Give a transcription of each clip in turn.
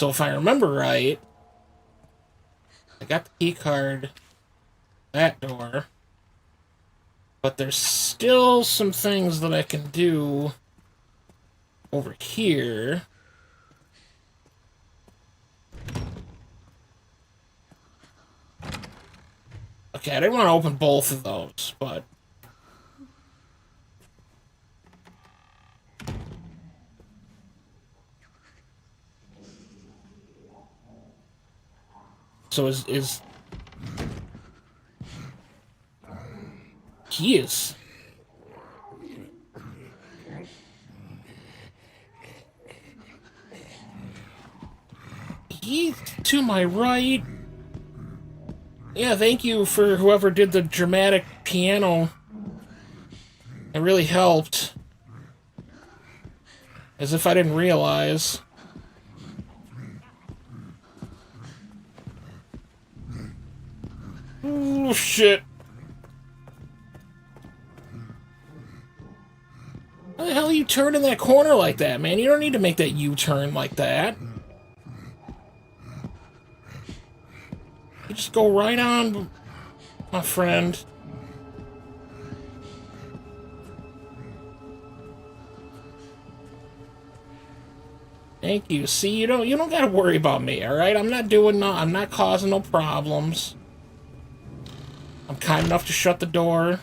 So if I remember right, I got the key card, that door, but there's still some things that I can do over here. Okay, I didn't want to open both of those, but... So is... He is... He's to my right. Yeah, thank you for whoever did the dramatic piano. It really helped. As if I didn't realize. Oh, shit. How the hell are you turning that corner like that, man? You don't need to make that U-turn like that. You just go right on, my friend. Thank you. See, you don't gotta worry about me, alright? I'm not causing no problems. I'm kind enough to shut the door.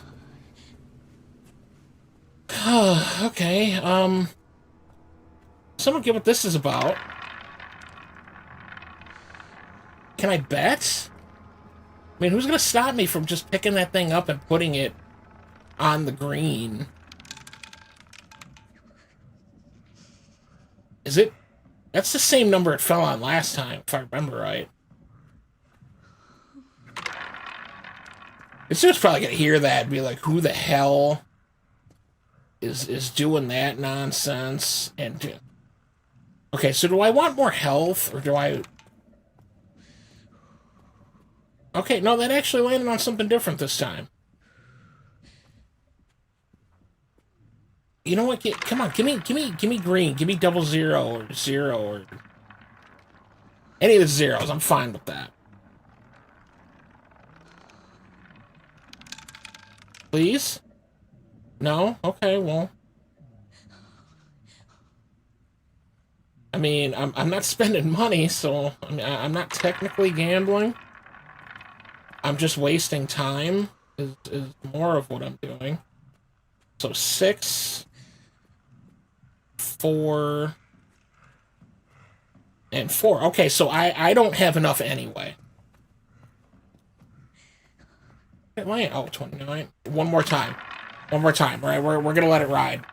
Okay, someone get what this is about. Can I bet? I mean, who's gonna stop me from just picking that thing up and putting it on the green? Is it? That's the same number it fell on last time, if I remember right. It's just probably gonna hear that and be like, who the hell is doing that nonsense? And okay, so do I want more health, or do I... Okay, no, that actually landed on something different this time. You know what? Come on, give me green. Give me 00 or 0 or any of the zeros. I'm fine with that. Please? No? Okay, well. I mean, I'm not spending money, so I mean, I'm not technically gambling. I'm just wasting time. Is more of what I'm doing. So 6, 4, and 4. Okay, so I don't have enough anyway. Oh, 29. One more time. One more time, right? We're gonna let it ride.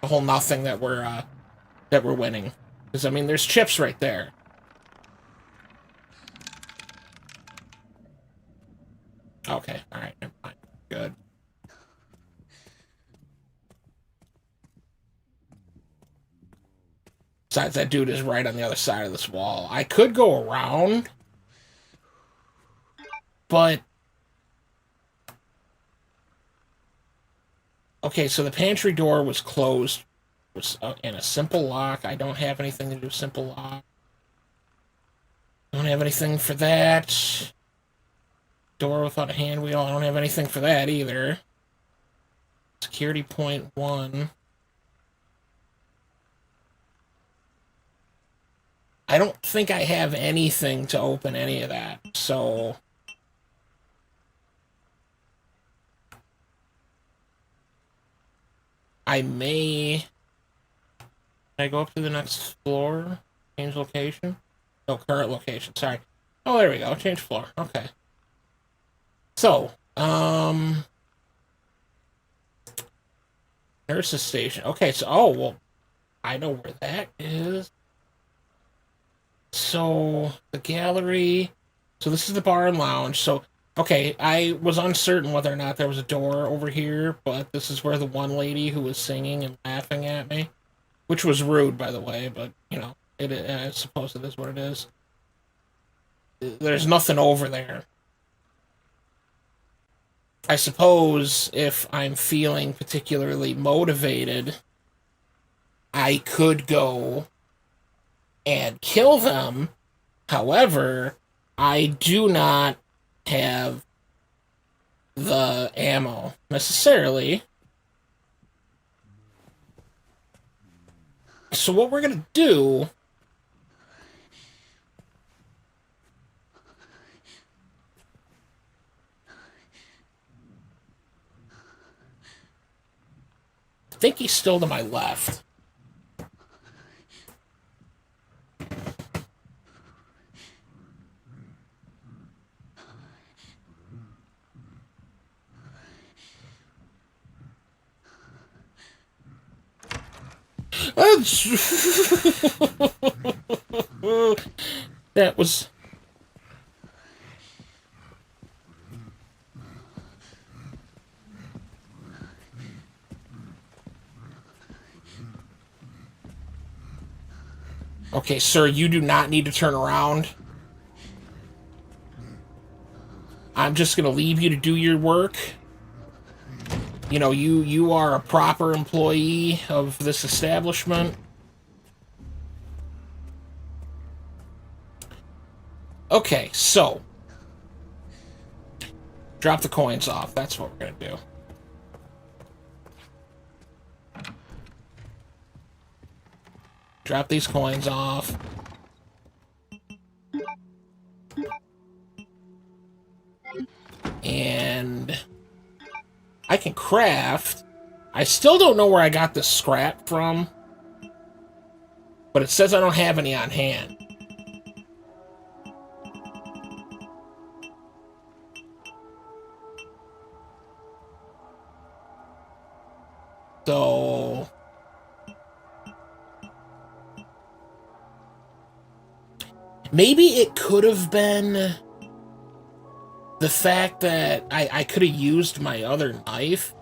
The whole nothing that we're winning. Because I mean, there's chips right there. Okay, all right, never mind. Good. Besides, that dude is right on the other side of this wall. I could go around, but okay. So the pantry door was closed, was in a simple lock. I don't have anything to do with simple lock. Don't have anything for that. Door without a hand wheel. I don't have anything for that either. Security point 1. I don't think I have anything to open any of that, so... I may... Can I go up to the next floor? Change location? No, current location, sorry. Oh, there we go, change floor, okay. So, nurse's station. Okay, so, oh, well, I know where that is. So, the gallery. So, this is the bar and lounge. So, okay, I was uncertain whether or not there was a door over here, but this is where the one lady who was singing and laughing at me, which was rude, by the way, but, you know, I suppose it is what it is. There's nothing over there. I suppose if I'm feeling particularly motivated, I could go and kill them. However, I do not have the ammo necessarily. So what we're gonna do I think he's still to my left. That was... Okay, sir, you do not need to turn around. I'm just gonna leave you to do your work. You know, you are a proper employee of this establishment. Okay, so drop the coins off. That's what we're gonna do. Drop these coins off. And I can craft. I still don't know where I got this scrap from, but it says I don't have any on hand. So maybe it could have been the fact that I could have used my other knife.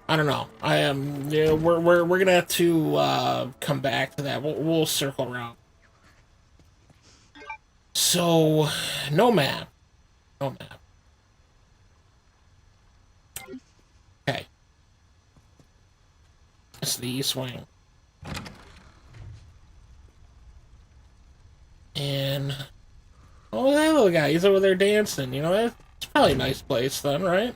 I don't know. I am. Yeah, we're gonna have to come back to that. We'll circle around. So, no map. No map. Okay. It's the east wing. And oh, that little guy, he's over there dancing. You know, it's probably a nice place then, right?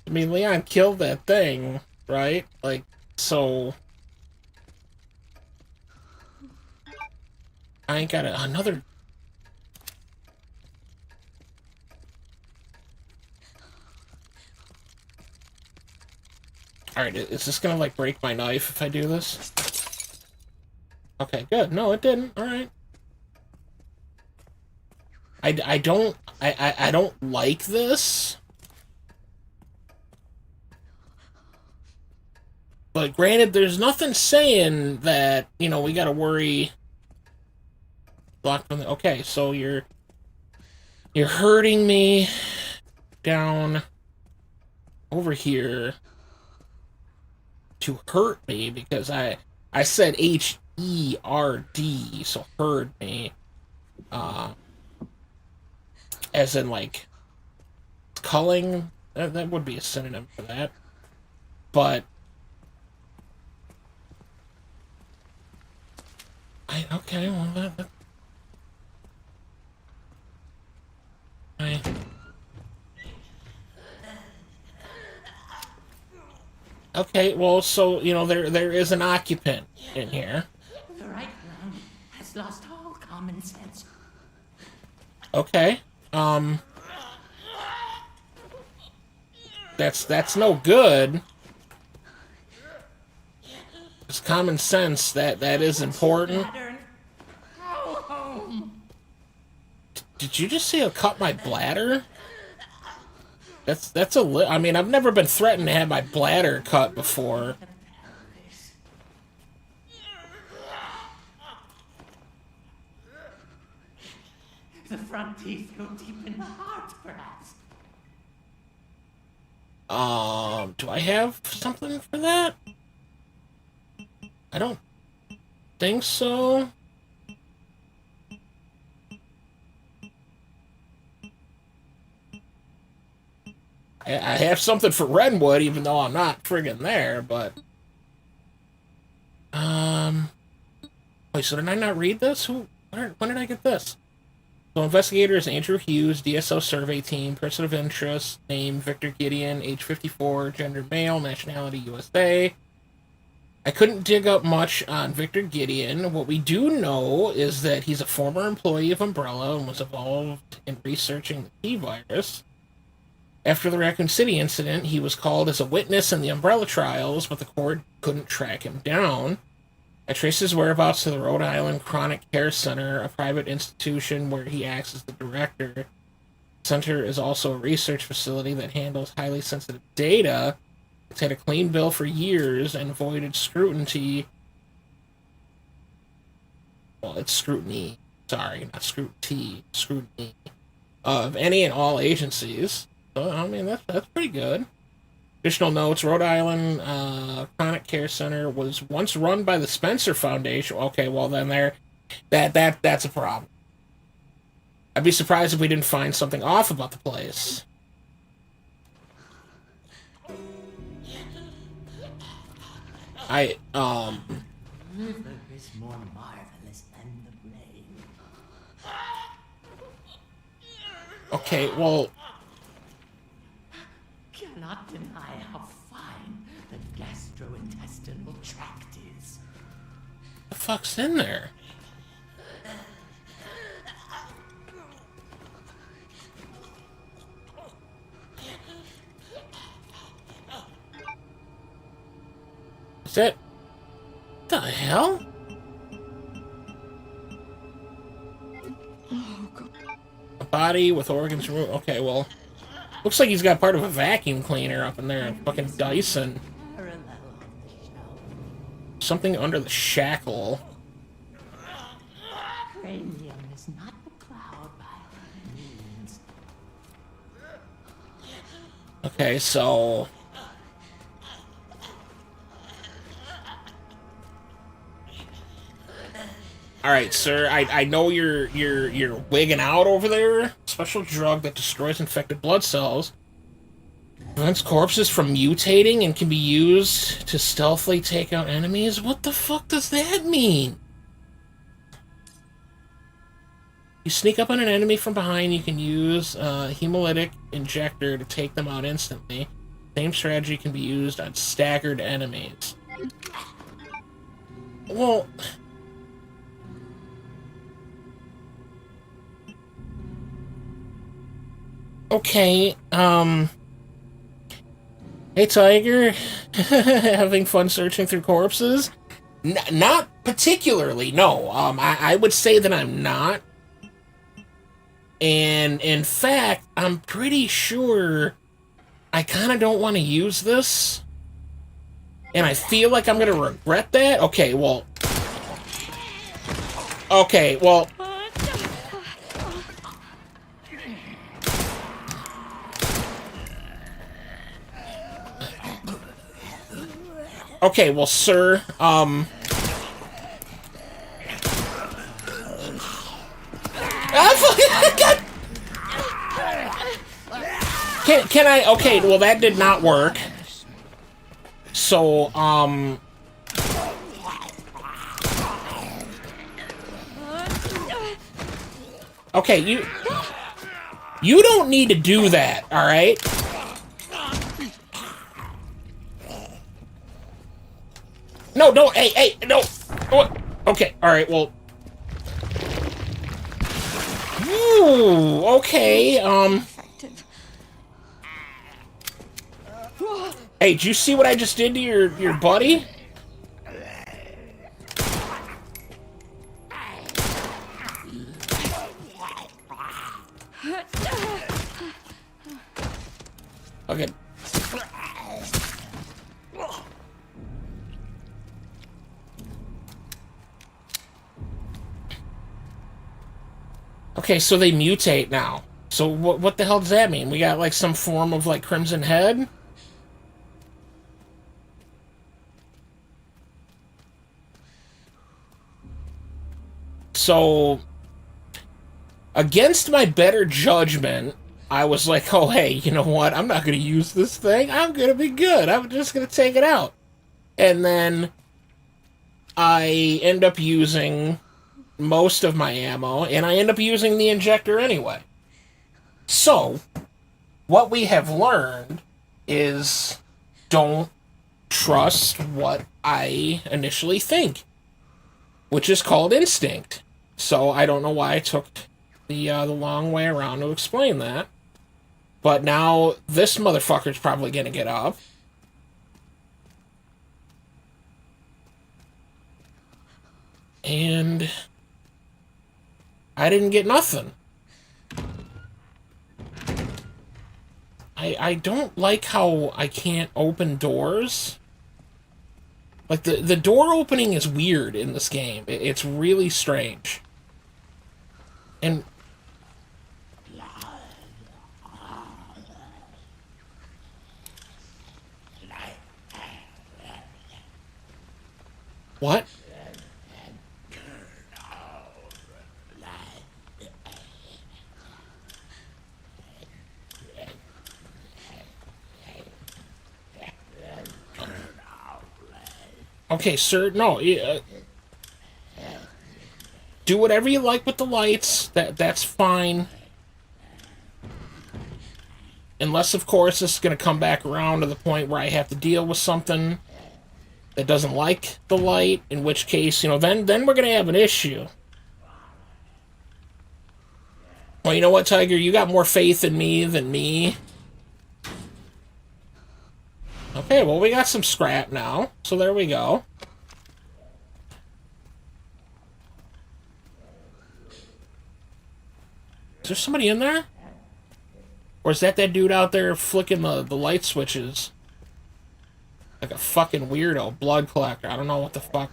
I mean, Leon killed that thing, right? Like, so I ain't got another. Alright, is this gonna, like, break my knife if I do this? Okay, good. No, it didn't. Alright. I don't like this. But granted, there's nothing saying that, you know, we gotta worry. Block from the... Okay, so you're hurting me down over here to hurt me because I said H-E-R-D, so hurt me. As in, like, culling. That would be a synonym for that. But okay, well, that okay, well, so, you know, there is an occupant in here. The right ground has lost all common sense. Okay. That's no good. It's common sense that is important. Did you just say I'll cut my bladder? That's a I mean, I've never been threatened to have my bladder cut before. The front teeth go deep in the heart, perhaps. Do I have something for that? I don't think so. I have something for Redwood, even though I'm not friggin' there, but... Wait, so did I not read this? When did I get this? So investigators Andrew Hughes, DSO survey team, person of interest, name Victor Gideon, age 54, gender male, nationality USA. I couldn't dig up much on Victor Gideon. What we do know is that he's a former employee of Umbrella and was involved in researching the T virus. After the Raccoon City incident, he was called as a witness in the Umbrella trials, but the court couldn't track him down. I traced his whereabouts to the Rhode Island Chronic Care Center, a private institution where he acts as the director. The center is also a research facility that handles highly sensitive data. It's had a clean bill for years and avoided scrutiny. Well, it's scrutiny. Sorry, not scrutiny. Scrutiny of any and all agencies. So, I mean, that's pretty good. Additional notes, Rhode Island Chronic Care Center was once run by the Spencer Foundation. Okay, well then that's a problem. I'd be surprised if we didn't find something off about the place. River is more marvelous than the rain. Okay, well... Cannot deny how fine the gastrointestinal tract is. What the fuck's in there? Is that... What the hell? Oh, God. A body with organs removed. Okay, well... Looks like he's got part of a vacuum cleaner up in there. Fucking Dyson. Parallel on the shelf. Something under the shackle. Cranium is not the cloud by any means. Okay, so... Alright, sir, I know you're wigging out over there. Special drug that destroys infected blood cells. Prevents corpses from mutating and can be used to stealthily take out enemies? What the fuck does that mean? You sneak up on an enemy from behind, you can use a hemolytic injector to take them out instantly. Same strategy can be used on staggered enemies. Well... Okay, Hey, Tiger. Having fun searching through corpses? Not particularly, no. I would say that I'm not. And, in fact, I'm pretty sure I kind of don't want to use this. And I feel like I'm going to regret that. Okay, well... Okay, well... Okay, well, sir, Can I... Okay, well, that did not work. So, Okay, you don't need to do that, alright? No, don't, hey, no. Okay, alright, well. Ooh, okay, Hey, did you see what I just did to your buddy? Okay. Okay, so they mutate now. So what the hell does that mean? We got like some form of like Crimson Head? So against my better judgment, I was like, oh, hey, you know what? I'm not going to use this thing. I'm going to be good. I'm just going to take it out. And then I end up using most of my ammo, and I end up using the injector anyway. So, what we have learned is don't trust what I initially think, which is called instinct. So I don't know why I took the long way around to explain that. But now this motherfucker's probably gonna get up. And I didn't get nothing. I don't like how I can't open doors. Like, the door opening is weird in this game. It's really strange. And... What? Okay, sir, no. Do whatever you like with the lights. That's fine. Unless, of course, this is going to come back around to the point where I have to deal with something that doesn't like the light, in which case, you know, then we're going to have an issue. Well, you know what, Tiger? You got more faith in me than me. Okay, well, we got some scrap now, so there we go. Is there somebody in there? Or is that dude out there flicking the light switches? Like a fucking weirdo. Blood collector. I don't know what the fuck.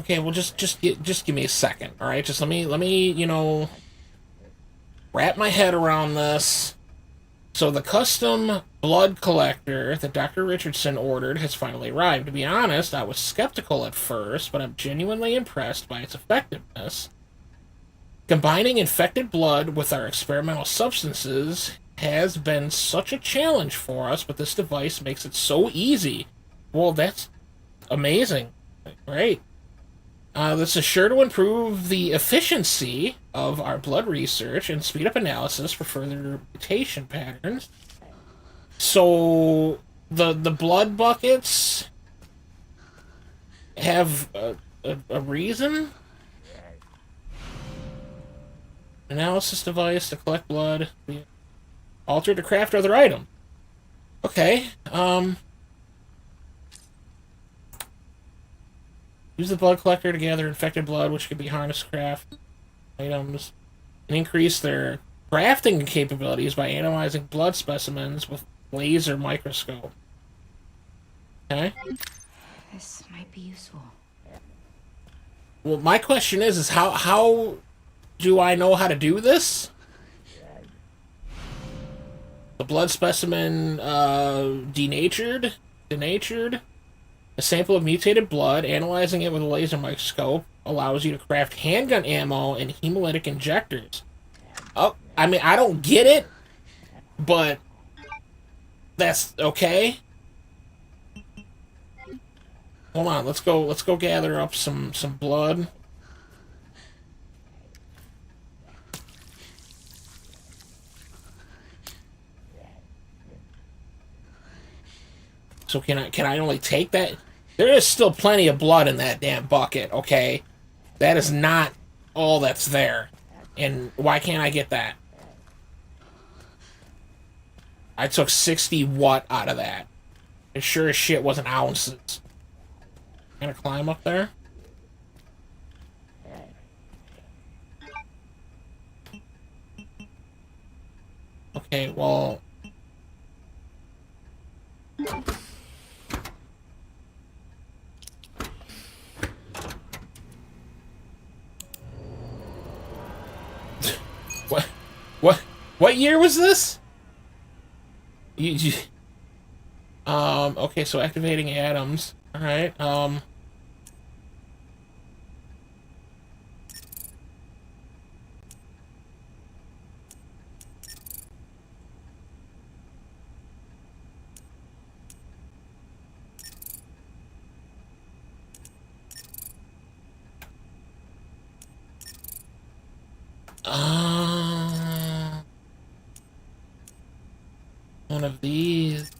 Okay, well, just give me a second, all right? Just let me, you know, wrap my head around this. So the custom blood collector that Dr. Richardson ordered has finally arrived. To be honest, I was skeptical at first, but I'm genuinely impressed by its effectiveness. Combining infected blood with our experimental substances has been such a challenge for us, but this device makes it so easy. Well, that's amazing. Great. This is sure to improve the efficiency of our blood research and speed up analysis for further mutation patterns. So, the blood buckets have a reason? Analysis device to collect blood. Altered to craft other item. Okay, use the blood collector to gather infected blood, which can be harnessed to craft items, and increase their crafting capabilities by analyzing blood specimens with laser microscope. Okay. This might be useful. Well, my question is how do I know how to do this? The blood specimen denatured. A sample of mutated blood, analyzing it with a laser microscope, allows you to craft handgun ammo and hemolytic injectors. Oh, I mean, I don't get it, but that's okay. Hold on, let's go gather up some blood. So can I only take that? There is still plenty of blood in that damn bucket, okay? That is not all that's there. And why can't I get that? I took 60 watt out of that. It sure as shit wasn't ounces. Gonna climb up there? Okay, well... What year was this? Okay, so activating atoms. All right. Uh, One of these.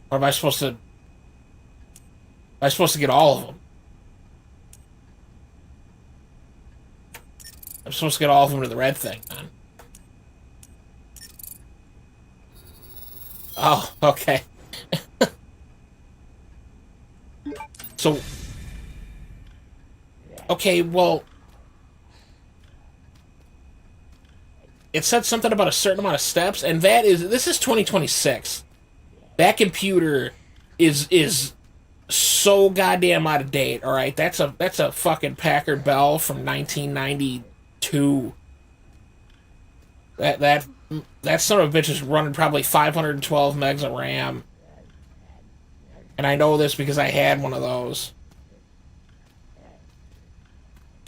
Or am I supposed to? Am I supposed to get all of them? I'm supposed to get all of them to the red thing, then. Oh, okay. So, okay, well, it said something about a certain amount of steps, and this is 2026. That computer is so goddamn out of date. All right, that's a fucking Packard Bell from 1992. That son of a bitch is running probably 512 megs of RAM, and I know this because I had one of those.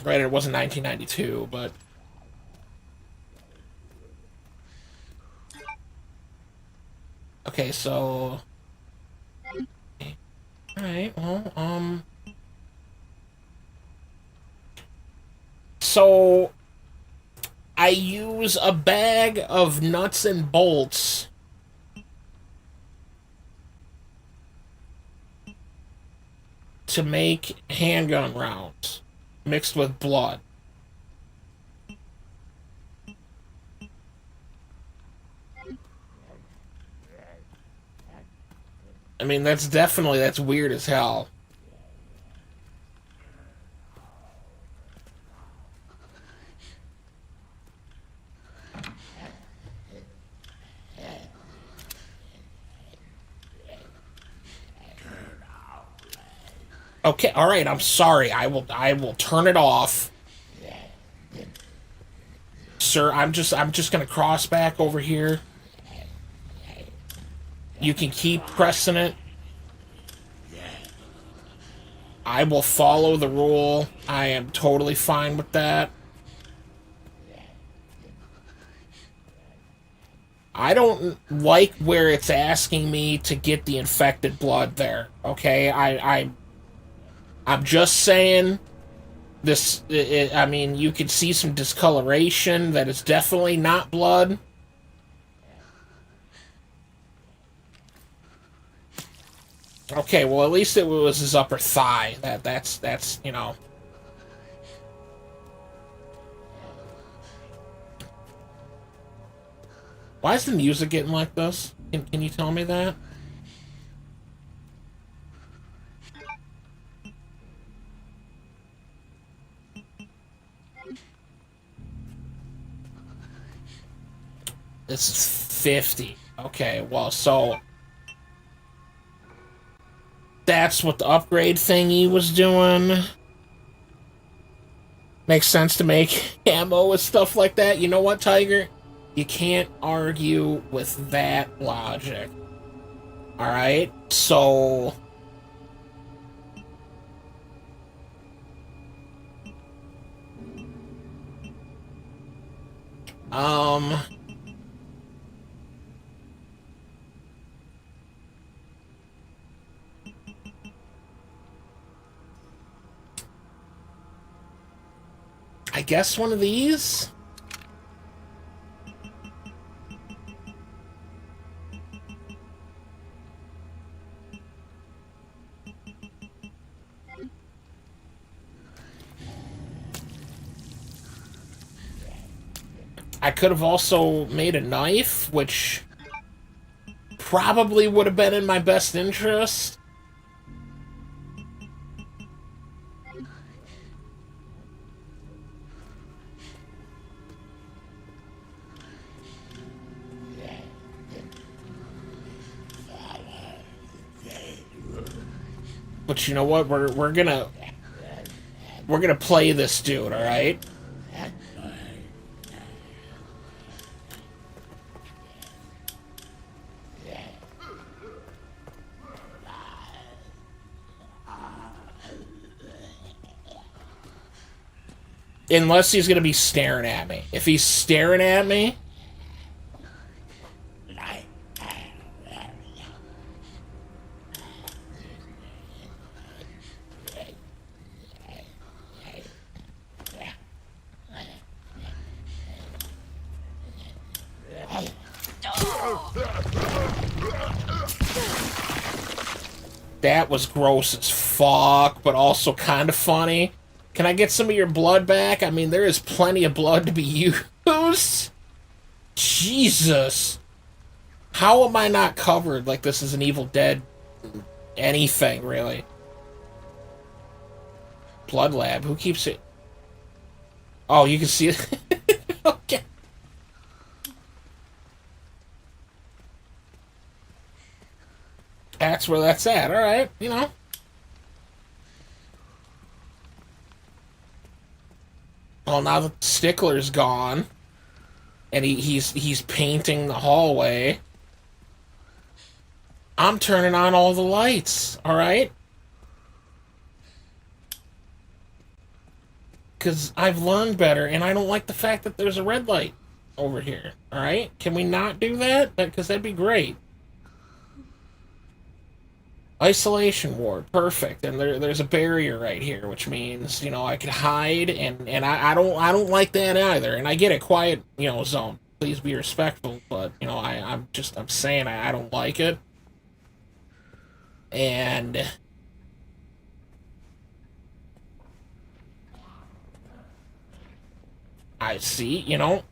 Right, it wasn't 1992, but okay. So, all right. Well, so I use a bag of nuts and bolts to make handgun rounds mixed with blood. I mean, that's weird as hell. Okay, all right. I'm sorry. I will turn it off, sir. I'm just gonna cross back over here. You can keep pressing it. I will follow the rule. I am totally fine with that. I don't like where it's asking me to get the infected blood there. Okay, I'm just saying this. I mean, you can see some discoloration that is definitely not blood. Okay, well at least it was his upper thigh. That's you know. Why is the music getting like this? Can you tell me that? This is 50. Okay, well, so that's what the upgrade thingy was doing. Makes sense to make ammo with stuff like that. You know what, Tiger? You can't argue with that logic. Alright? So... Um... I guess one of these? I could have also made a knife, which probably would have been in my best interest. But you know what? We're gonna play this dude, all right? Unless he's gonna be staring at me. If he's staring at me, that was gross as fuck, but also kind of funny. Can I get some of your blood back? I mean, there is plenty of blood to be used. Jesus. How am I not covered like this is an Evil Dead anything, really? Blood lab, who keeps it? Oh, you can see it. Okay. That's where that's at. All right, you know. Well, now that Stickler's gone, and he's painting the hallway, I'm turning on all the lights. All right. Because I've learned better, and I don't like the fact that there's a red light over here. All right? Can we not do that? Because that'd be great. Isolation ward, perfect. And there's a barrier right here, which means, you know, I could hide, and I don't like that either. And I get it, quiet, you know, zone. Please be respectful, but you know, I'm saying I don't like it. And I see, you know.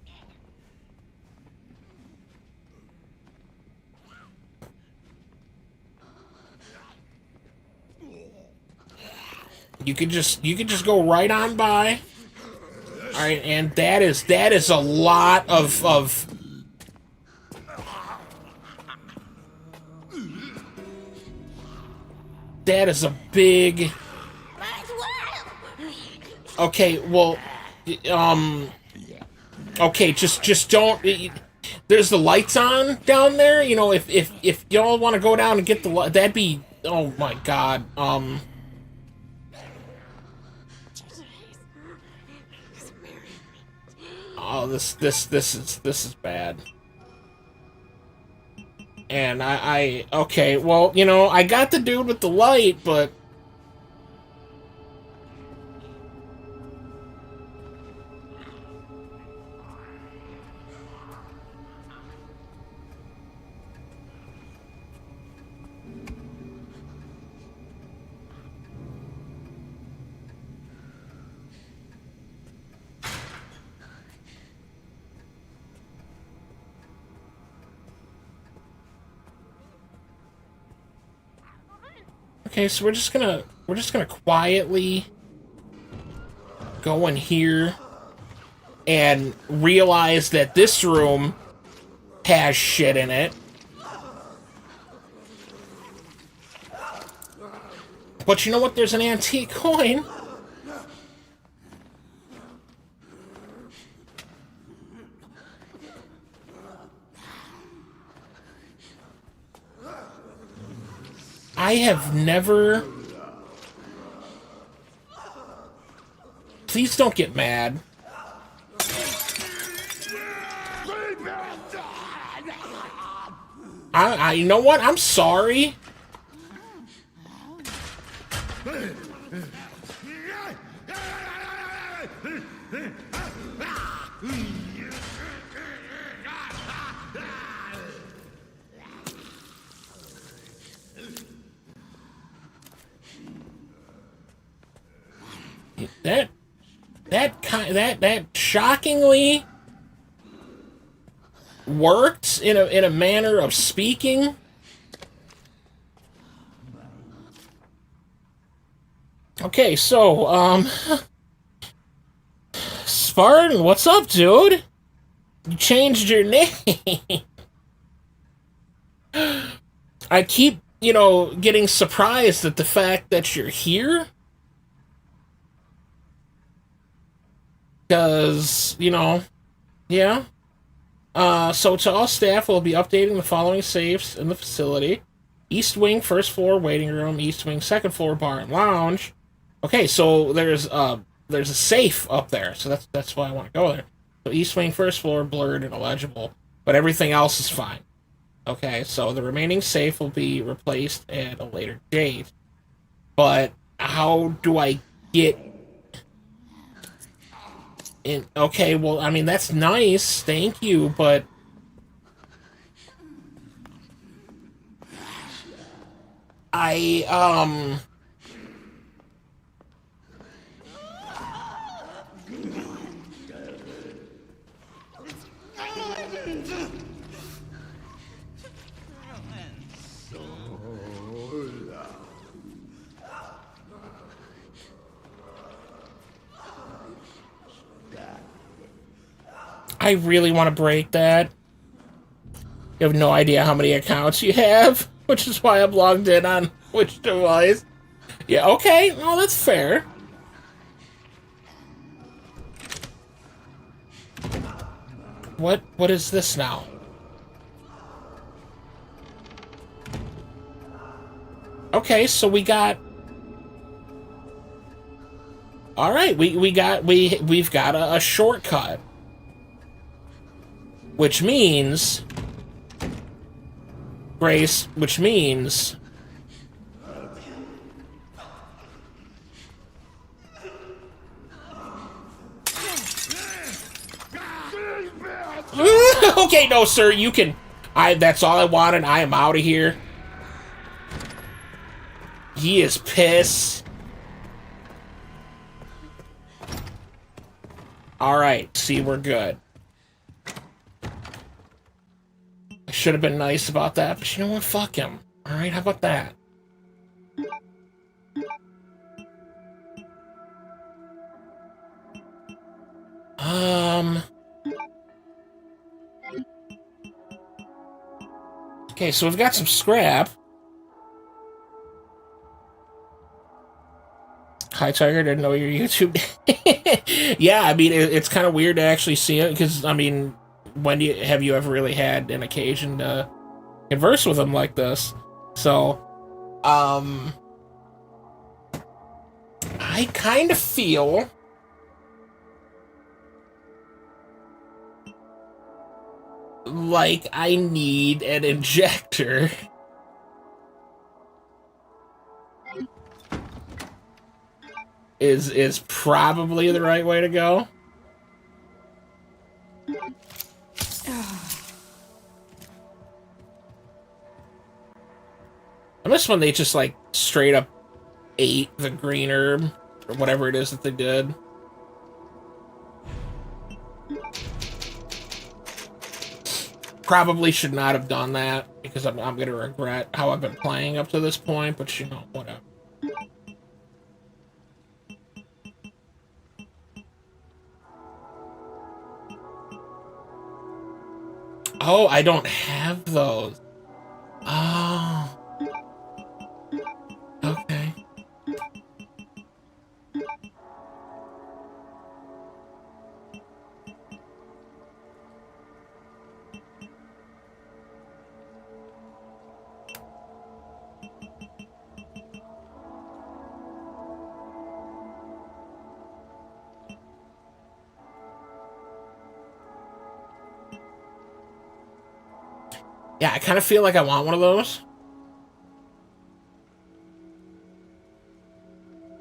You could just go right on by. All right, and that is a lot of that is a big. Okay, well, okay, just don't. There's the lights on down there. You know, if y'all want to go down and get the light, that'd be. Oh my God. Oh, this is bad. And okay, well, you know, I got the dude with the light, but okay, so we're just gonna quietly go in here and realize that this room has shit in it. But you know what? There's an antique coin. I have never... Please don't get mad. You know what? I'm sorry. That shockingly worked in a manner of speaking. Okay, so Spartan, what's up, dude? You changed your name. I keep you know, getting surprised at the fact that you're here. Because, you know, yeah. So to all staff, we'll be updating the following safes in the facility. East Wing, first floor, waiting room. East Wing, second floor, bar and lounge. Okay, so there's a safe up there, so that's why I want to go there. So East Wing, first floor, blurred and illegible, but everything else is fine. Okay, so the remaining safe will be replaced at a later date. But how do I get in? Okay, well, I mean that's nice, thank you, but I. I really want to break that. You have no idea how many accounts you have, which is why I'm logged in on which device. Yeah, okay, well, that's fair. What is this now? Okay, so we got. All right, we've got a shortcut, which means Grace, which means okay, no, sir, you can. That's all I wanted. I am out of here. He is pissed. All right, see, we're good. I should have been nice about that, but you know what? Fuck him. All right, how about that? Okay, so we've got some scrap. Hi, Tiger. Didn't know your YouTube. Yeah, I mean, it's kind of weird to actually see it because, I mean, when have you ever really had an occasion to converse with him like this? So, I kind of feel like I need an injector. Is probably the right way to go. I miss when they just like straight up ate the green herb or whatever it is that they did. Probably should not have done that because I'm gonna regret how I've been playing up to this point, but you know, whatever. Oh, I don't have those. Oh. Okay. Yeah, I kind of feel like I want one of those.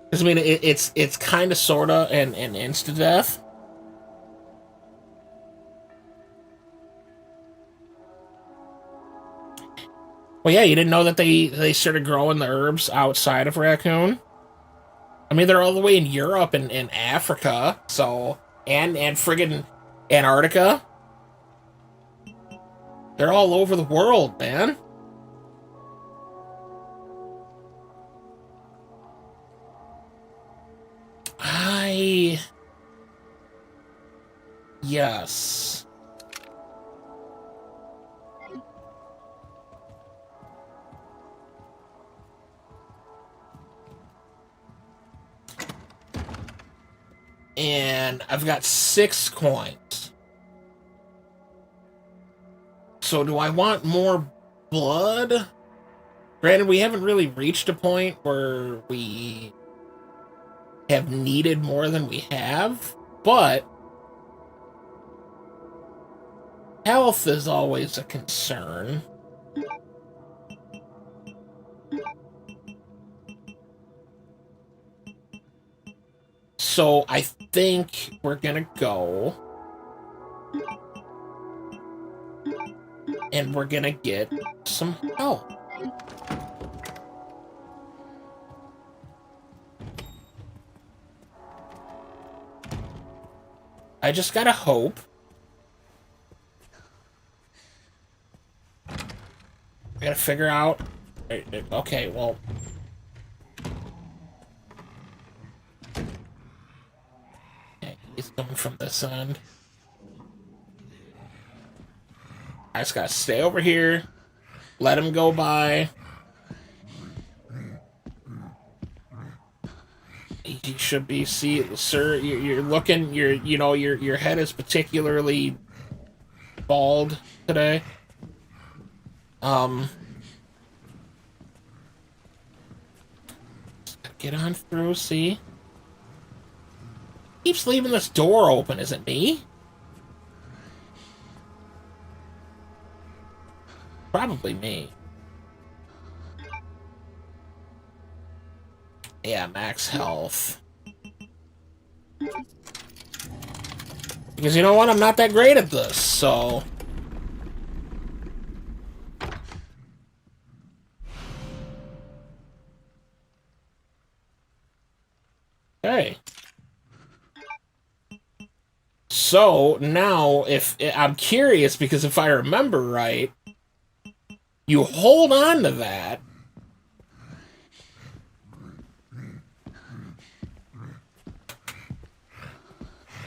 Because, I mean, it's kind of, sort of an insta-death. Well, yeah, you didn't know that they started growing the herbs outside of Raccoon? I mean, they're all the way in Europe and Africa, so... And friggin' Antarctica. They're all over the world, man. Yes. And I've got 6 coins. So do I want more blood? Granted, we haven't really reached a point where we have needed more than we have, but health is always a concern. So I think we're gonna go and we're gonna get some help. I just gotta hope. I gotta figure out. Okay, well. Okay, he's coming from this end. I just gotta stay over here. Let him go by. He should be. See, sir, you're looking. Your head is particularly bald today. Get on through. See, keeps leaving this door open. Is it me? Probably me. Yeah, max health. Because you know what? I'm not that great at this, so... Okay. So, now, if... I'm curious, because if I remember right, you hold on to that,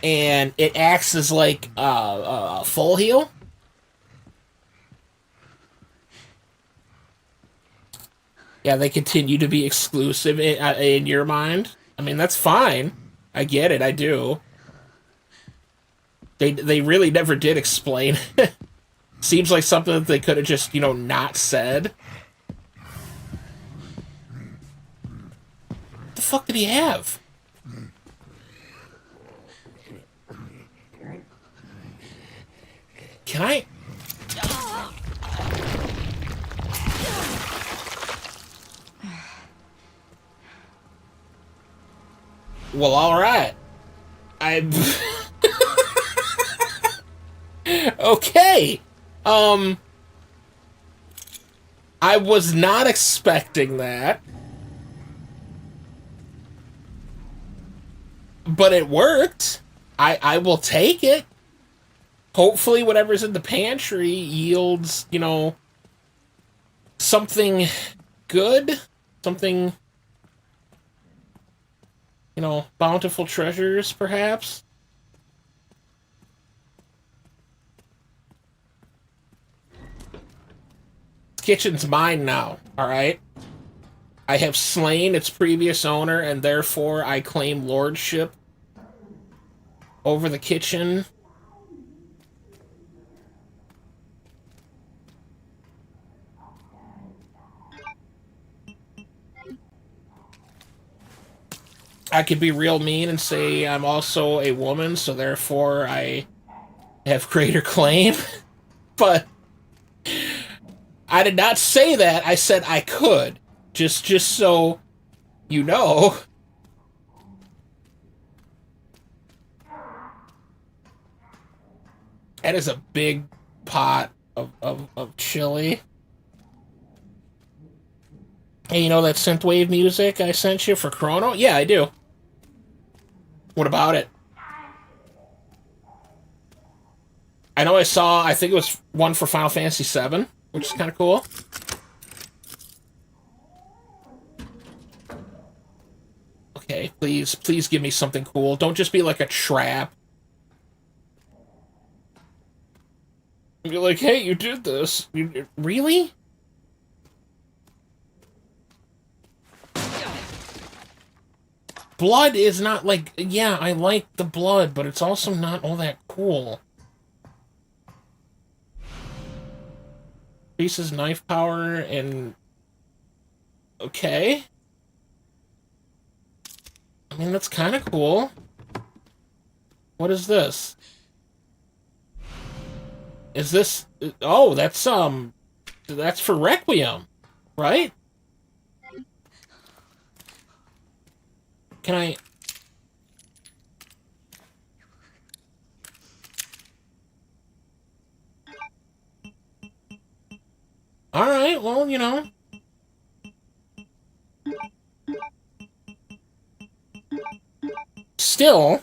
and it acts as like a full heal. Yeah, they continue to be exclusive in your mind. I mean, that's fine. I get it. I do. They really never did explain. Seems like something that they could have just, not said. What the fuck did he have? Can I? Well, all right. I'm okay. I was not expecting that, but it worked. I will take it. Hopefully, whatever's in the pantry yields, something good, something. Bountiful treasures, perhaps? This kitchen's mine now, alright? I have slain its previous owner, and therefore I claim lordship over the kitchen. I could be real mean and say I'm also a woman, so therefore I have greater claim. But I did not say that. I said I could. Just so you know. That is a big pot of chili. Hey, you know that synthwave music I sent you for Chrono? Yeah, I do. What about it? I know I think it was one for Final Fantasy VII, which is kind of cool. Okay, please give me something cool. Don't just be like a trap. You're like, hey, you did this. Really? blood is not like, yeah, I like the blood, but it's also not all that cool. Increases knife power and... Okay. I mean, that's kind of cool. What is this? Is this... Oh, that's for Requiem, right? Can I... Alright, well, you know. Still...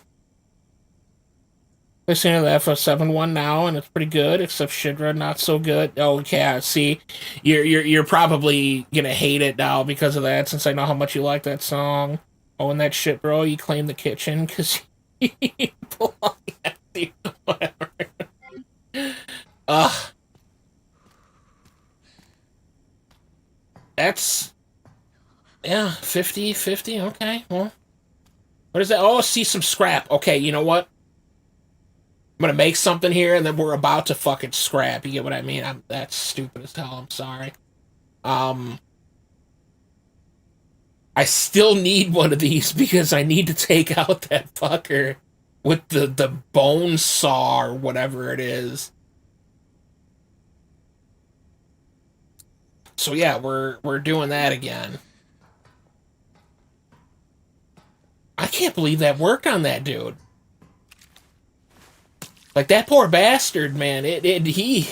Listening to the FS7 one now, and it's pretty good, except Shidra not so good. Oh, yeah, see, you're probably gonna hate it now because of that, since I know how much you like that song. Oh, and that shit, bro, you claim the kitchen because you belong at the whatever. Ugh. That's... Yeah, 50, okay, well. What is that? Oh, see some scrap. Okay, you know what? I'm gonna make something here, and then we're about to fucking scrap. You get what I mean? That's stupid as hell. I'm sorry. I still need one of these because I need to take out that fucker with the bone saw or whatever it is. So yeah, we're doing that again. I can't believe that worked on that dude. Like, that poor bastard, man, he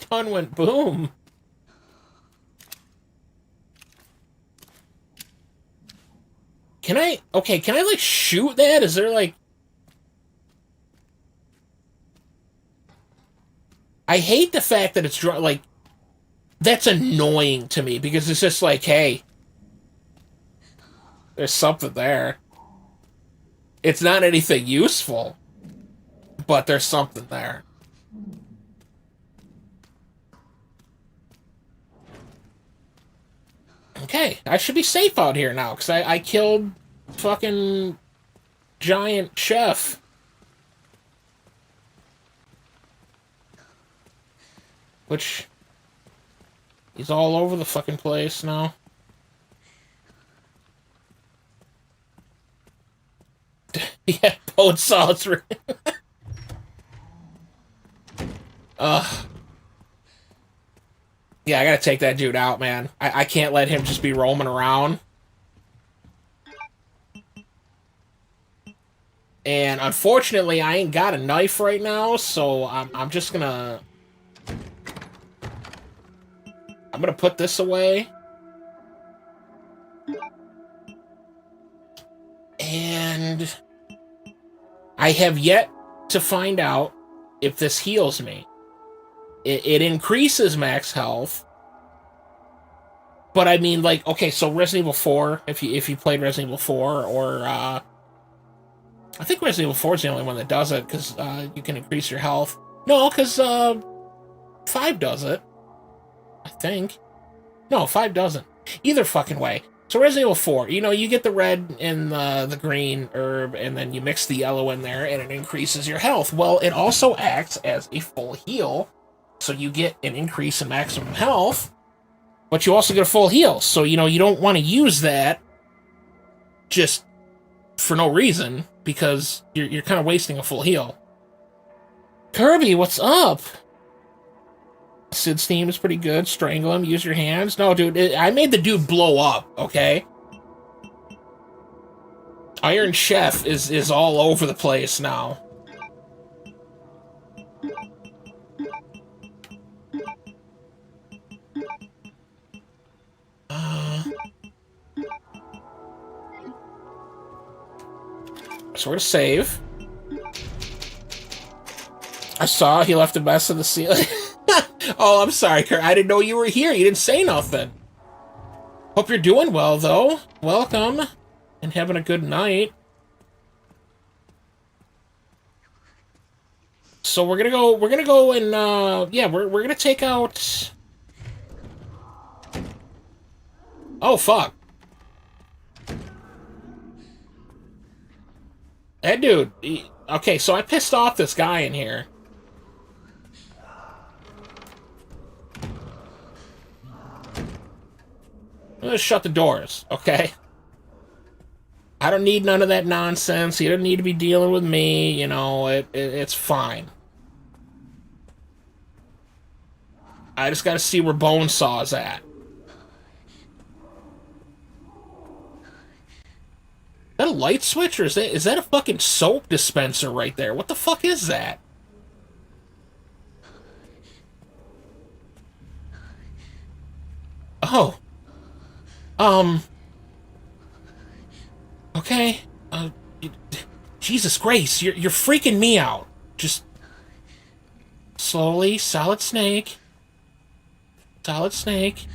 done went boom. Can I, like, shoot that? Is there, like... I hate the fact that it's, like, that's annoying to me, because it's just like, hey, there's something there. It's not anything useful, but there's something there. Okay, I should be safe out here now, because I killed fucking giant chef. Which, he's all over the fucking place now. Yeah, bone saws. Yeah, I gotta take that dude out, man. I can't let him just be roaming around. And unfortunately, I ain't got a knife right now, so I'm just gonna... I'm gonna put this away. And... I have yet to find out if this heals me. It increases max health. But I mean, like, okay, so Resident Evil 4, if you played Resident Evil 4, or, I think Resident Evil 4 is the only one that does it, because, you can increase your health. No, because, 5 does it. I think. No, 5 doesn't. Either fucking way. So Resident Evil 4, you know, you get the red and the green herb, and then you mix the yellow in there, and it increases your health. Well, it also acts as a full heal, so you get an increase in maximum health, but you also get a full heal. So, you know, you don't want to use that just for no reason, because you're kind of wasting a full heal. Kirby, what's up? Sid's theme is pretty good. Strangle him, use your hands. No, dude, I made the dude blow up, okay? Iron Chef is all over the place now. So we're to save. I saw he left a mess in the ceiling. Oh, I'm sorry, Kurt. I didn't know you were here. You didn't say nothing. Hope you're doing well, though. Welcome. And having a good night. So we're gonna go and, yeah, we're gonna take out... Oh, fuck. That dude... Okay, so I pissed off this guy in here. I'm gonna shut the doors, okay? I don't need none of that nonsense. You don't need to be dealing with me. You know, it's fine. I just gotta see where Bonesaw's at. Is that a light switch, or is that a fucking soap dispenser right there? What the fuck is that? Oh. Um. Okay. Jesus Grace, you're freaking me out. Just slowly, Solid Snake. Solid Snake.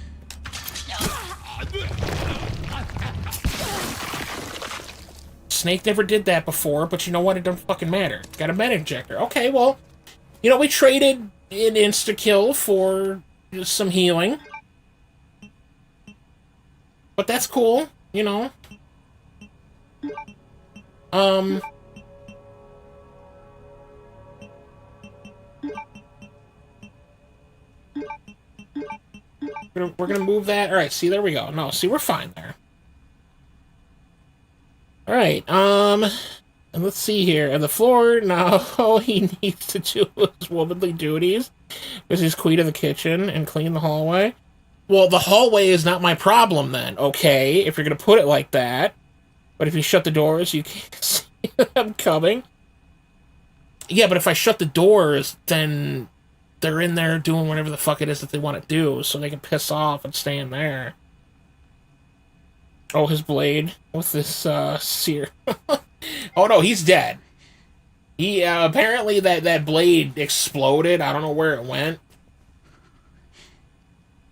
Snake never did that before, but you know what? It doesn't fucking matter. Got a med injector. Okay, well, you know, we traded an insta-kill for some healing. But that's cool, you know. We're gonna move that. All right, see, there we go. No, see, we're fine there. All right, and let's see here. And the floor, now all he needs to do is womanly duties, because he's queen of the kitchen and clean the hallway. Well, the hallway is not my problem then, okay, if you're gonna put it like that. But if you shut the doors, you can't see them coming. Yeah, but if I shut the doors, then they're in there doing whatever the fuck it is that they want to do, so they can piss off and stay in there. Oh, his blade with this, sear. Oh no, he's dead. He, apparently that blade exploded. I don't know where it went.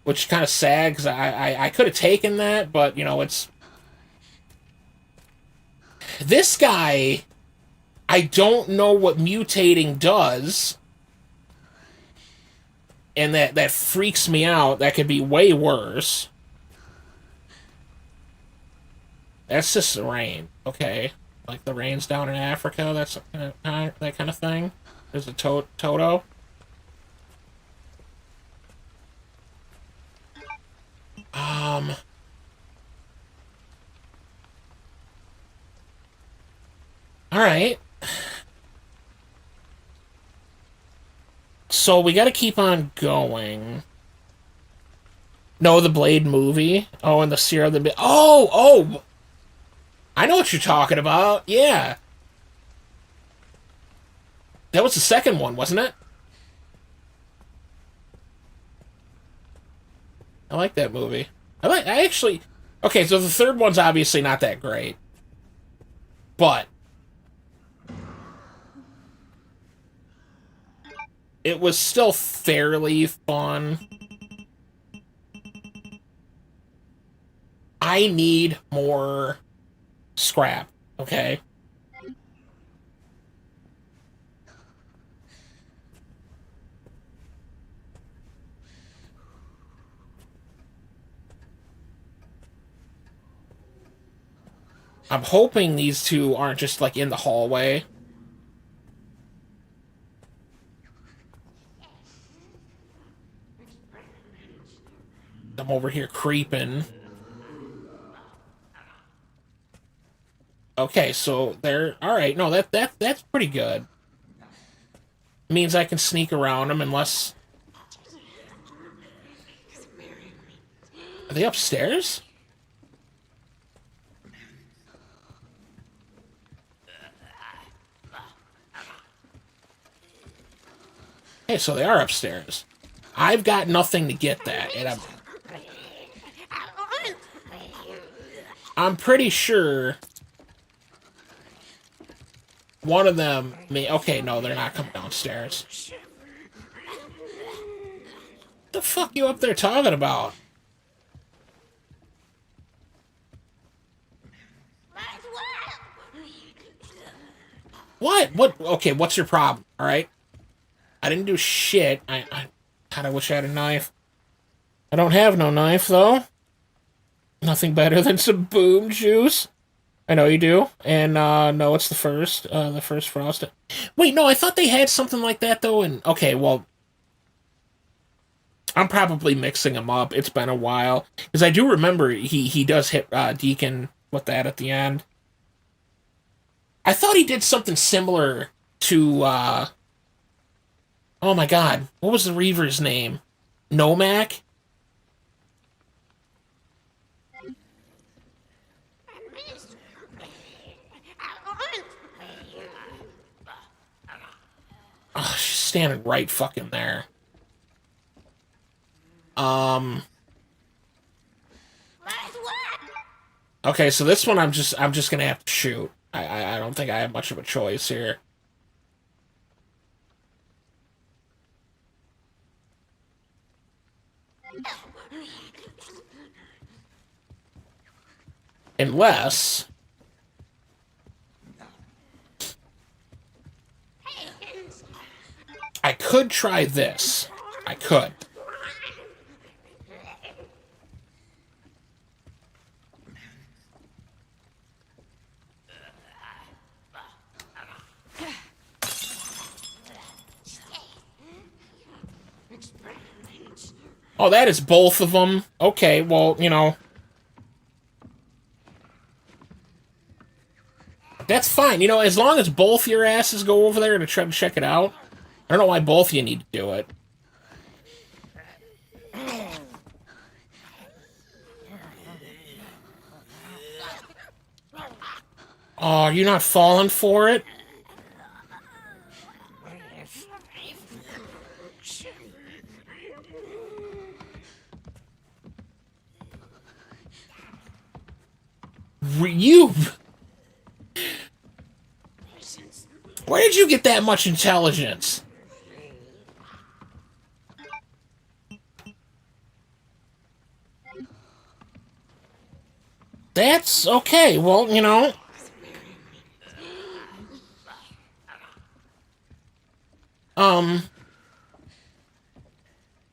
Which is kind of sad, because I could have taken that, but, you know, it's... This guy, I don't know what mutating does. And that freaks me out. That could be way worse. That's just the rain. Okay. Like the rains down in Africa, that's that kind of thing. There's a Toto. Alright. So we gotta keep on going. No, the Blade movie. Oh, and the Sierra the... Oh! I know what you're talking about. Yeah. That was the second one, wasn't it? I like that movie. I actually... Okay, so the third one's obviously not that great. But... it was still fairly fun. I need more scrap, okay? I'm hoping these two aren't just, like, in the hallway. I'm over here creeping. Okay, so they're... Alright, no, that's pretty good. Means I can sneak around them unless... Are they upstairs? Okay, so they are upstairs. I've got nothing to get that, and I'm pretty sure one of them may... Okay, no, they're not coming downstairs. What the fuck you up there talking about? What? What? Okay, what's your problem? All right. I didn't do shit. God, I wish I had a knife. I don't have no knife, though. Nothing better than some boom juice. I know you do. And no, it's the first frosted. Wait, no, I thought they had something like that though. And okay, well, I'm probably mixing them up. It's been a while because I do remember he does hit Deacon with that at the end. I thought he did something similar to oh my god, what was the Reaver's name? Nomak? Oh, she's standing right fucking there. Um. Okay, so this one I'm just gonna have to shoot. I don't think I have much of a choice here. Unless I could try this. I could. Oh, that is both of them. Okay, well, you know. That's fine. You know, as long as both your asses go over there to try to check it out. I don't know why both of you need to do it. Oh, you're not falling for it? You... Where did you get that much intelligence? That's okay. Well, you know.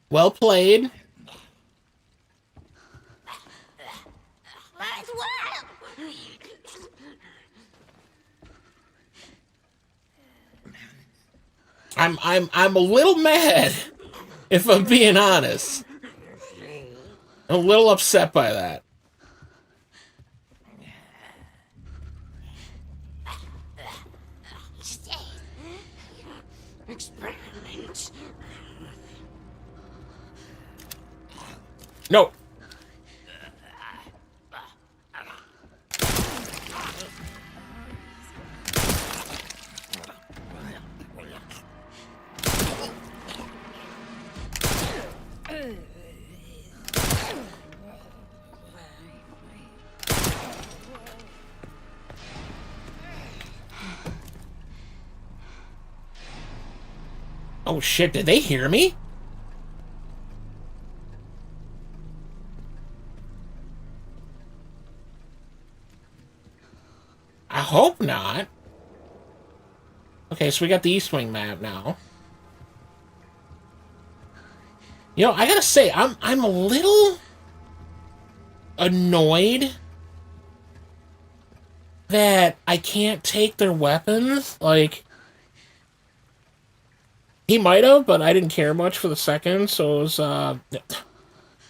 Well played. I'm a little mad, if I'm being honest. I'm a little upset by that. Experiment. No. Oh shit, did they hear me? I hope not. Okay, so we got the East Wing map now. You know, I gotta say, I'm a little annoyed that I can't take their weapons. Like, he might have, but I didn't care much for the second, so it was, the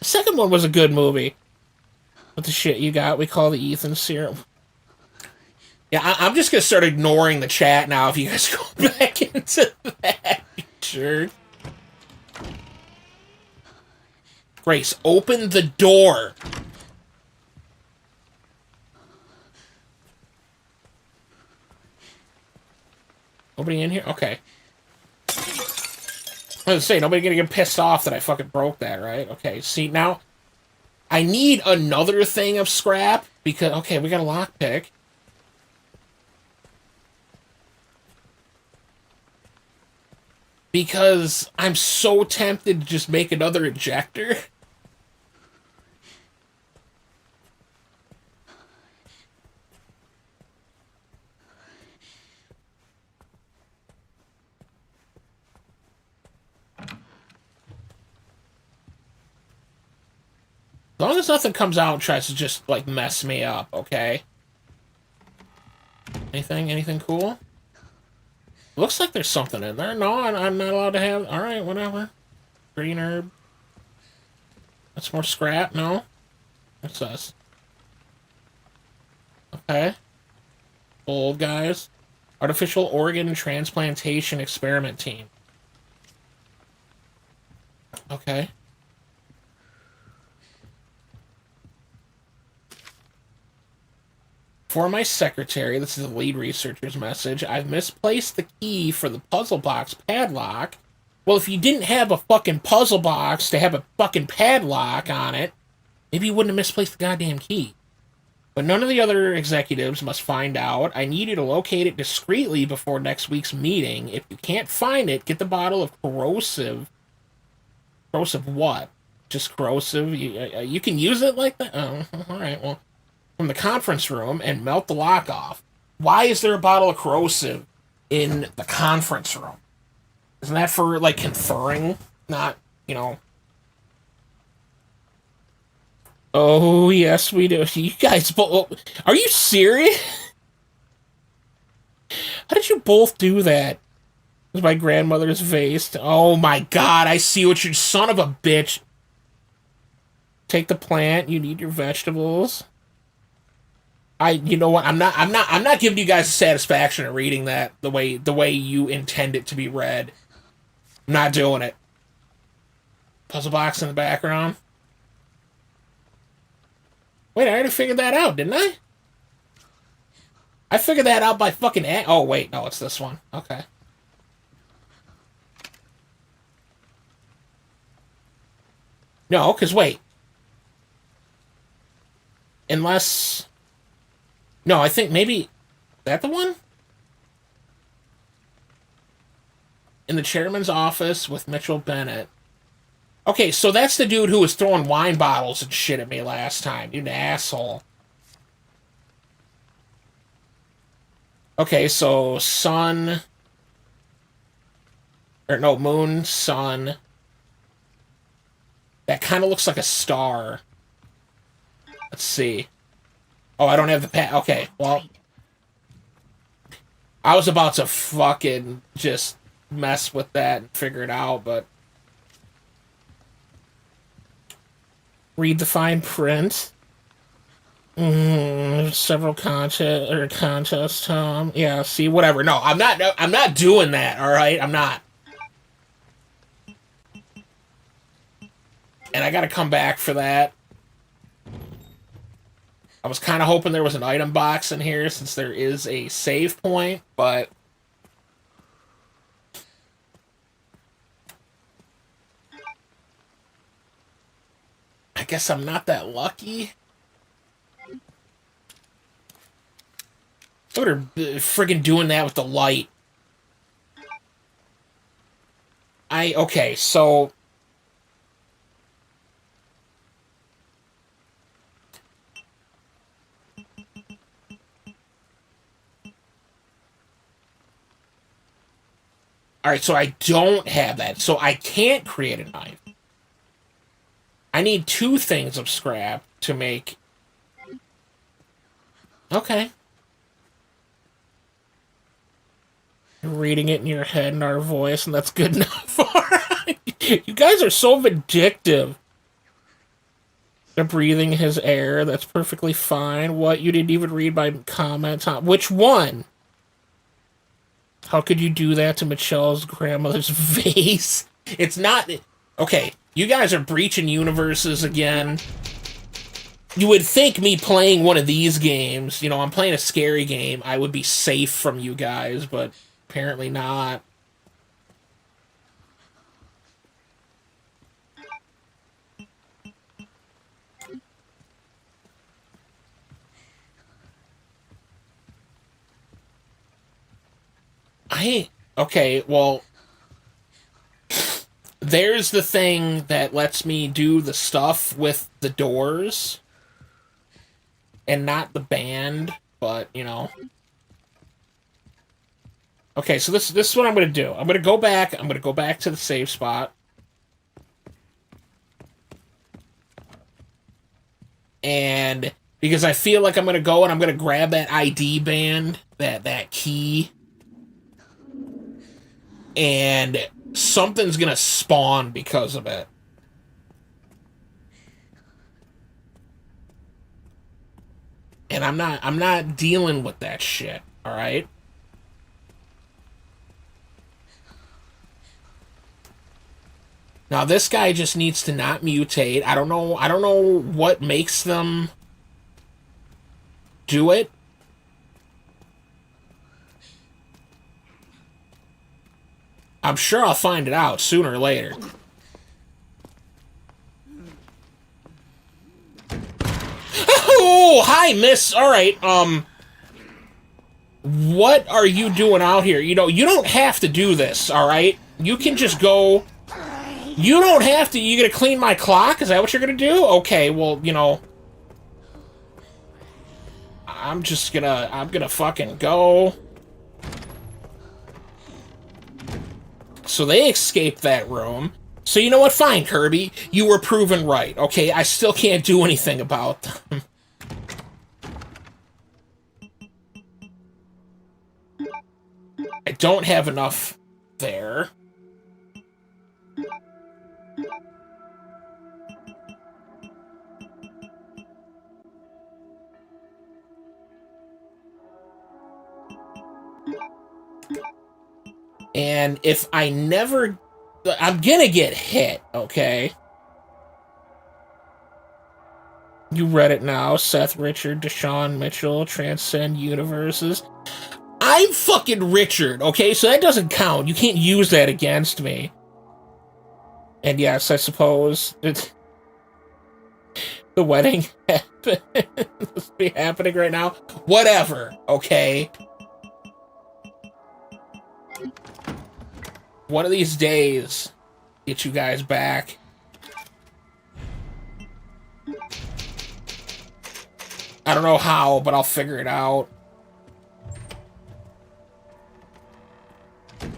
second one was a good movie. What the shit you got? We call the Ethan serum. Yeah, I'm just gonna start ignoring the chat now if you guys go back into that. Sure. Grace, open the door. Nobody in here? Okay. I was gonna say, nobody gonna get pissed off that I fucking broke that, right? Okay, see, now, I need another thing of scrap, because, okay, we got a lockpick. Because I'm so tempted to just make another ejector. As long as nothing comes out and tries to just, like, mess me up, okay? Anything cool? Looks like there's something in there. No, I'm not allowed to have... Alright, whatever. Green herb. That's more scrap, no? What's this? Okay. Old guys. Artificial organ transplantation experiment team. Okay. For my secretary, this is the lead researcher's message, I've misplaced the key for the puzzle box padlock. Well, if you didn't have a fucking puzzle box to have a fucking padlock on it, maybe you wouldn't have misplaced the goddamn key. But none of the other executives must find out. I need you to locate it discreetly before next week's meeting. If you can't find it, get the bottle of corrosive... Corrosive what? Just corrosive? You can use it like that? Oh, alright, well... From the conference room and melt the lock off. Why is there a bottle of corrosive in the conference room? Isn't that for, like, conferring? Not, you know... Oh, yes, we do. You guys both... Are you serious? How did you both do that? It was my grandmother's vase. Oh, my God. I see what you... Son of a bitch. Take the plant. You need your vegetables. You know what? I'm not giving you guys the satisfaction of reading that the way you intend it to be read. I'm not doing it. Puzzle box in the background. Wait, I already figured that out, didn't I? I figured that out by fucking... Oh, wait. No, it's this one. Okay. No, because wait. Unless... No, I think maybe... Is that the one? In the chairman's office with Mitchell Bennett. Okay, so that's the dude who was throwing wine bottles and shit at me last time. You an asshole. Okay, so sun... Or no, moon, sun. That kind of looks like a star. Let's see. Oh, I don't have the pad. Okay, well... I was about to fucking just mess with that and figure it out, but... Read the fine print. Several contests, Tom. Yeah, see, whatever. No, I'm not doing that, alright? I'm not. And I gotta come back for that. I was kind of hoping there was an item box in here since there is a save point, but... I guess I'm not that lucky. Look at her friggin' doing that with the light. Okay, so... Alright, so I don't have that. So I can't create a knife. I need 2 things of scrap to make... Okay. You're reading it in your head in our voice, and that's good enough. You guys are so vindictive. They're breathing his air. That's perfectly fine. What? You didn't even read my comments on... Which one? How could you do that to Michelle's grandmother's vase? It's not... Okay, you guys are breaching universes again. You would think me playing one of these games, you know, I'm playing a scary game, I would be safe from you guys, but apparently not. Okay, well... There's the thing that lets me do the stuff with the doors. And not the band, but, you know. Okay, so this is what I'm going to do. I'm going to go back to the save spot. And Because I feel like I'm gonna go and I'm gonna grab that ID band, that key, and something's gonna spawn because of it. And I'm not dealing with that shit, all right? Now this guy just needs to not mutate. I don't know what makes them do it. I'm sure I'll find it out sooner or later. Oh, hi, miss. All right, what are you doing out here? You know, you don't have to do this, all right? You can just go. You don't have to. You gonna clean my clock? Is that what you're gonna do? Okay, well, you know, I'm gonna fucking go. So they escaped that room. So you know what? Fine, Kirby. You were proven right. Okay, I still can't do anything about them. I don't have enough there. And if I never... I'm gonna get hit, okay? You read it now. Seth, Richard, Deshaun, Mitchell, Transcend Universes. I'm fucking Richard, okay? So that doesn't count. You can't use that against me. And yes, I suppose it's... The wedding must be happening right now. Whatever, okay? One of these days, get you guys back. I don't know how, but I'll figure it out. At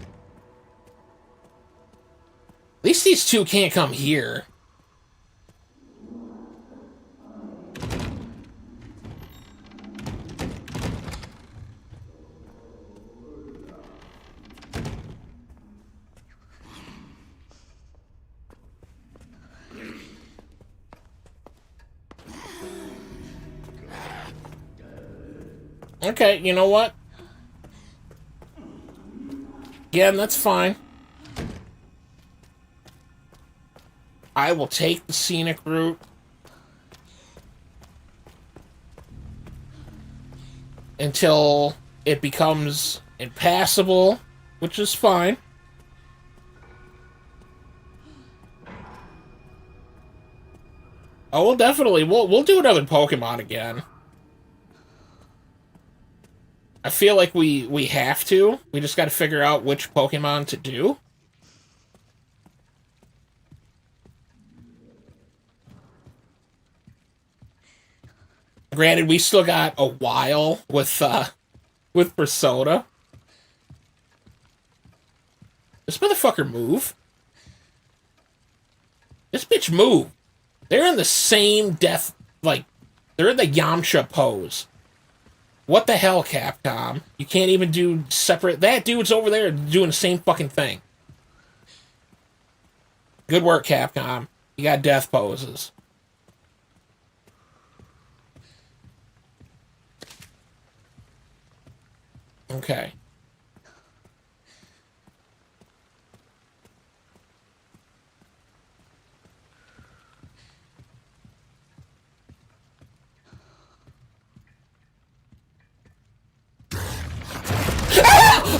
least these two can't come here. Okay, you know what? Again, that's fine. I will take the scenic route. Until it becomes impassable, which is fine. Oh, we'll definitely... We'll do another Pokemon again. I feel like we have to. We just got to figure out which Pokemon to do. Granted, we still got a while with Persona. This motherfucker move. This bitch move. They're in the same death, like, they're in the Yamcha pose. What the hell, Capcom? You can't even do separate... That dude's over there doing the same fucking thing. Good work, Capcom. You got death poses. Okay.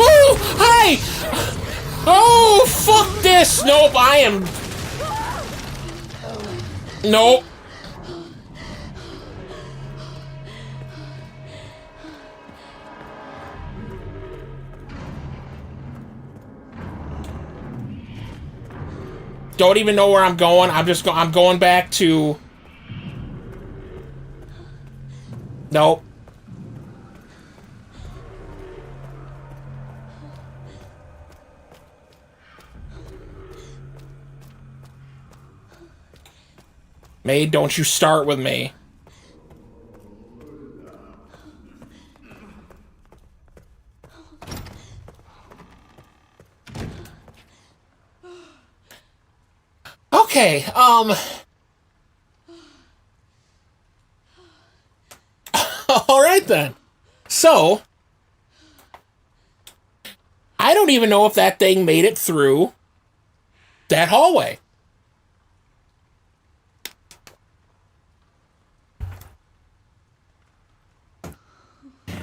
Oh, hi! Oh, fuck this! Nope, I am... Nope. Don't even know where I'm going. I'm going back to... Nope. Maid, don't you start with me. Okay, all right then. So, I don't even know if that thing made it through that hallway.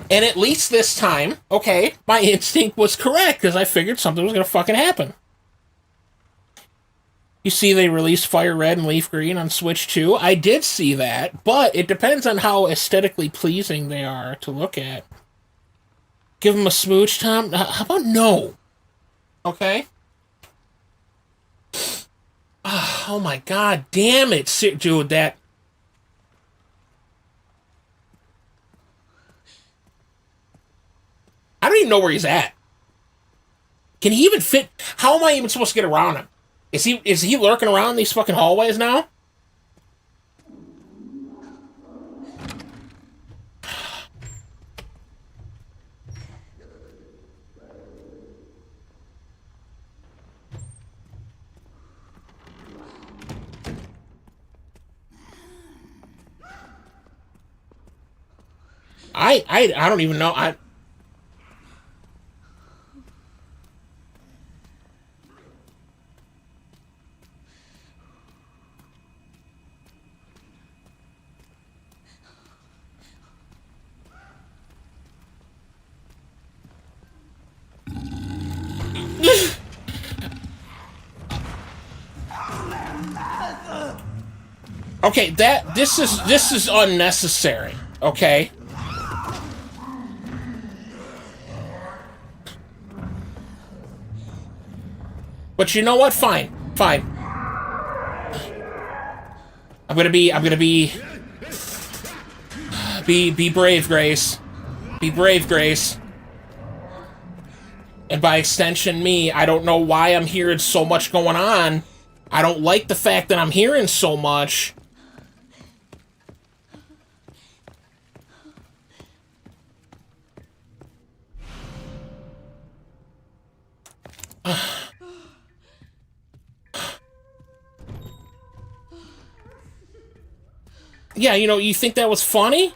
And at least this time, okay, my instinct was correct because I figured something was going to fucking happen. You see they released Fire Red and Leaf Green on Switch 2. I did see that, but it depends on how aesthetically pleasing they are to look at. Give them a smooch, Tom? How about no? Okay? Oh my god, damn it, dude, that... I don't even know where he's at. Can he even fit? How am I even supposed to get around him? Is he lurking around these fucking hallways now? I don't even know. Okay, this is unnecessary. Okay. But you know what? Fine. Fine. I'm gonna be brave, Grace. Be brave, Grace. And by extension, me. I don't know why I'm hearing so much going on. I don't like the fact that I'm hearing so much. Yeah, you know, you think that was funny?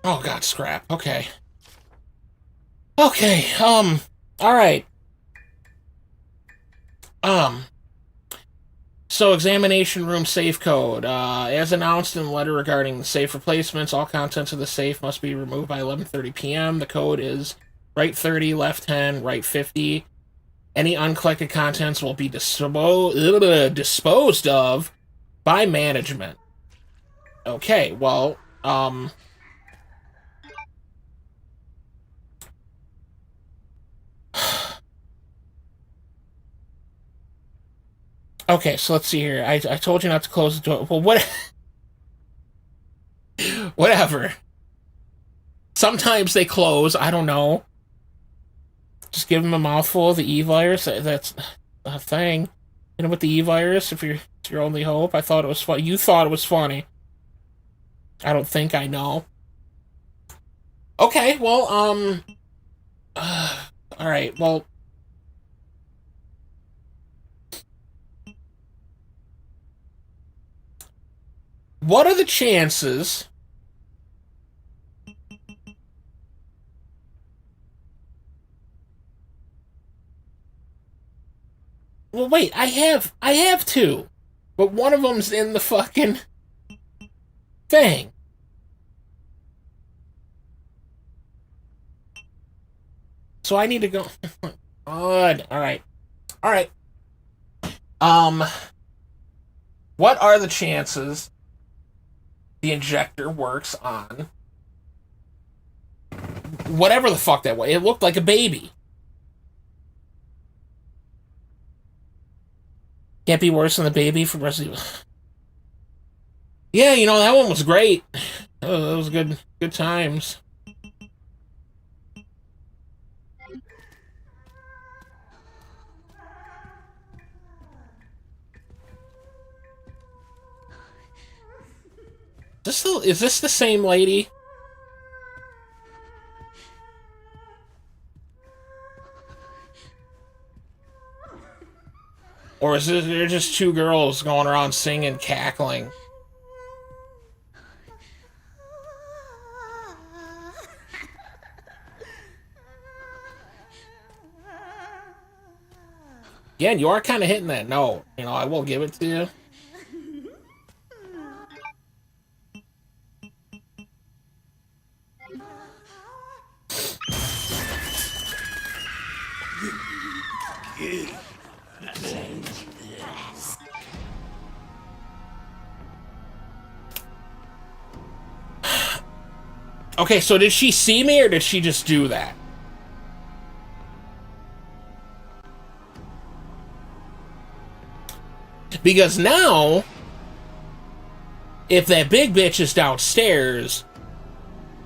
Oh god, scrap. Okay. Okay, alright. So, examination room safe code. As announced in the letter regarding the safe replacements, all contents of the safe must be removed by 11:30 p.m. The code is right 30, left 10, right 50. Any uncollected contents will be disposed of by management. Okay, well, okay, so let's see here. I told you not to close the door. Well, what? Whatever. Sometimes they close. I don't know. Just give them a mouthful of the E-virus. That's a thing. You know, with the E-virus, if it's your only hope. I thought it was funny. You thought it was funny. I don't think I know. Okay, well, all right, well, what are the chances? Well, wait, I have two, but one of them's in the fucking thing. So I need to go. Good. All right. All right. Um, what are the chances the injector works on whatever the fuck that was? It looked like a baby. Can't be worse than the baby from Resident Evil. Yeah, you know that one was great. Oh, that was good times. Is this the same lady? Or is there just two girls going around singing, cackling? Again, you are kind of hitting that note. You know, I will give it to you. Okay, so did she see me or did she just do that? Because now, if that big bitch is downstairs,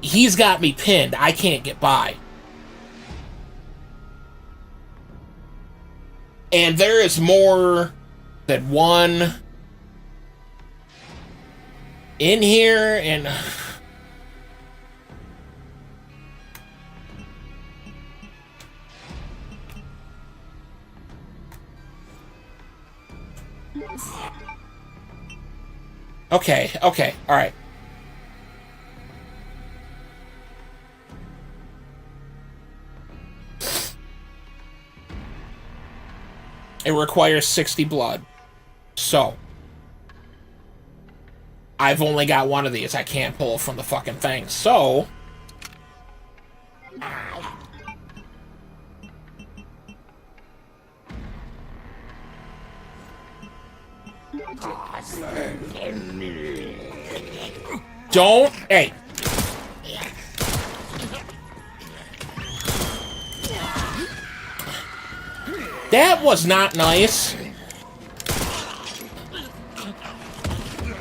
he's got me pinned. I can't get by. And there is more than one in here, and... Okay, alright. It requires 60 blood. So, I've only got one of these. I can't pull from the fucking thing. So... Don't... Hey! That was not nice.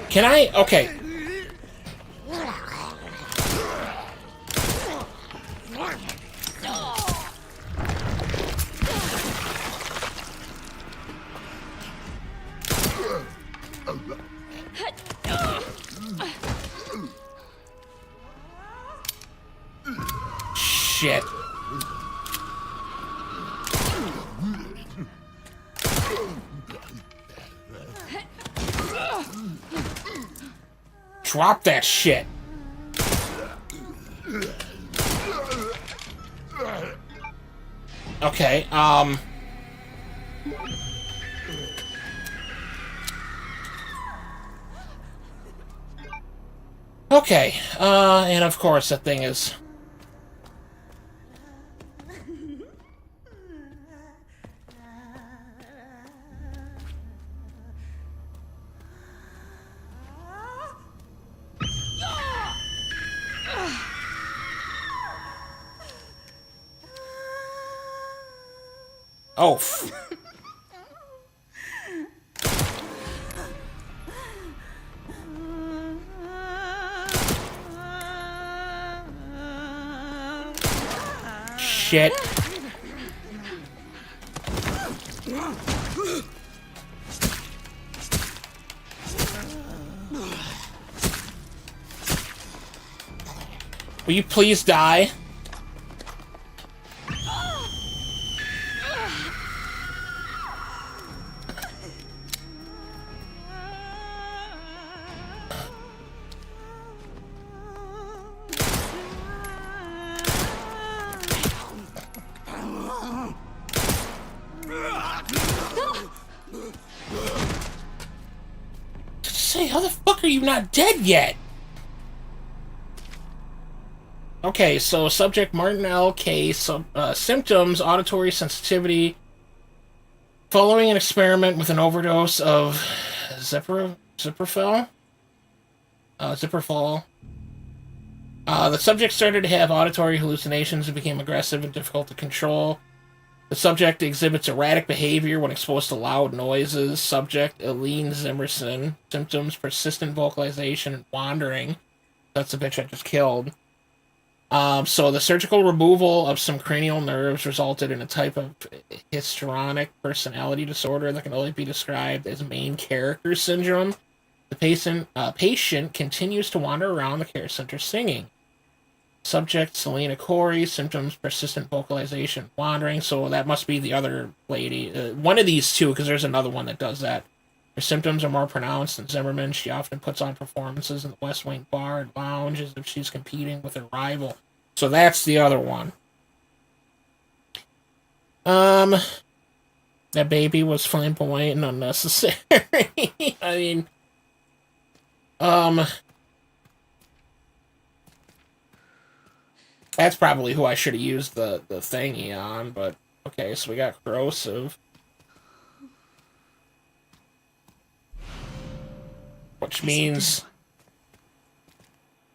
Can I... Okay. Shit. Drop that shit. Okay, Okay, and of course that thing is... Oh, shit. Will you please die? Say, how the fuck are you not dead yet? Okay, so subject Martin L.K. Symptoms, auditory sensitivity. Following an experiment with an overdose of Zipperfall. The subject started to have auditory hallucinations and became aggressive and difficult to control. The subject exhibits erratic behavior when exposed to loud noises. Subject Eileen Zimmerson. Symptoms, persistent vocalization and wandering. That's the bitch I just killed. So the surgical removal of some cranial nerves resulted in a type of histrionic personality disorder that can only be described as main character syndrome. The patient continues to wander around the care center singing. Subject, Selena Corey. Symptoms, persistent vocalization, wandering. So that must be the other lady. One of these two, because there's another one that does that. Her symptoms are more pronounced than Zimmerman. She often puts on performances in the West Wing bar and lounge as if she's competing with her rival. So that's the other one. That baby was flamboyant and unnecessary. I mean, that's probably who I should have used the thingy on, but okay, so we got corrosive. Which means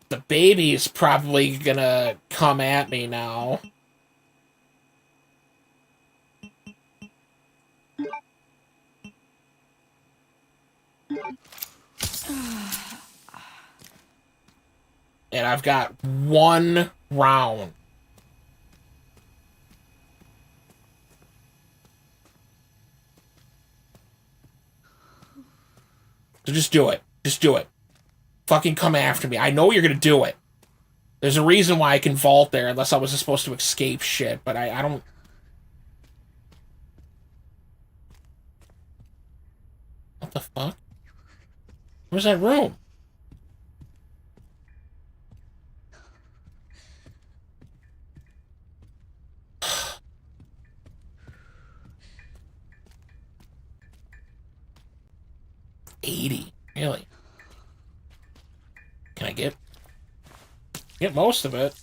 the baby is probably gonna come at me now. And I've got 1 round. So just do it. Just do it. Fucking come after me. I know you're gonna do it. There's a reason why I can vault there, unless I was supposed to escape shit, but I don't... What the fuck? Where's that room? $80. Really? Can I get most of it?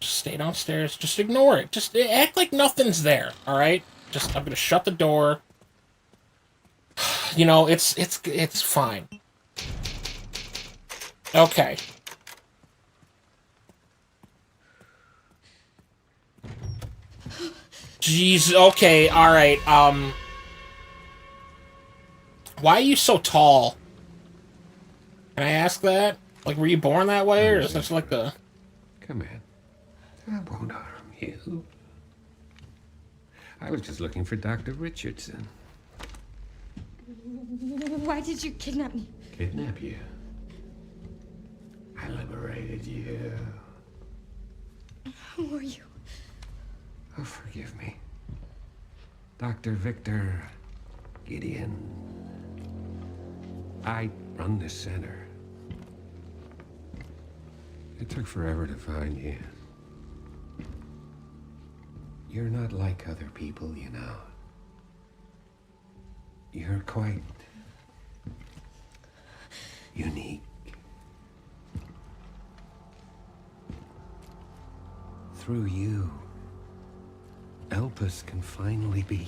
Just stay downstairs. Just ignore it. Just act like nothing's there. All right? Just I'm gonna shut the door. You know, it's fine. Okay. Jeez, okay, alright, why are you so tall? Can I ask that? Like, were you born that way, or is this like the... Come in. I won't harm you. I was just looking for Dr. Richardson. Why did you kidnap me? Kidnap you? I liberated you. Who are you? Oh, forgive me. Dr. Victor Gideon. I run this center. It took forever to find you. You're not like other people, you know. You're quite unique. Through you, Elpis can finally be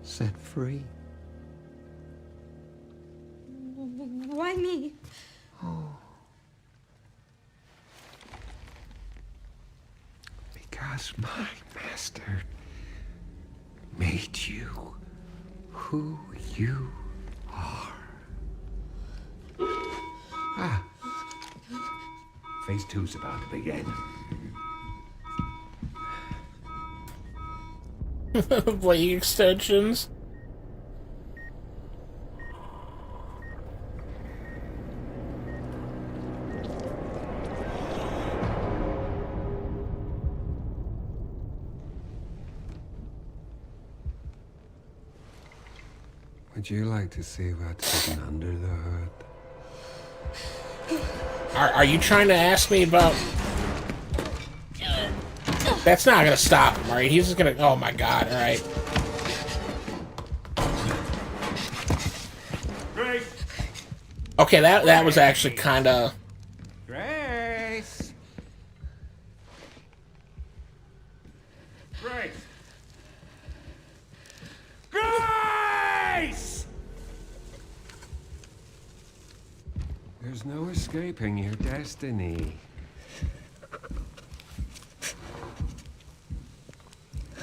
set free. Why me? Oh. Because my master made you who you are. Ah. Phase 2's about to begin. Leg extensions. Would you like to see what's hidden under the hood? Are you trying to ask me about... That's not gonna stop him, alright? He's just gonna... Oh my god, alright. Okay, that was actually kinda... Grace! Grace! Grace! There's no escaping your destiny.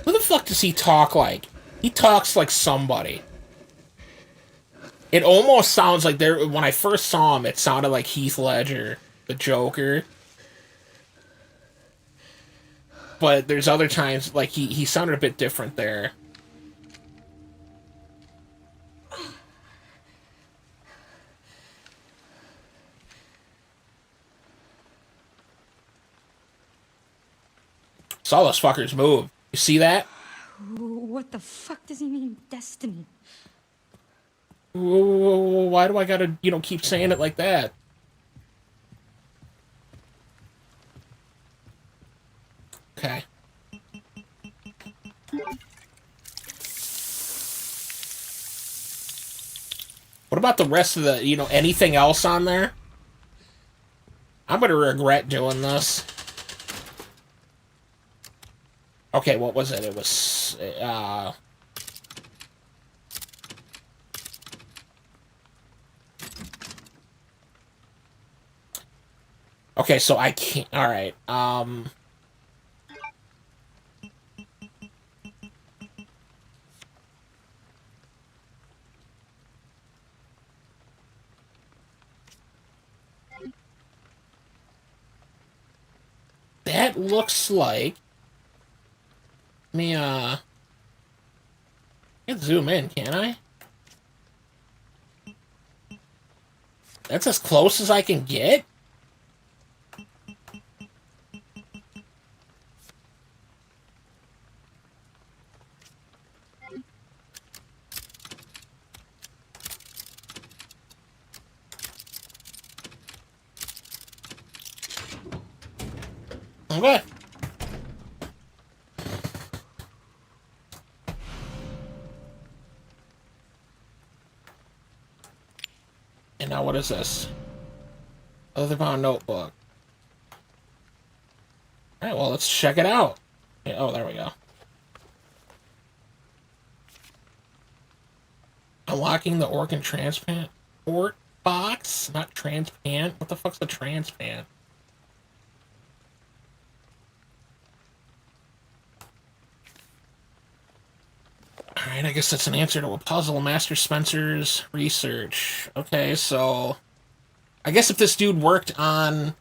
Who the fuck does he talk like? He talks like somebody. It almost sounds like there. When I first saw him, it sounded like Heath Ledger, the Joker. But there's other times like he sounded a bit different there. Saw those fuckers move. You see that? What the fuck does he mean, destiny? Why do I gotta, keep saying it like that? Okay. What about the rest of the, anything else on there? I'm gonna regret doing this. Okay, what was it? It was, okay, so I can't, alright, that looks like, let me, I can zoom in, can't I? That's as close as I can get? Okay. And now what is this? Otherbound notebook. Alright, well, let's check it out. Okay, oh, there we go. Unlocking the organ transplant port box? Not transplant? What the fuck's a transplant? Alright, I guess that's an answer to a puzzle. Master Spencer's research. Okay, so I guess if this dude worked on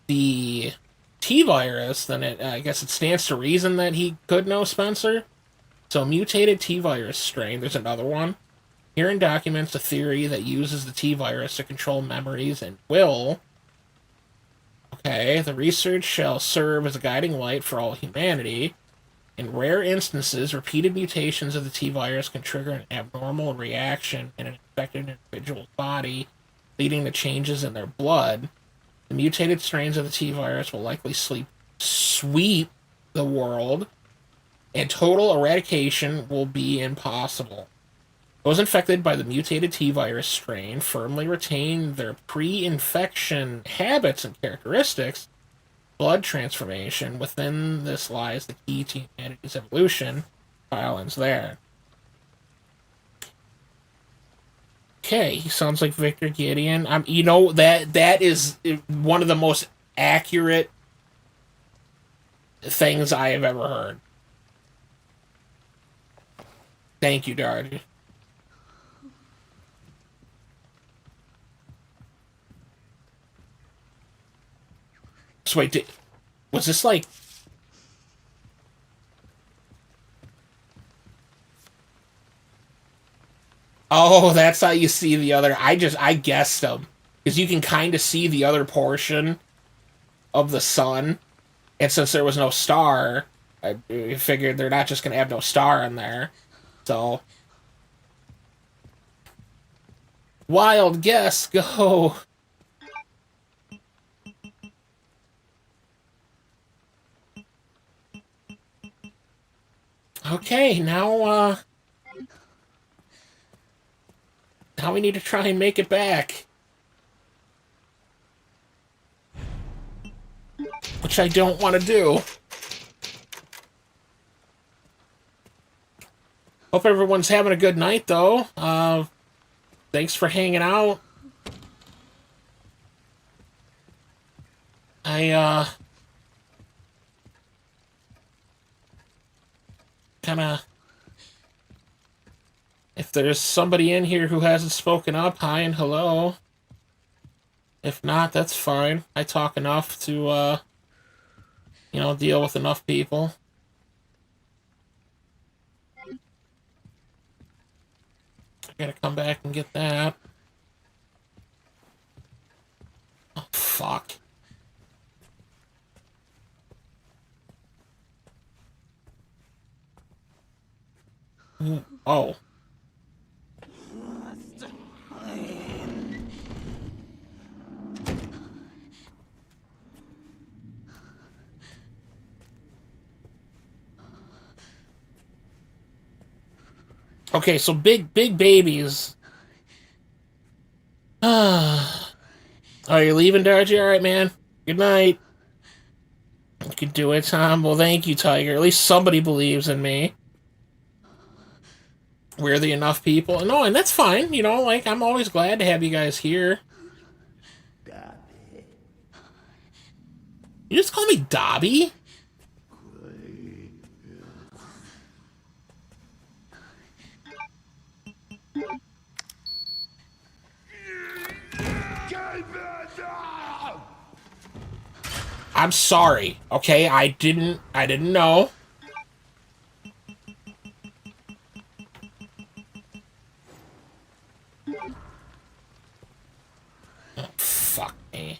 the T-virus, then I guess it stands to reason that he could know Spencer. So mutated T-virus strain, there's another one. Herein documents a theory that uses the T-virus to control memories and will. Okay, the research shall serve as a guiding light for all humanity. In rare instances, repeated mutations of the T-virus can trigger an abnormal reaction in an infected individual's body, leading to changes in their blood. The mutated strains of the T-virus will likely sweep the world, and total eradication will be impossible. Those infected by the mutated T-virus strain firmly retain their pre-infection habits and characteristics. Blood transformation. Within this lies the key to humanity's evolution. File ends there. Okay, he sounds like Victor Gideon. That is one of the most accurate things I have ever heard. Thank you, Darty. So wait, was this like... Oh, that's how you see the other... I guessed them. Because you can kind of see the other portion of the sun. And since there was no star, I figured they're not just going to have no star in there. So... Wild guess, go! Okay, now we need to try and make it back. Which I don't want to do. Hope everyone's having a good night, though. Thanks for hanging out. Kinda... If there's somebody in here who hasn't spoken up, hi and hello. If not, that's fine. I talk enough to, you know, deal with enough people. I gotta come back and get that. Oh, fuck. Oh. Okay, so big babies. Oh, you're leaving, Dargy? Alright, man. Good night. You can do it, Tom. Well, thank you, Tiger. At least somebody believes in me. We're the enough people. No, and that's fine. You know, like, I'm always glad to have you guys here. You just call me Dobby? I'm sorry, okay? I didn't know. Oh, fuck me.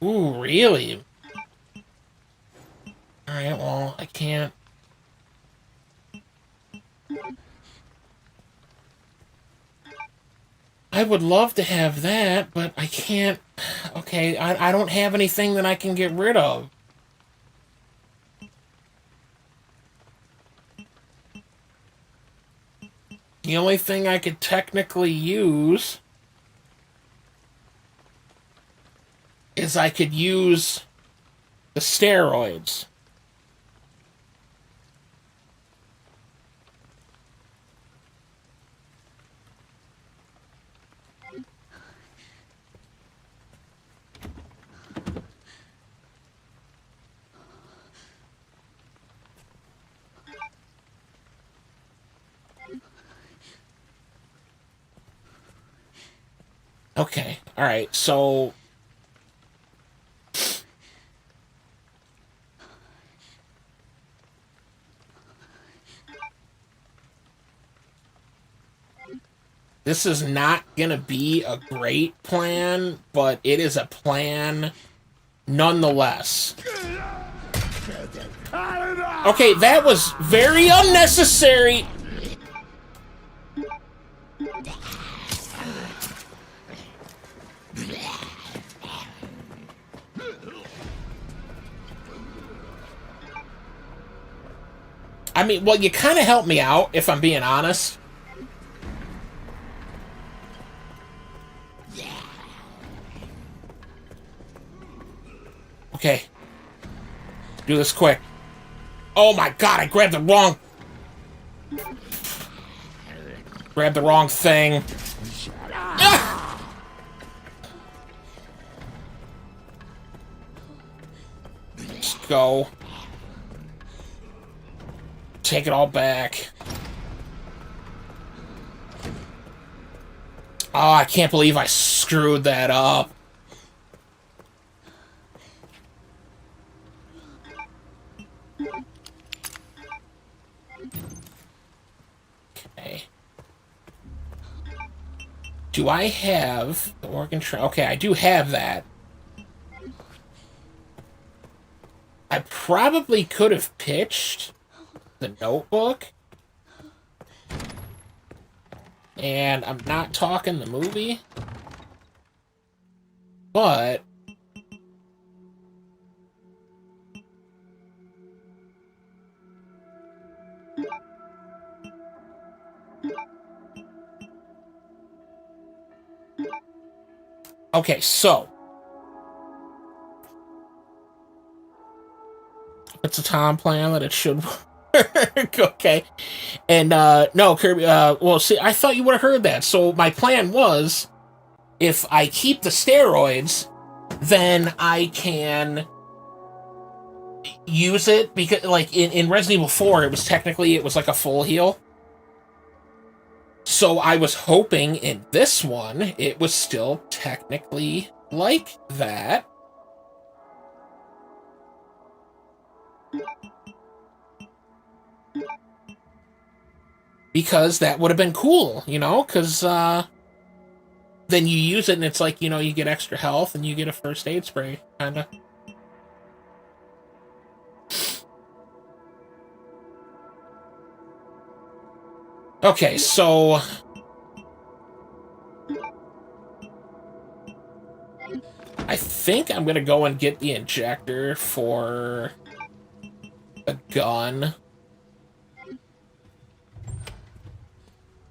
Ooh, really? Alright, well, I can't. I would love to have that, but I can't. Okay, I don't have anything that I can get rid of. The only thing I could technically use is I could use the steroids. Okay, alright, so... This is not gonna be a great plan, but it is a plan nonetheless. Okay, that was very unnecessary! I mean, well, you kind of helped me out, if I'm being honest. Okay. Do this quick. Oh my god, I grabbed the wrong... Grabbed the wrong thing. Ah! Just go. Take it all back. Oh, I can't believe I screwed that up. Okay. Do I have the organ tray? Okay, I do have that. I probably could have pitched the notebook. And I'm not talking the movie. But... Okay, so... It's a Tom plan that it should work. Okay. And, no, Kirby, well, see, I thought you would have heard that. So my plan was, if I keep the steroids, then I can use it because, like, in Resident Evil 4, it was like a full heal. So I was hoping in this one, it was still technically like that. Because that would have been cool, you know? Because then you use it and it's like, you know, you get extra health and you get a first aid spray, kind of. Okay, so I think I'm gonna go and get the injector for a gun.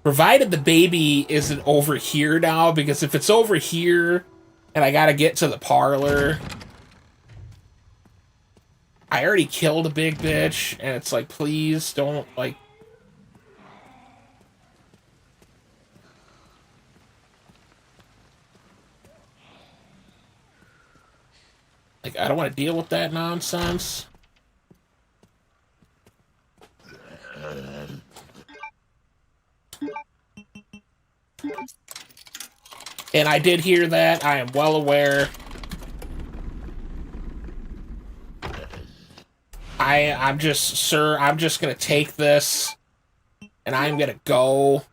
Provided the baby isn't over here now, because if it's over here and I gotta get to the parlor, I already killed a big bitch, and it's like, please don't, like... Like, I don't want to deal with that nonsense. And I did hear that. I am well aware. I'm just, sir, I'm just gonna take this, and I'm gonna go.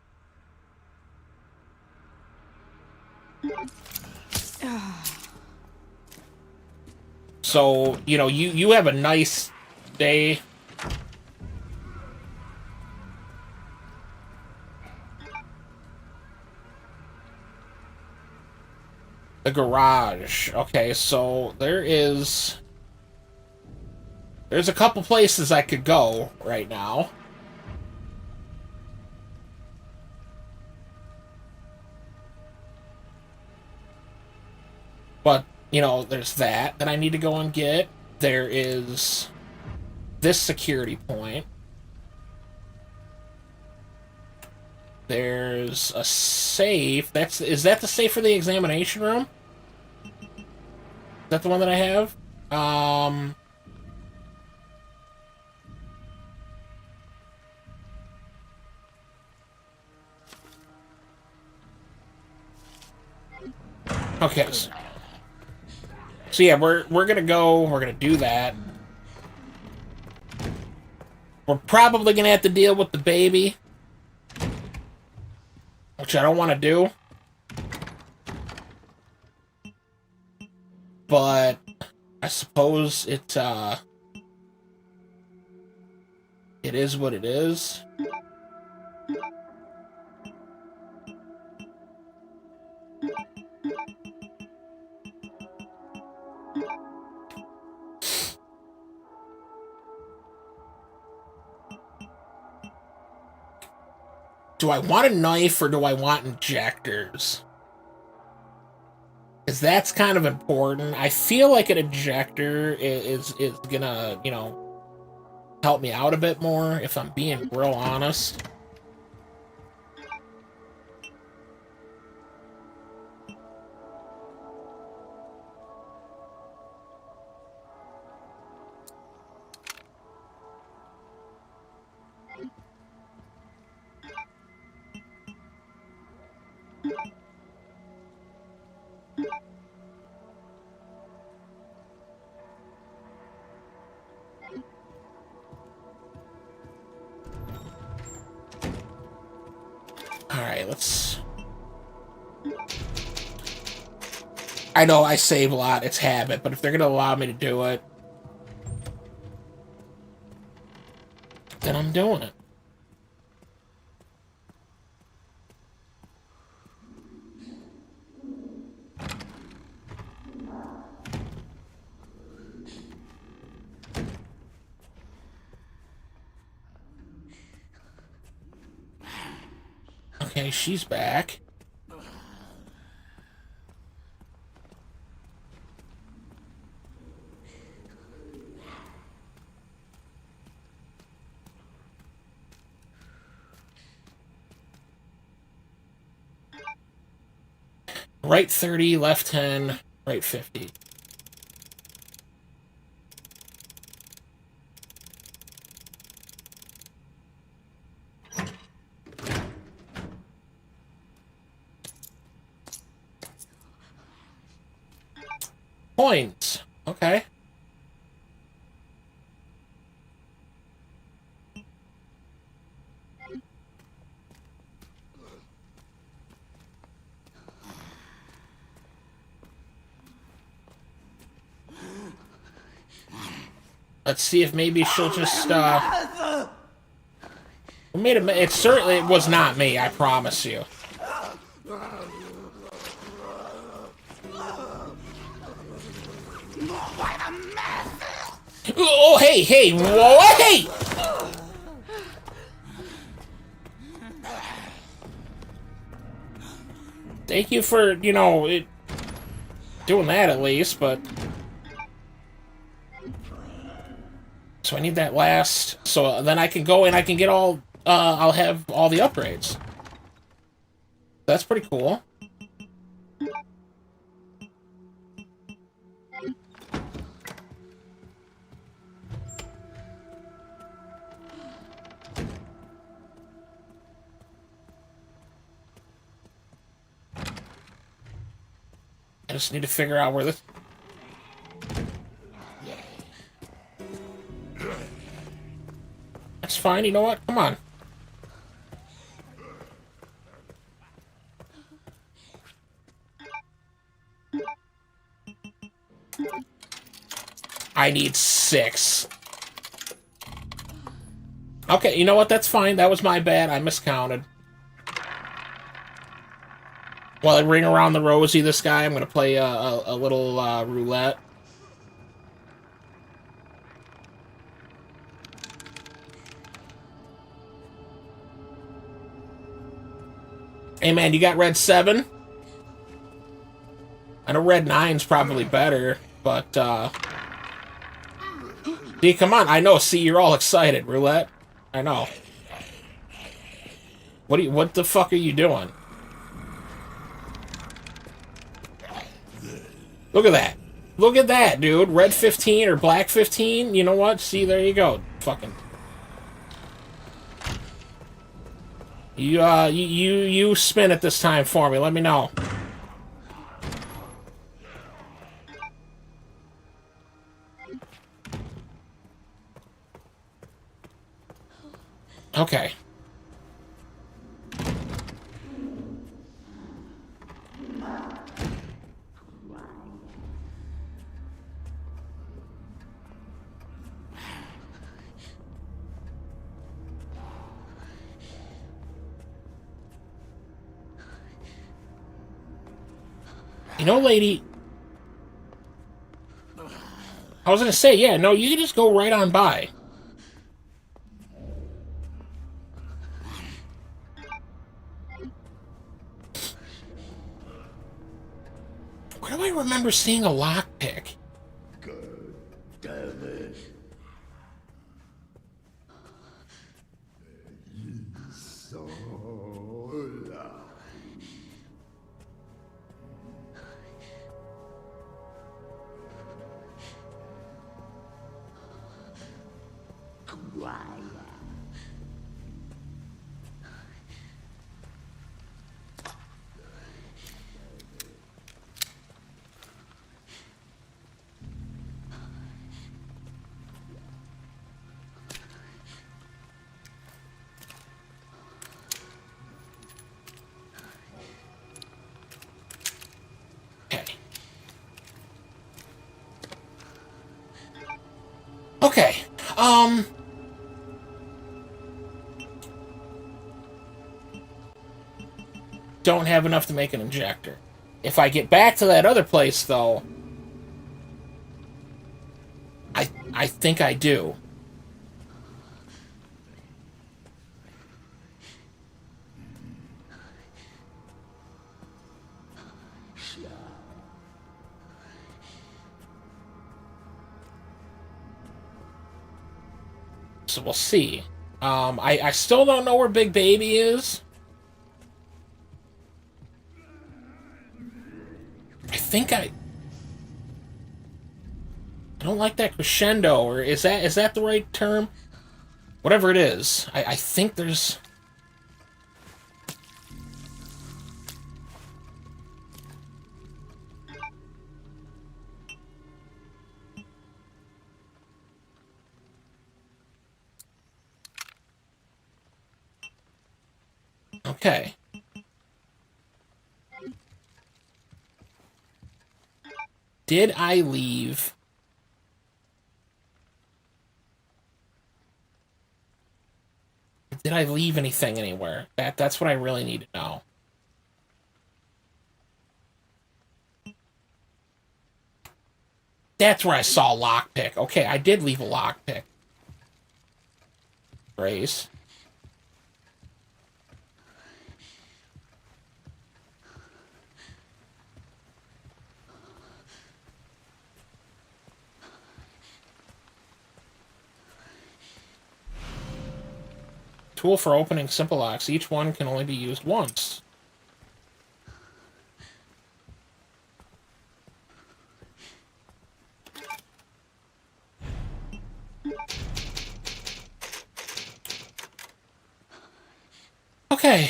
So, you know, you have a nice day. The garage. Okay, so there's a couple places I could go right now. But, you know, there's that I need to go and get. There is this security point. There's a safe. Is that the safe for the examination room? Is that the one that I have? Okay. So yeah, we're gonna go. We're gonna do that. We're probably gonna have to deal with the baby, which I don't want to do. But I suppose it is what it is. Do I want a knife or do I want injectors? Because that's kind of important. I feel like an injector is gonna, you know, help me out a bit more, if I'm being real honest. Alright, let's... I know I save a lot, it's habit, but if they're gonna allow me to do it, then I'm doing it. Okay, she's back. Right 30, left 10, right 50. Coins. Okay. Let's see if maybe she'll just, it certainly was not me, I promise you. Oh, hey, hey, whoa, hey! Thank you for, you know, doing that at least, but... So I need that last, so then I can go and I can get all, I'll have all the upgrades. That's pretty cool. I just need to figure out where this... That's fine, you know what? Come on. I need 6. Okay, you know what? That's fine. That was my bad. I miscounted. While I ring around the rosy this guy, I'm going to play a little roulette. Hey, man, you got red 7? I know red 9's probably better, but, see, come on. I know. See, you're all excited. Roulette? I know. What the fuck are you doing? Look at that. Look at that, dude. Red 15 or black 15. You know what? See, there you go. Fucking. You spin it this time for me. Let me know. Okay. You know, lady... I was gonna say, yeah, no, you can just go right on by. Where do I remember seeing a lockpick? God damn it. So loud. Okay. Don't have enough to make an injector. If I get back to that other place, though, I think I do. So we'll see. I still don't know where Big Baby is. I think I don't like that crescendo, or is that the right term? Whatever it is, I think there's... Okay. Did I leave? Did I leave anything anywhere? That's what I really need to know. That's where I saw a lockpick. Okay, I did leave a lockpick. Grace. Tool for opening simple locks. Each one can only be used once. Okay,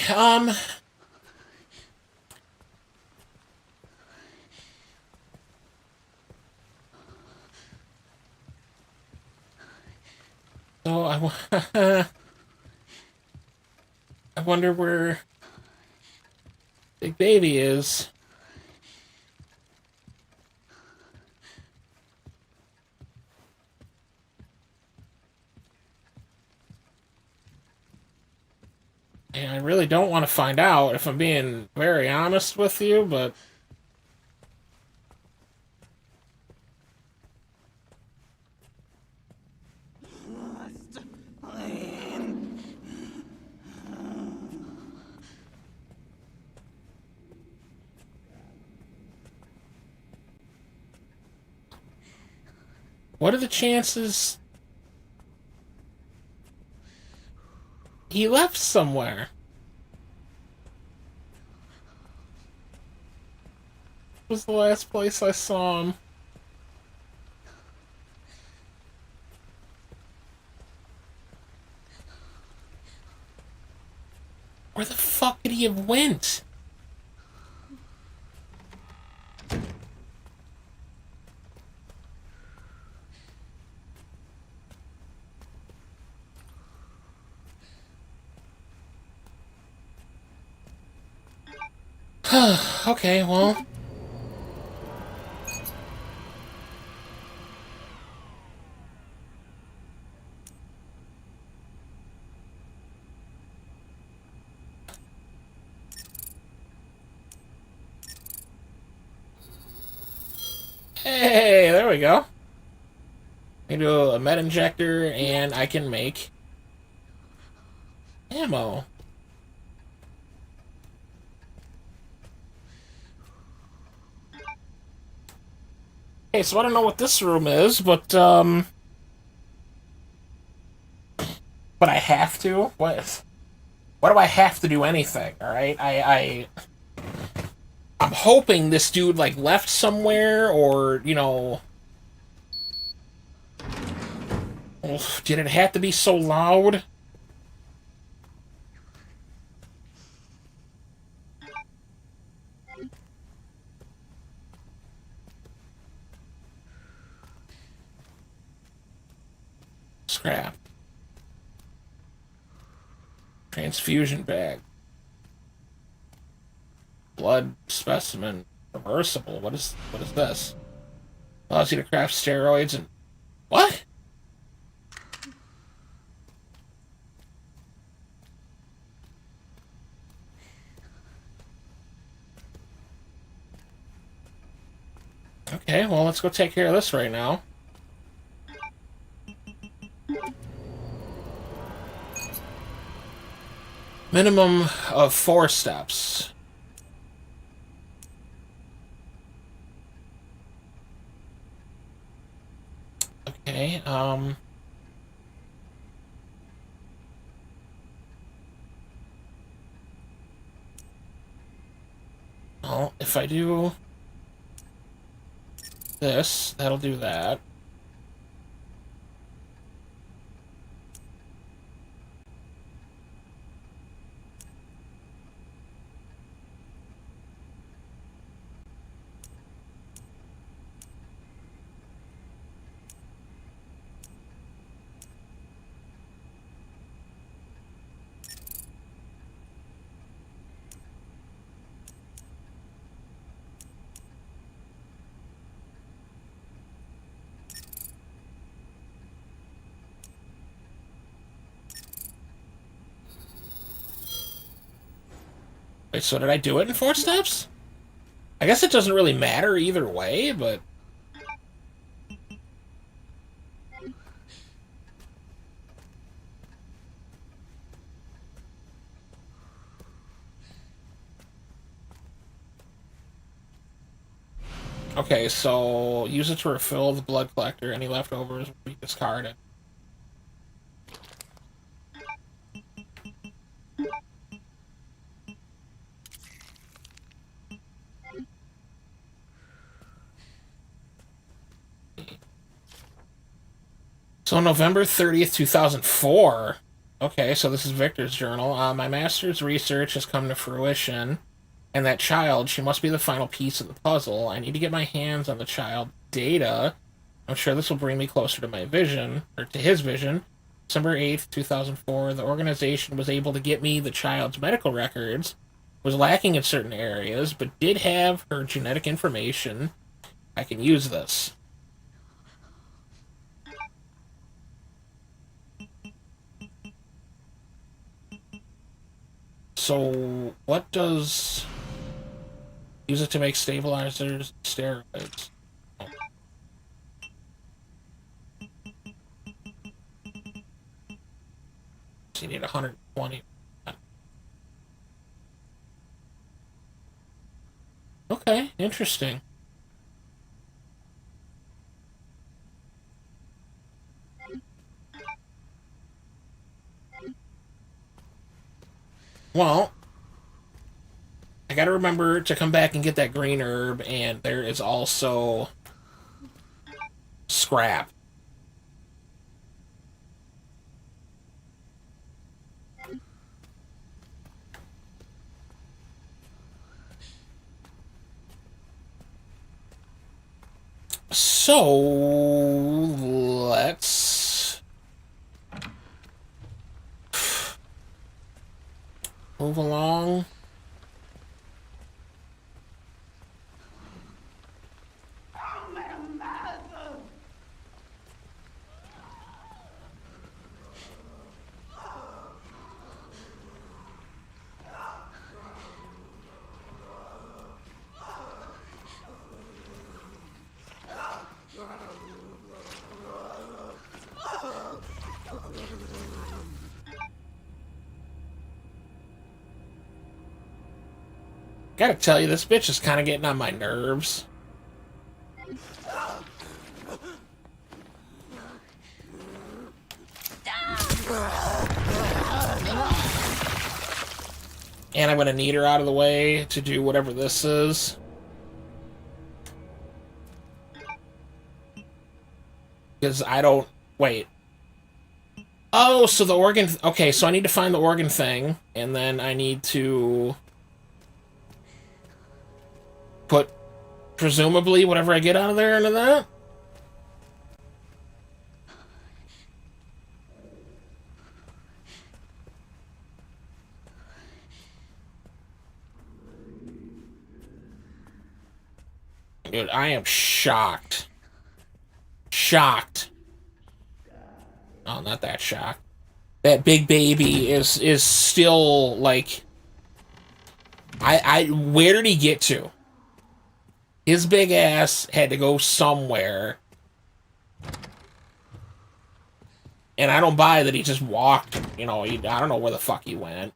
so I wonder where Big Baby is. And I really don't want to find out, if I'm being very honest with you, but... What are the chances he left somewhere? Was the last place I saw him. Where the fuck did he have went? Okay, well... Hey, there we go. I can do a med injector, and I can make ammo. Okay, so I don't know what this room is, but I have to? What? Why do I have to do anything, alright? I'm hoping this dude, like, left somewhere, or, you know... Oof, did it have to be so loud? Scrap. Transfusion bag. Blood specimen. Reversible. What is this? Allows you to craft steroids and... What? Okay, well, let's go take care of this right now. Minimum of 4 steps. Okay, well, if I do this, that'll do that. Wait, so did I do it in 4 steps? I guess it doesn't really matter either way, but... Okay, so use it to refill the blood collector. Any leftovers will be discarded. So November 30th, 2004. Okay, so this is Victor's journal. My master's research has come to fruition. And that child, she must be the final piece of the puzzle. I need to get my hands on the child data. I'm sure this will bring me closer to my vision, or to his vision. December 8th, 2004, the organization was able to get me the child's medical records. Was lacking in certain areas, but did have her genetic information. I can use this. So, what does... Use it to make stabilizers, steroids. Oh. So you need 120. Okay, interesting. Well, I gotta remember to come back and get that green herb, and there is also scrap. So, let's move along. Gotta tell you, this bitch is kind of getting on my nerves. And I'm gonna need her out of the way to do whatever this is. Because I don't... Wait. Oh, so the organ... Okay, so I need to find the organ thing, and then I need to... put, presumably, whatever I get out of there into that? Dude, I am shocked. Shocked. Oh, not that shocked. That big baby is still, like... Where did he get to? His big ass had to go somewhere. And I don't buy that he just walked, you know, I don't know where the fuck he went.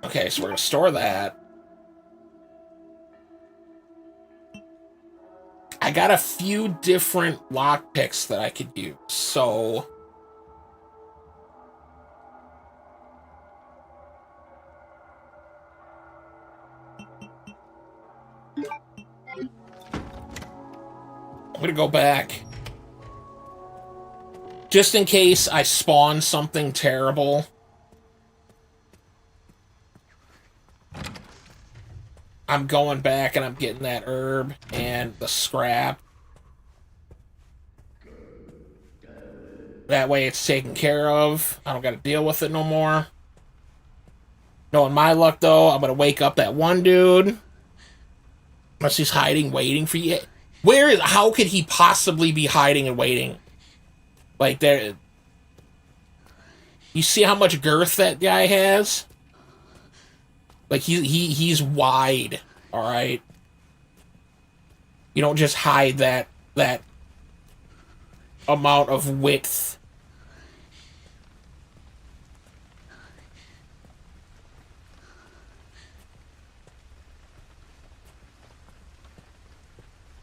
Okay, so we're gonna store that. I got a few different lockpicks that I could use, so... I'm gonna go back. Just in case I spawn something terrible. I'm going back and I'm getting that herb and the scrap. That way it's taken care of. I don't gotta deal with it no more. Knowing my luck, though, I'm gonna wake up that one dude. Unless he's hiding, waiting for you. How could he possibly be hiding and waiting? Like, there... You see how much girth that guy has? Like, he's wide, alright? You don't just hide that amount of width.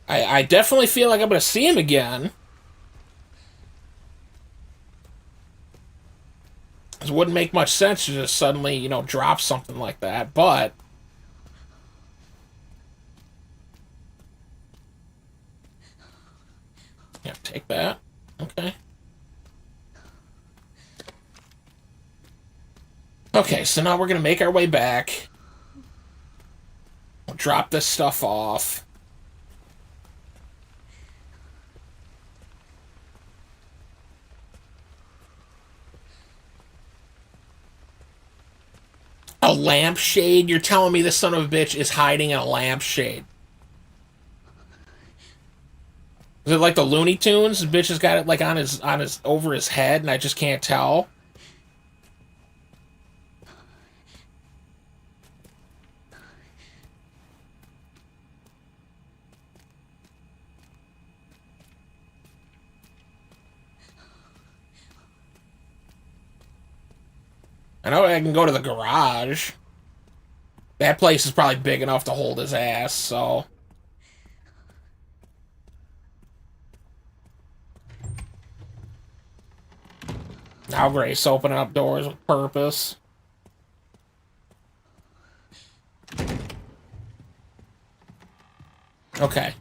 I definitely feel like I'm going to see him again. It wouldn't make much sense to just suddenly, you know, drop something like that, but... Yeah, take that. Okay. Okay, so now we're going to make our way back. We'll drop this stuff off. A lampshade? You're telling me this son of a bitch is hiding in a lampshade? Is it like the Looney Tunes? The bitch has got it like on his over his head, and I just can't tell. I know I can go to the garage. That place is probably big enough to hold his ass, so... Now Grace opening up doors with purpose. Okay.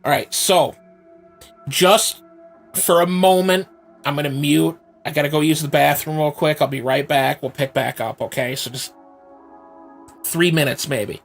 Alright, so... Just for a moment, I'm gonna mute. I gotta go use the bathroom real quick. I'll be right back. We'll pick back up, okay? So just 3 minutes, maybe.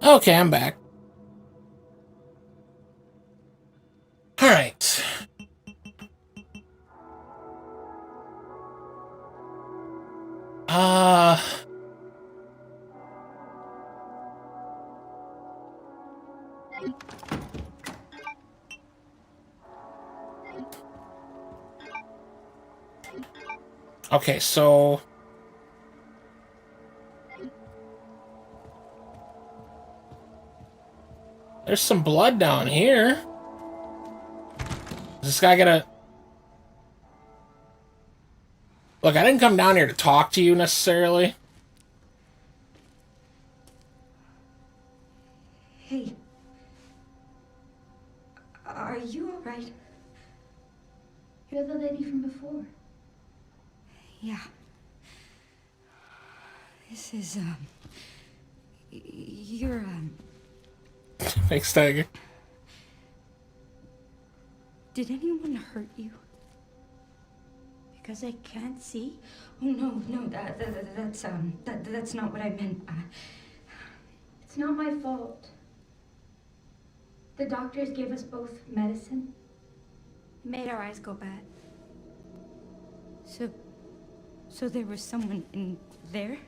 Okay, I'm back. Alright. Okay, so... There's some blood down here. Is this guy gonna... Look, I didn't come down here to talk to you, necessarily. Hey. Are you alright? You're the lady from before. Yeah. This is, you're, Thanks, Tiger. Did anyone hurt you? Because I can't see? Oh, no, that's not what I meant. It's not my fault. The doctors gave us both medicine. It made our eyes go bad. So there was someone in there?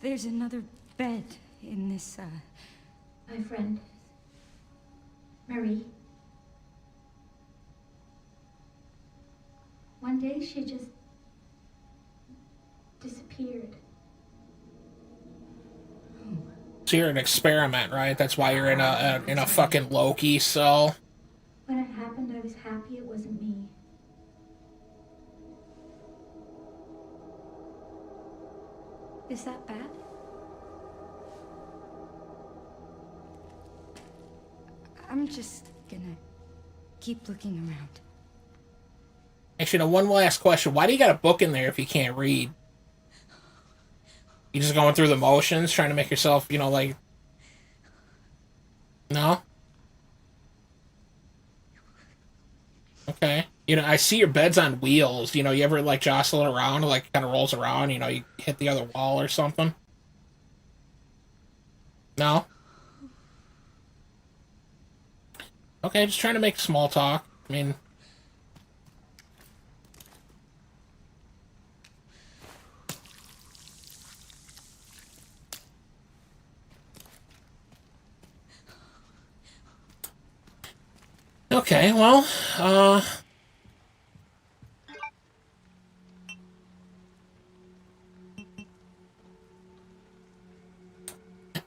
There's another bed in this, My friend, Marie. One day she just disappeared. So you're an experiment, right? That's why you're in a fucking Loki cell. When it happened, I was happy it wasn't me. Is that bad? I'm just gonna keep looking around. Actually, no, one last question. Why do you got a book in there if you can't read? You just going through the motions, trying to make yourself, you know, like... No? Okay. You know, I see your bed's on wheels. You know, you ever, like, jostle it around, like, kind of rolls around, you know, you hit the other wall or something? No? Okay, just trying to make small talk. I mean... Okay, well,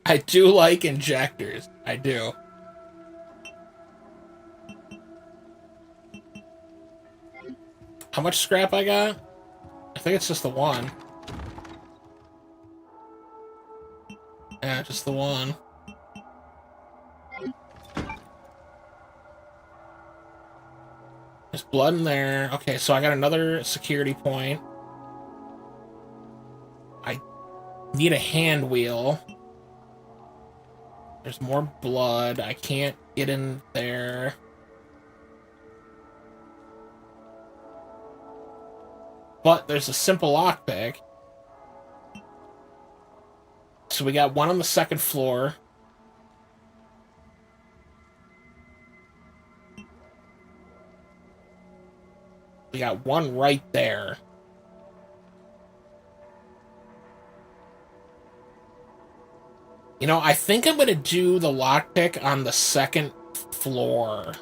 I do like injectors. I do. How much scrap I got? I think it's just the one. Yeah, just the one. There's blood in there. Okay, so I got another security point. I need a hand wheel. There's more blood. I can't get in there. But there's a simple lockpick. So we got one on the second floor. We got one right there. You know, I think I'm gonna do the lockpick on the second floor.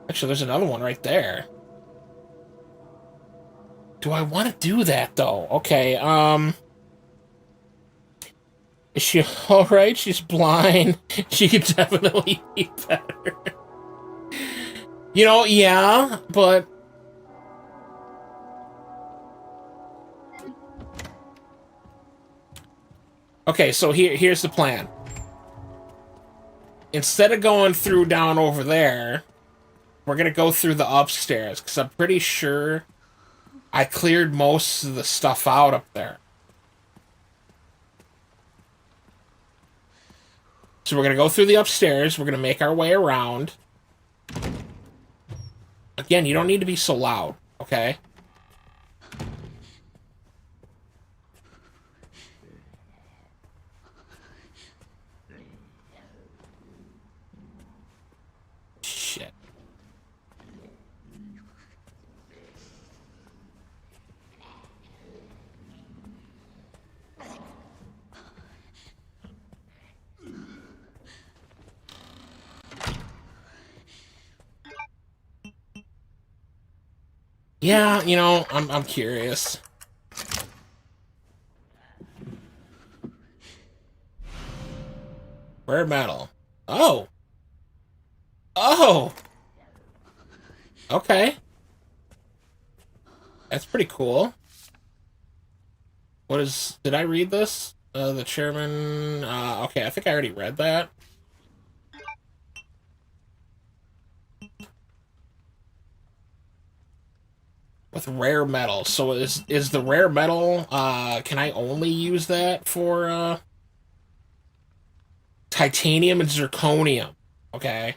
Actually, there's another one right there. Do I want to do that, though? Okay, is she alright? She's blind. She could definitely be better. You know, yeah, but... Okay, so here's the plan. Instead of going through down over there, we're gonna go through the upstairs, because I'm pretty sure I cleared most of the stuff out up there. So we're gonna go through the upstairs, we're gonna make our way around. Again, you don't need to be so loud, okay? Yeah, you know, I'm curious. Rare metal. Oh. Oh. Okay. That's pretty cool. What is... Did I read this? The chairman... okay, I think I already read that. With rare metal. So is the rare metal... can I only use that for, titanium and zirconium? Okay.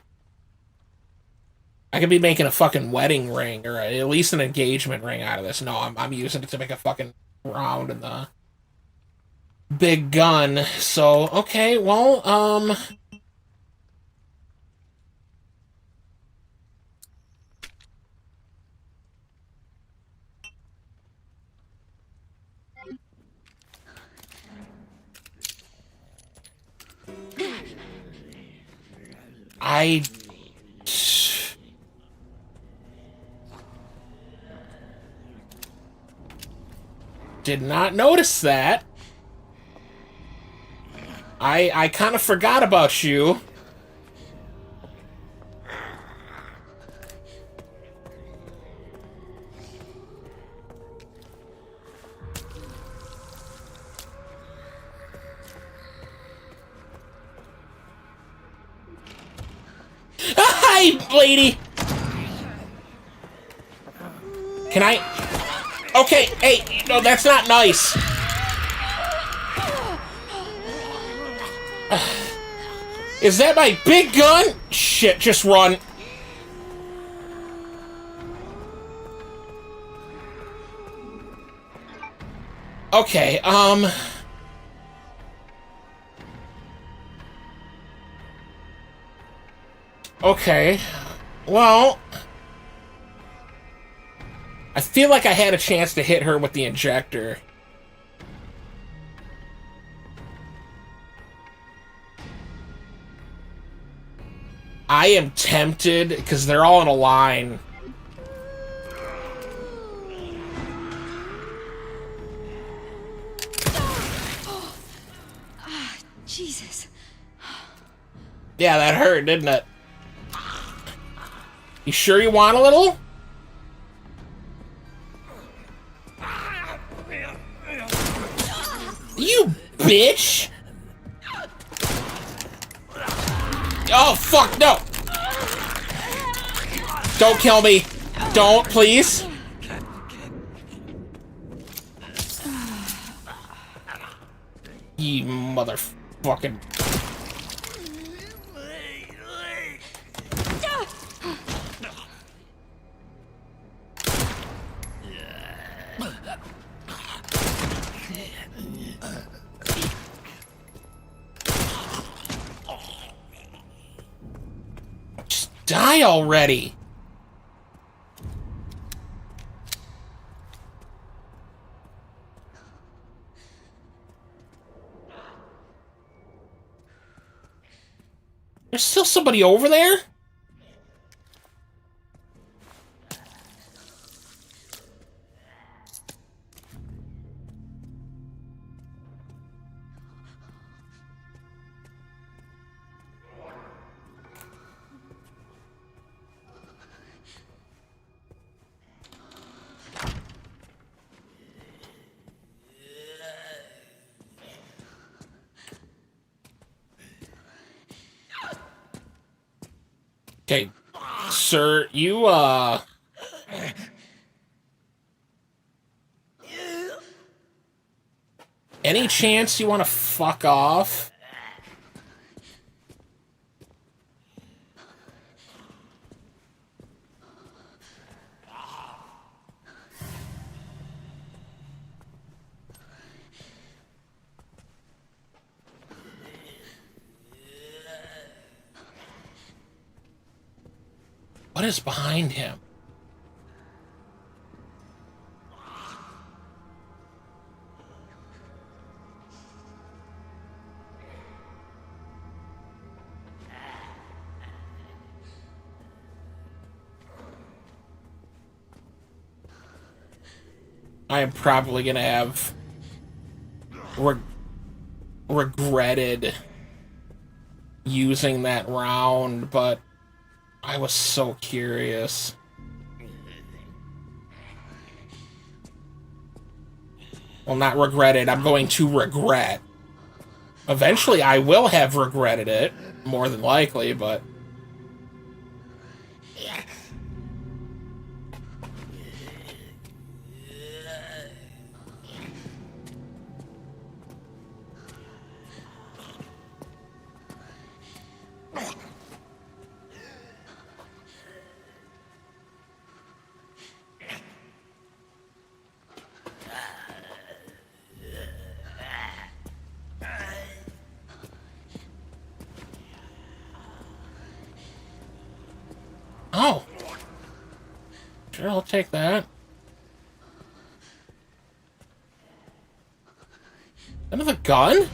I could be making a fucking wedding ring, or at least an engagement ring out of this. No, I'm using it to make a fucking round in the big gun. So, okay, well, I did not notice that. I kind of forgot about you. Hi, lady. Can I? Okay, hey, no, that's not nice. Is that my big gun? Shit, just run. Okay, okay. Well, I feel like I had a chance to hit her with the injector. I am tempted, because they're all in a line. Jesus. Yeah, that hurt, didn't it? You sure you want a little? You bitch! Oh, fuck, no! Don't kill me. Don't, please. You motherfucking... Just die already. There's still somebody over there? Okay, sir, you, any chance you want to fuck off? What is behind him? I am probably gonna have regretted using that round, but I was so curious. Well, not regretted. I'm going to regret. Eventually, I will have regretted it, more than likely, but... Oh! Sure, I'll take that. Another gun?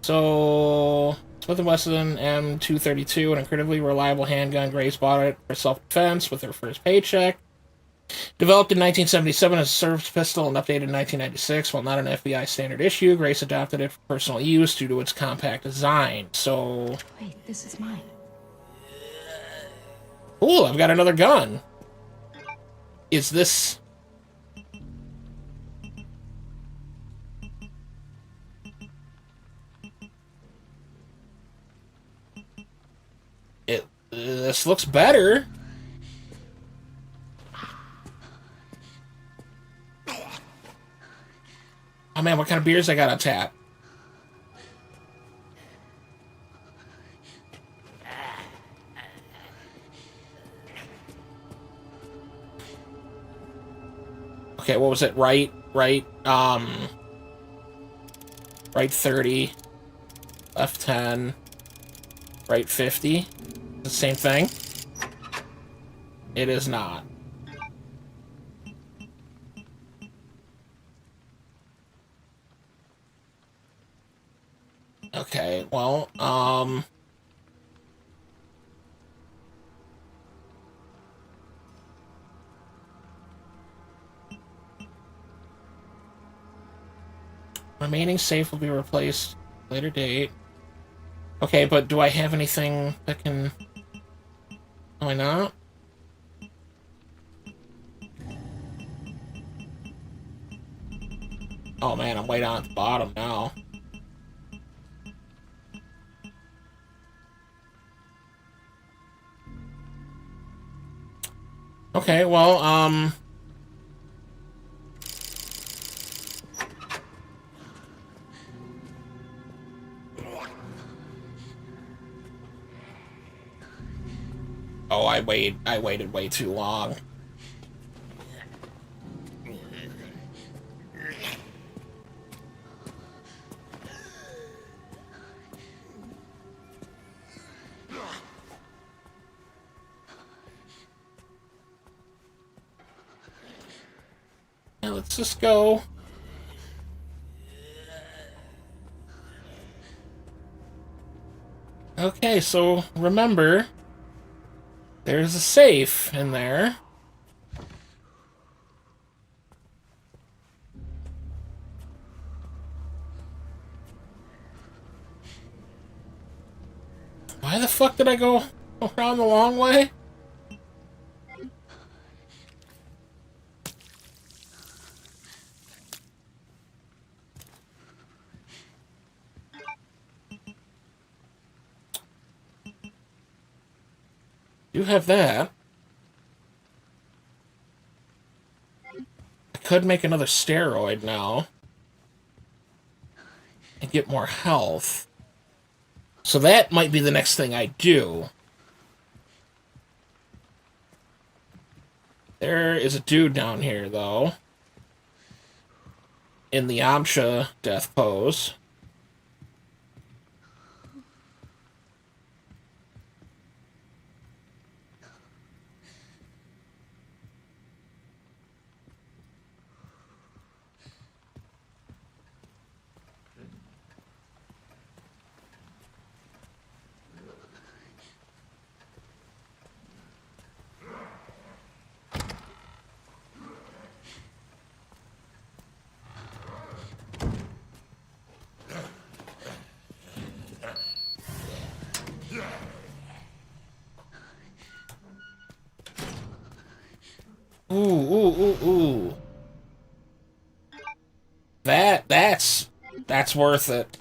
So... Smith & Wesson M232, an incredibly reliable handgun. Grace bought it for self-defense with her first paycheck. Developed in 1977 as a service pistol and updated in 1996. While not an FBI standard issue, Grace adopted it for personal use due to its compact design. So... Wait, this is mine. Cool, I've got another gun. Is this... This looks better. Oh man, what kind of beers I got on tap? Okay, what was it? Right, right 30, left 10, right 50. The same thing? It is not. Okay, well, remaining safe will be replaced later date. Okay, but do I have anything that can... Am I not? Oh man, I'm way down at the bottom now. Okay, well, oh, I waited way too long. Now let's just go. Okay, so remember, there's a safe in there. Why the fuck did I go around the long way? You have that. I could make another steroid now. And get more health. So that might be the next thing I do. There is a dude down here, though. In the Amsha death pose. Ooh, ooh, ooh, ooh. That's worth it.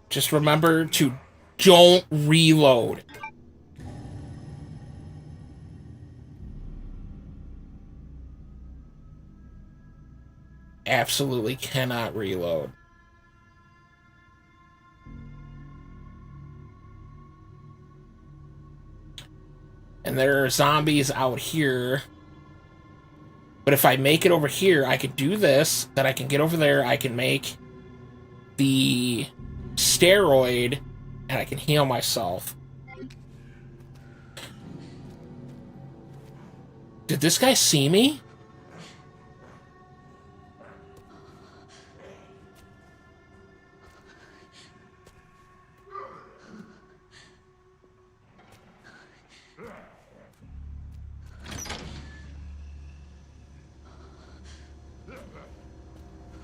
Just remember to don't reload. Absolutely cannot reload. And there are zombies out here. But if I make it over here, I could do this. Then I can get over there. I can make the steroid. And I can heal myself. Did this guy see me?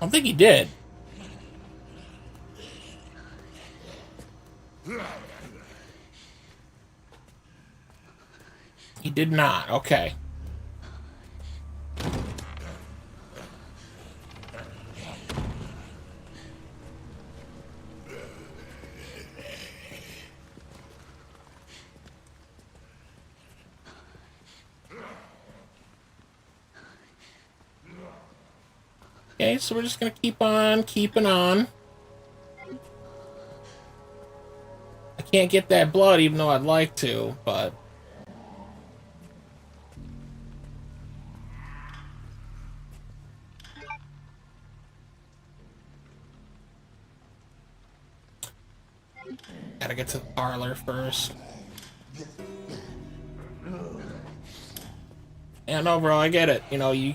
I don't think he did. He did not. Okay. Okay, so we're just gonna keep on keeping on. I can't get that blood even though I'd like to, but... Gotta get to the parlor first. Yeah, no, bro, I get it. You know, you...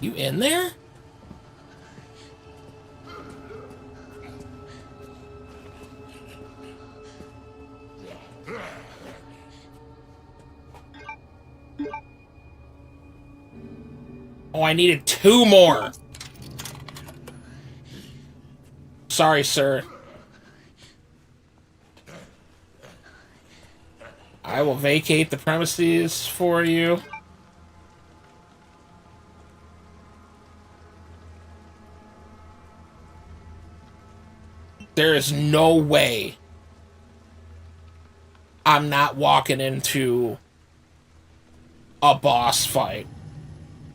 You in there? Oh, I needed 2 more. Sorry, sir. I will vacate the premises for you. There is no way I'm not walking into a boss fight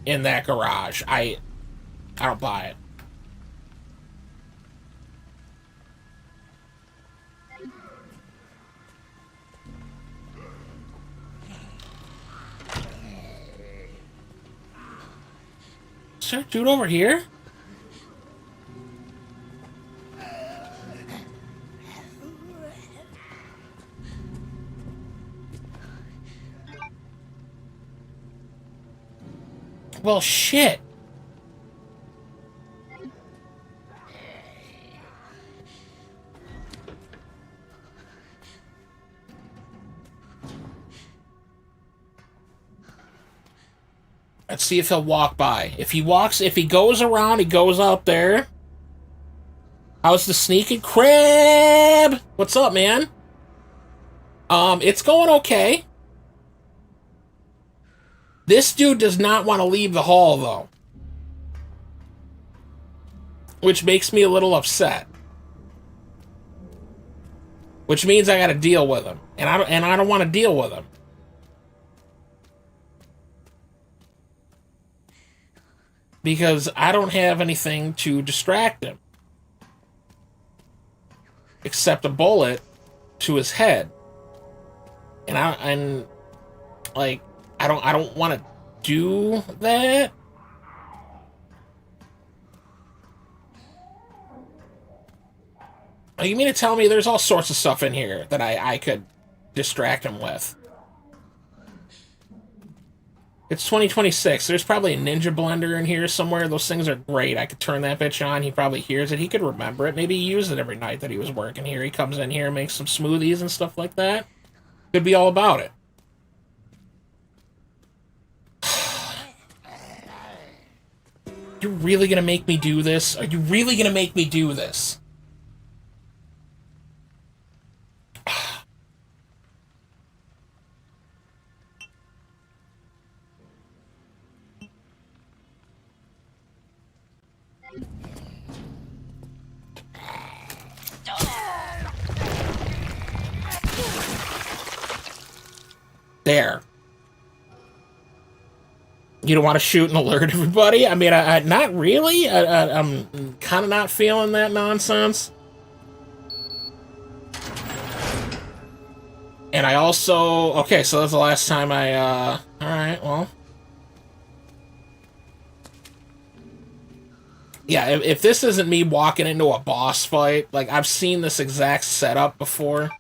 in that garage. I don't buy it. Is there a dude over here? Well, shit. Let's see if he'll walk by. If he goes around, he goes out there. How's the sneaking crab? What's up, man? It's going okay. This dude does not want to leave the hall, though. Which makes me a little upset. Which means I gotta deal with him. And I don't want to deal with him. Because I don't have anything to distract him. Except a bullet to his head. And I don't want to do that. Oh, you mean to tell me there's all sorts of stuff in here that I could distract him with? It's 2026. There's probably a ninja blender in here somewhere. Those things are great. I could turn that bitch on. He probably hears it. He could remember it. Maybe he used it every night that he was working here. He comes in here and makes some smoothies and stuff like that. Could be all about it. You're really gonna make me do this? Are you really gonna make me do this? There. You don't want to shoot and alert everybody? I mean, not really. I'm kind of not feeling that nonsense. And I also... Okay, so that's the last time I, Alright, well... Yeah, if this isn't me walking into a boss fight, like, I've seen this exact setup before.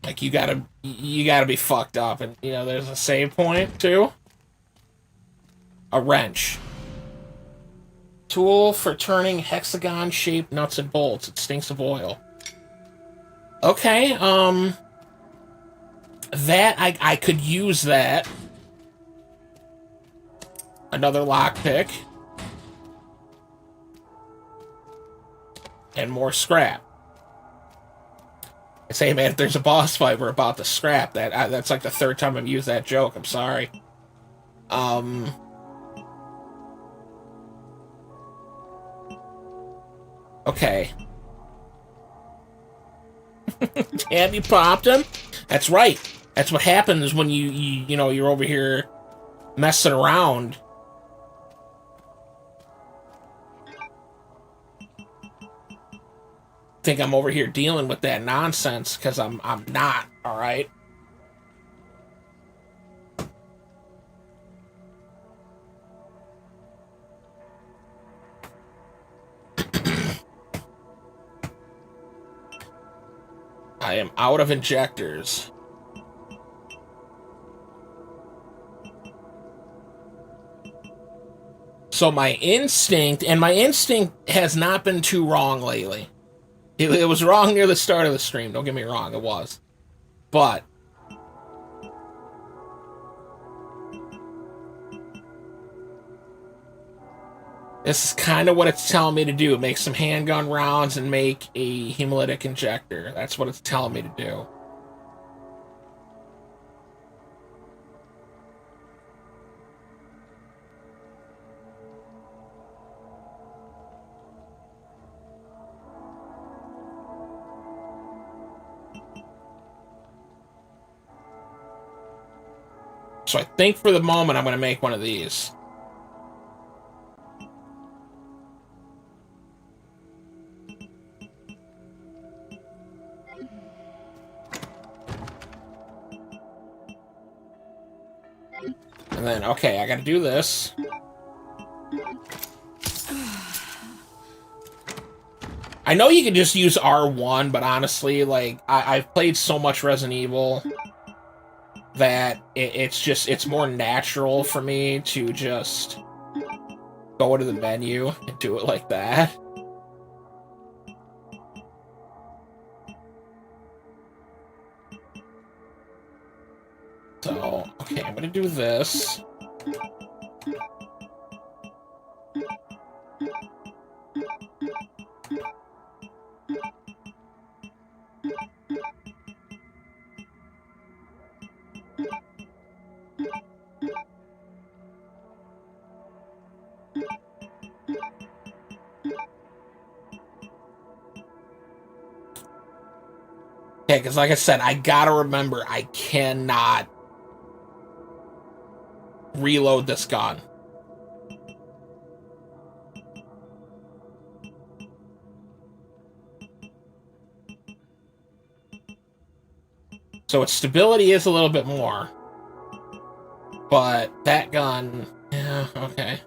Like, you gotta be fucked up, and, you know, there's a save point, too. A wrench. Tool for turning hexagon-shaped nuts and bolts. It stinks of oil. Okay, that, I could use that. Another lockpick. And more scrap. I say, man, if there's a boss fight, we're about to scrap that. That's like the third time I've used that joke. I'm sorry. Okay. Damn, you popped him? That's right. That's what happens when you know, you're over here messing around. Think I'm over here dealing with that nonsense, because I'm not, alright? I am out of injectors. So my instinct has not been too wrong lately. It was wrong near the start of the stream, don't get me wrong, it was. But this is kind of what it's telling me to do. Make some handgun rounds and make a hemolytic injector. That's what it's telling me to do. So I think for the moment I'm going to make one of these. And then, okay, I got to do this. I know you can just use R1, but honestly, like, I've played so much Resident Evil that it's more natural for me to just go to the menu and do it like that. So, okay, I'm gonna do this. Okay, because like I said, I gotta remember I cannot reload this gun. So its stability is a little bit more. But that gun... Yeah, okay.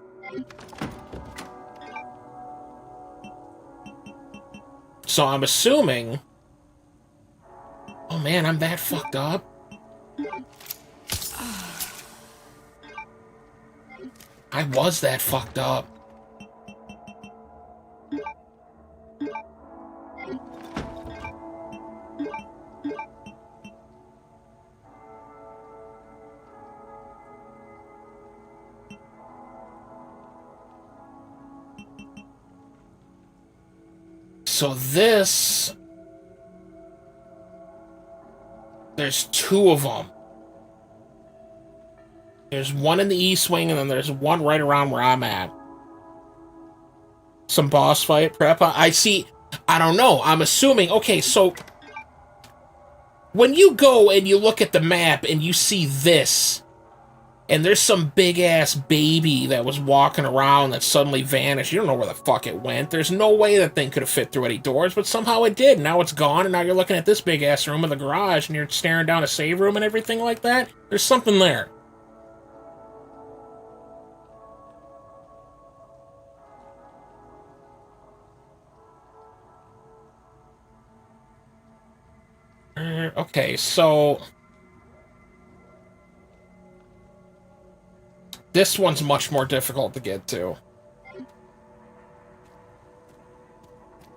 So I'm assuming... Oh man, I'm that fucked up? I was that fucked up. So this... There's two of them. There's one in the East Wing, and then there's one right around where I'm at. Some boss fight prep. I see... I don't know. I'm assuming... Okay, so... When you go and you look at the map and you see this... And there's some big-ass baby that was walking around that suddenly vanished. You don't know where the fuck it went. There's no way that thing could have fit through any doors, but somehow it did. Now it's gone, and now you're looking at this big-ass room in the garage, and you're staring down a save room and everything like that. There's something there. Okay, so... This one's much more difficult to get to.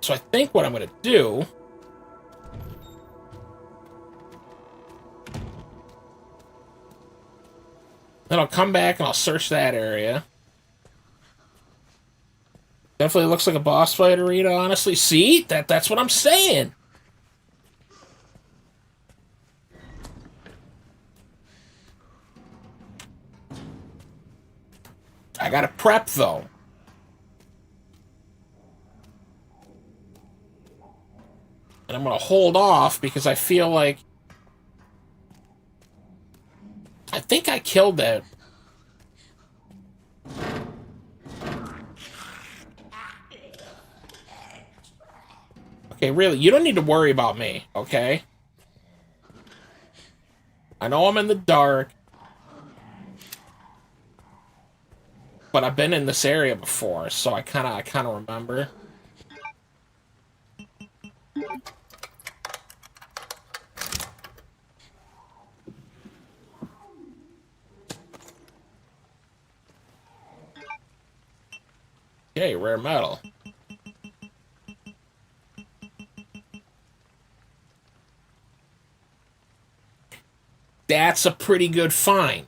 So I think what I'm going to do... Then I'll come back and I'll search that area. Definitely looks like a boss fight arena, honestly. See? That's what I'm saying! I gotta prep, though. And I'm gonna hold off because I feel like... I think I killed that. Okay, really, you don't need to worry about me, okay? I know I'm in the dark. But I've been in this area before, so I kind of remember. Okay, rare metal. That's a pretty good find.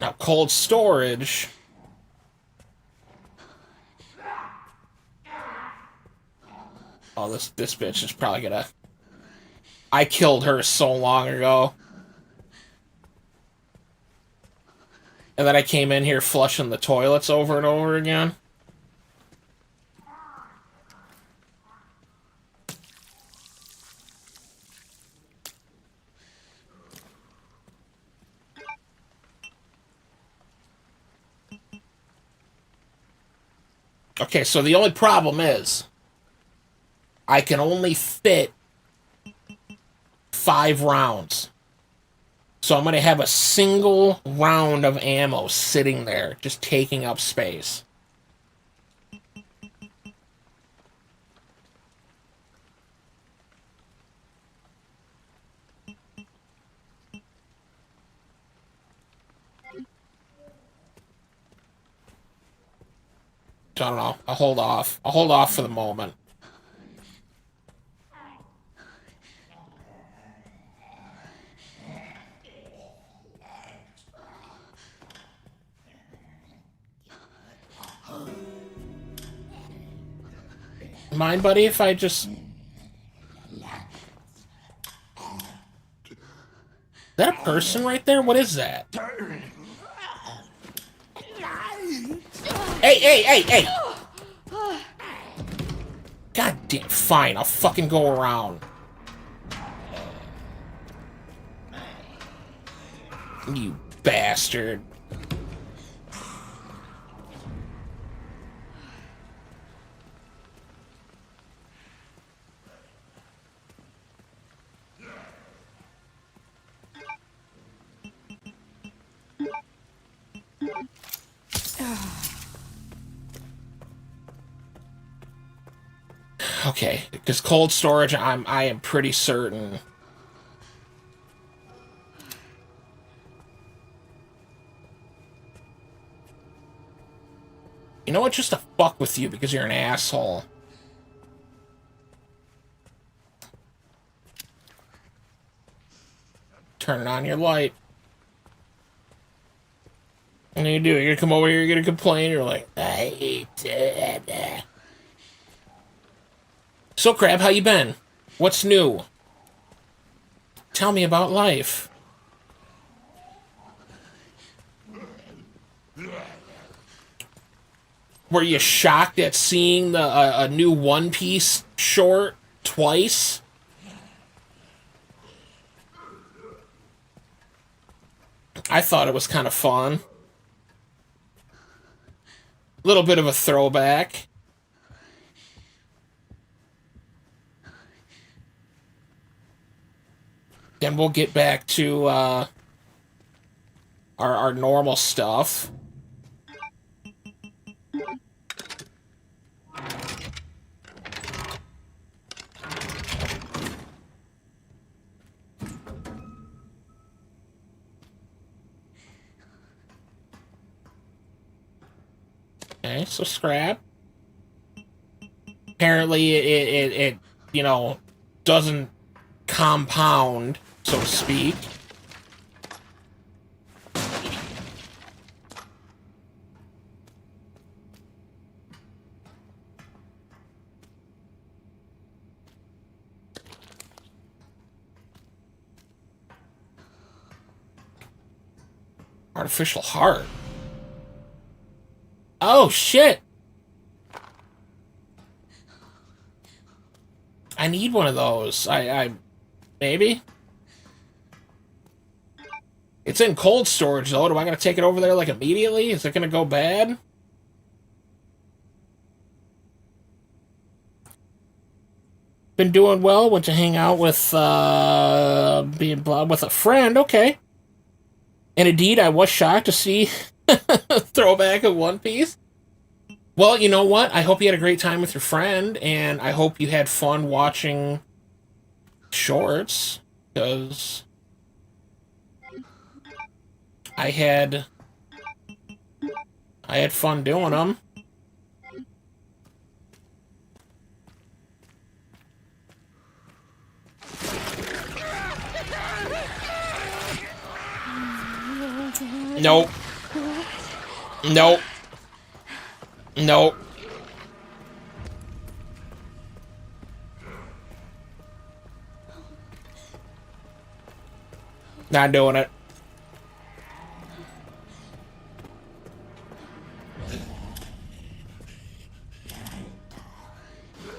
Now, cold storage. Oh, this bitch is probably gonna... I killed her so long ago. And then I came in here flushing the toilets over and over again. Okay, so the only problem is I can only fit 5 rounds. So I'm going to have a single round of ammo sitting there, just taking up space. So I don't know. I'll hold off. I'll hold off for the moment. Mind, buddy, if I just... Is that a person right there? What is that? Hey, hey, hey, hey! God damn, fine, I'll fucking go around. You bastard. Okay, because cold storage, I am pretty certain. You know what? Just to fuck with you because you're an asshole. Turning on your light. And you do it. You're gonna come over here, you're gonna complain, you're like, I hate it. So, Crab, how you been? What's new? Tell me about life. Were you shocked at seeing the a new One Piece short twice? I thought it was kind of fun. Little bit of a throwback. Then we'll get back to our normal stuff. Okay, so scrap. Apparently it you know, doesn't compound, so to speak. Artificial heart. Oh, shit! I need one of those. Maybe? It's in cold storage, though. Do I gotta take it over there, like, immediately? Is it gonna go bad? Been doing well. Went to hang out with, with a friend. Okay. And indeed, I was shocked to see throwback of One Piece. Well, you know what? I hope you had a great time with your friend, and I hope you had fun watching shorts, because I had fun doing them. Nope. Nope. Nope. Not doing it.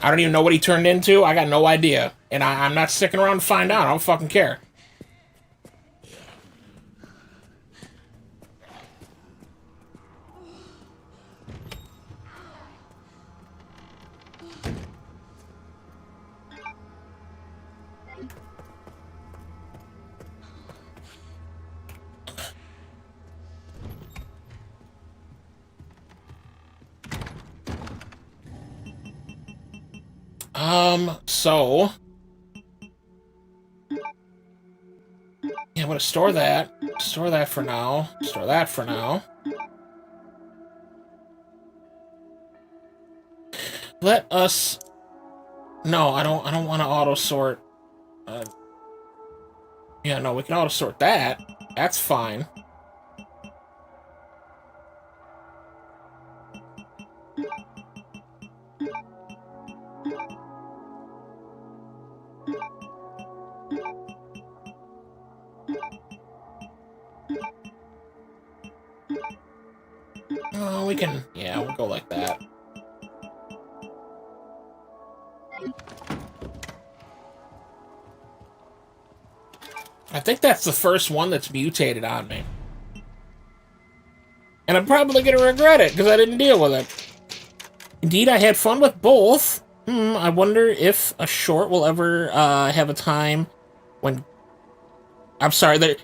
I don't even know what he turned into. I got no idea. And I'm not sticking around to find out. I don't fucking care. So... yeah, I'm gonna store that. Store that for now. Store that for now. Let us... no, I don't want to auto-sort. Yeah, no, we can auto-sort that. That's fine. Oh, we can... yeah, we'll go like that. I think that's the first one that's mutated on me. And I'm probably going to regret it, because I didn't deal with it. Indeed, I had fun with both. I wonder if a short will ever have a time when... I'm sorry,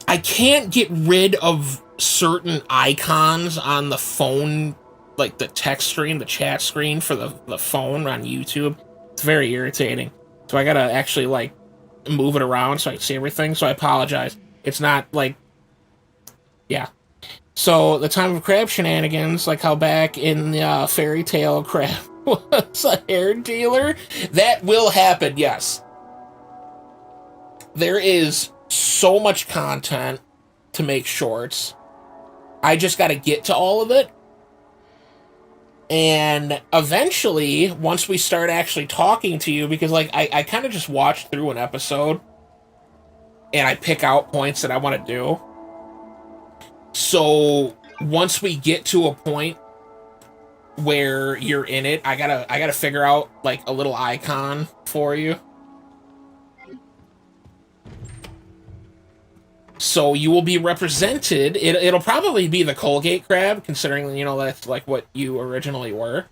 I can't get rid of certain icons on the phone, like the text screen, the chat screen for the phone on YouTube. It's very irritating. So I gotta actually, like, move it around so I can see everything. So I apologize. It's not, like... Yeah. So, the time of crab shenanigans, like how back in the fairy tale crab was a hair dealer, that will happen, yes. There is so much content to make shorts. I just gotta get to all of it. And eventually, once we start actually talking to you, because, like, I kind of just watch through an episode, and I pick out points that I want to do. So, once we get to a point where you're in it, I gotta figure out, like, a little icon for you. So you will be represented. It'll probably be the Colgate crab, considering, you know, that's like what you originally were.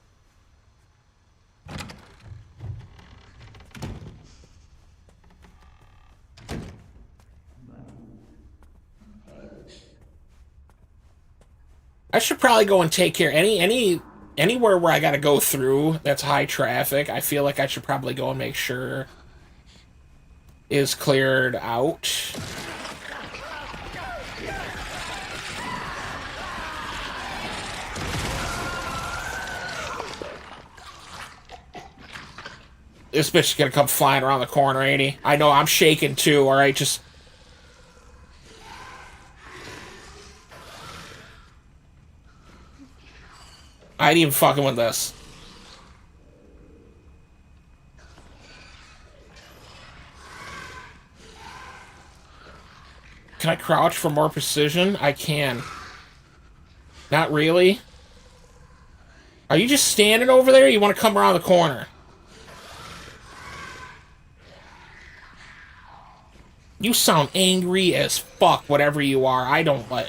I should probably go and take care. Anywhere where I gotta go through that's high traffic, I feel like I should probably go and make sure is cleared out. This bitch is gonna come flying around the corner, ain't he? I know, I'm shaking too, alright, just... I ain't even fucking with this. Can I crouch for more precision? I can. Not really. Are you just standing over there, or you want to come around the corner? You sound angry as fuck, whatever you are. I don't like...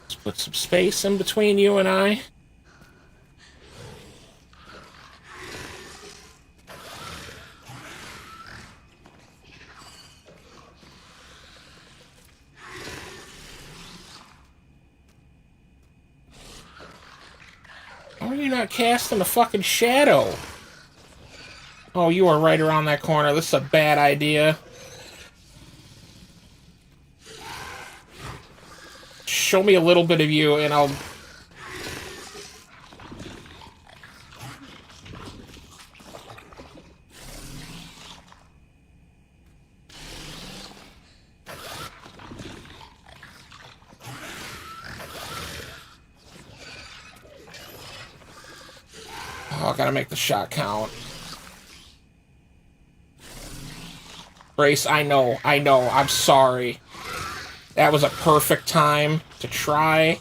Let's put some space in between you and I. Why are you not casting a fucking shadow? Oh, you are right around that corner. This is a bad idea. Show me a little bit of you, and I'll... Oh, I gotta make the shot count. Grace, I know, I'm sorry. That was a perfect time to try.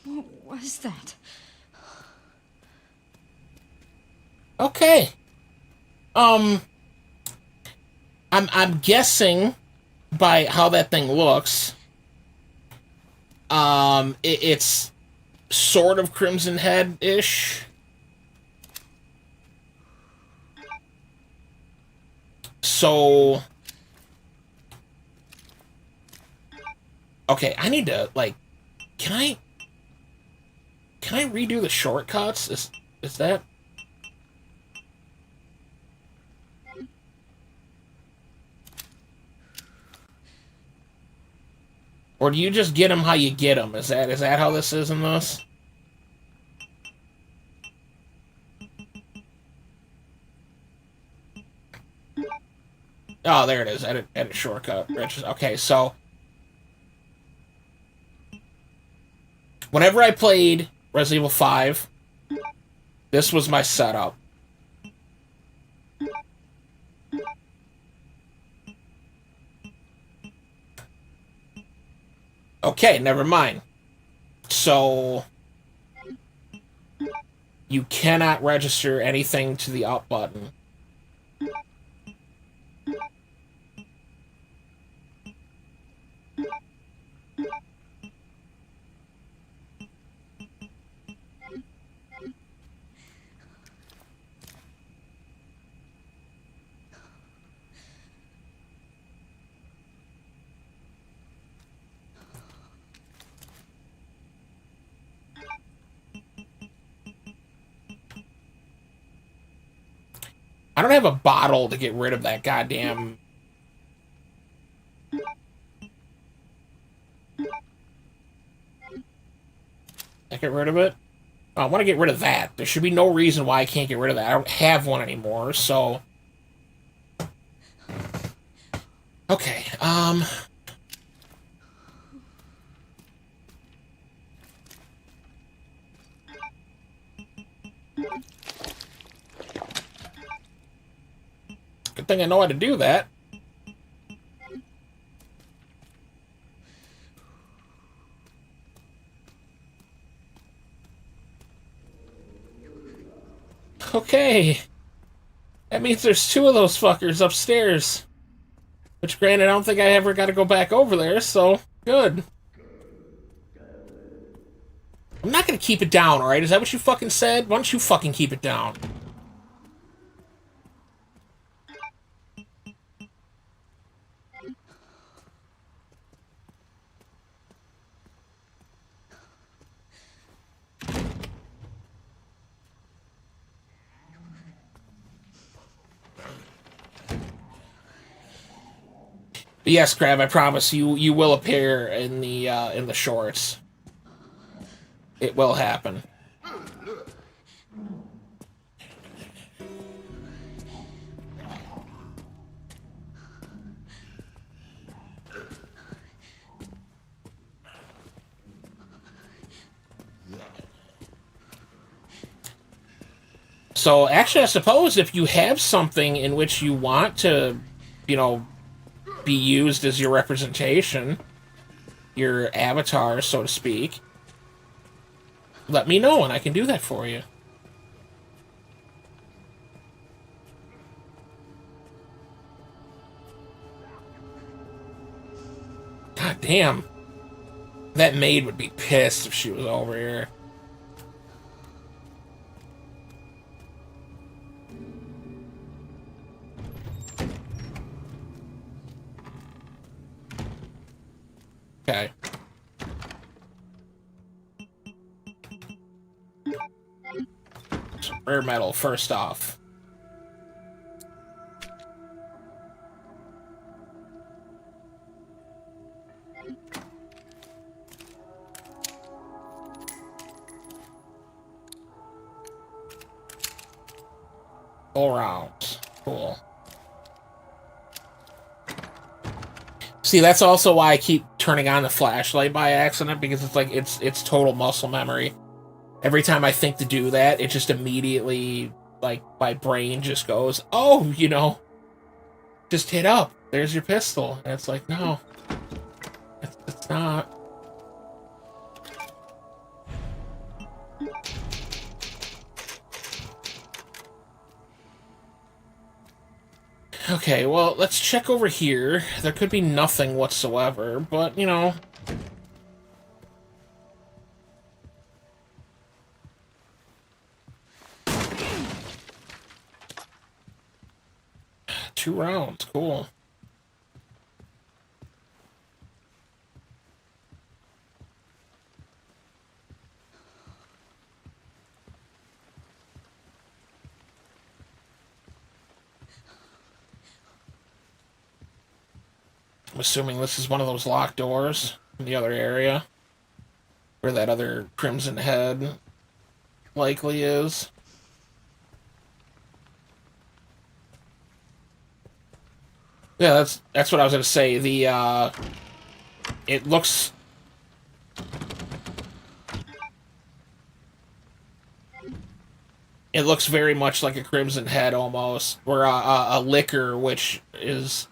What was that? Okay. I'm guessing by how that thing looks, it's sort of Crimson Head-ish. So... Okay, I need to, like... Can I redo the shortcuts? Is that... Or do you just get them how you get them? Is that how this is in this? Oh, there it is. Edit shortcut. Okay, so... Whenever I played Resident Evil 5, this was my setup. Okay, never mind. So you cannot register anything to the up button. I don't have a bottle to get rid of that goddamn... I get rid of it? I want to get rid of that. There should be no reason why I can't get rid of that. I don't have one anymore, so... Okay, good thing I know how to do that. Okay. That means there's two of those fuckers upstairs. Which, granted, I don't think I ever got to go back over there, so good. I'm not gonna keep it down, alright? Is that what you fucking said? Why don't you fucking keep it down? But yes, Crab, I promise you will appear in the shorts. It will happen. So, actually, I suppose if you have something in which you want to, you know, be used as your representation, your avatar, so to speak, let me know and I can do that for you. God damn. That maid would be pissed if she was over here. Okay. So, rare metal, first off. All rounds. Cool. See, that's also why I keep turning on the flashlight by accident, because it's like it's total muscle memory. Every time I think to do that, it just immediately, like, my brain just goes, oh, you know, just hit up. There's your pistol. And it's like, no, it's not. Okay, well, let's check over here. There could be nothing whatsoever, but, you know... Two rounds, cool. I'm assuming this is one of those locked doors in the other area. Where that other Crimson Head likely is. Yeah, that's what I was gonna say. The it looks very much like a Crimson Head almost, or a liquor, which is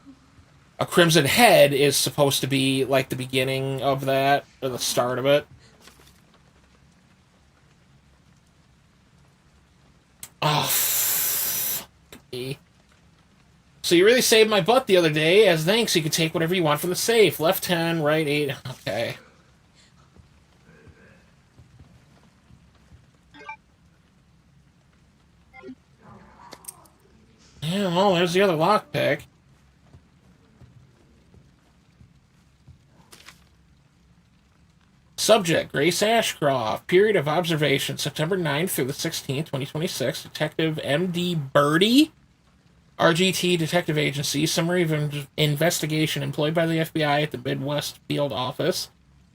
a crimson head is supposed to be like the beginning of that, or the start of it. Oh, fuck me. So you really saved my butt the other day. As thanks, you can take whatever you want from the safe. Left 10, right 8. Okay. Yeah, well, there's the other lockpick. Subject, Grace Ashcroft. Period of observation, September 9th through the 16th, 2026. Detective M.D. Birdie. RGT Detective Agency. Summary of investigation employed by the FBI at the Midwest Field Office.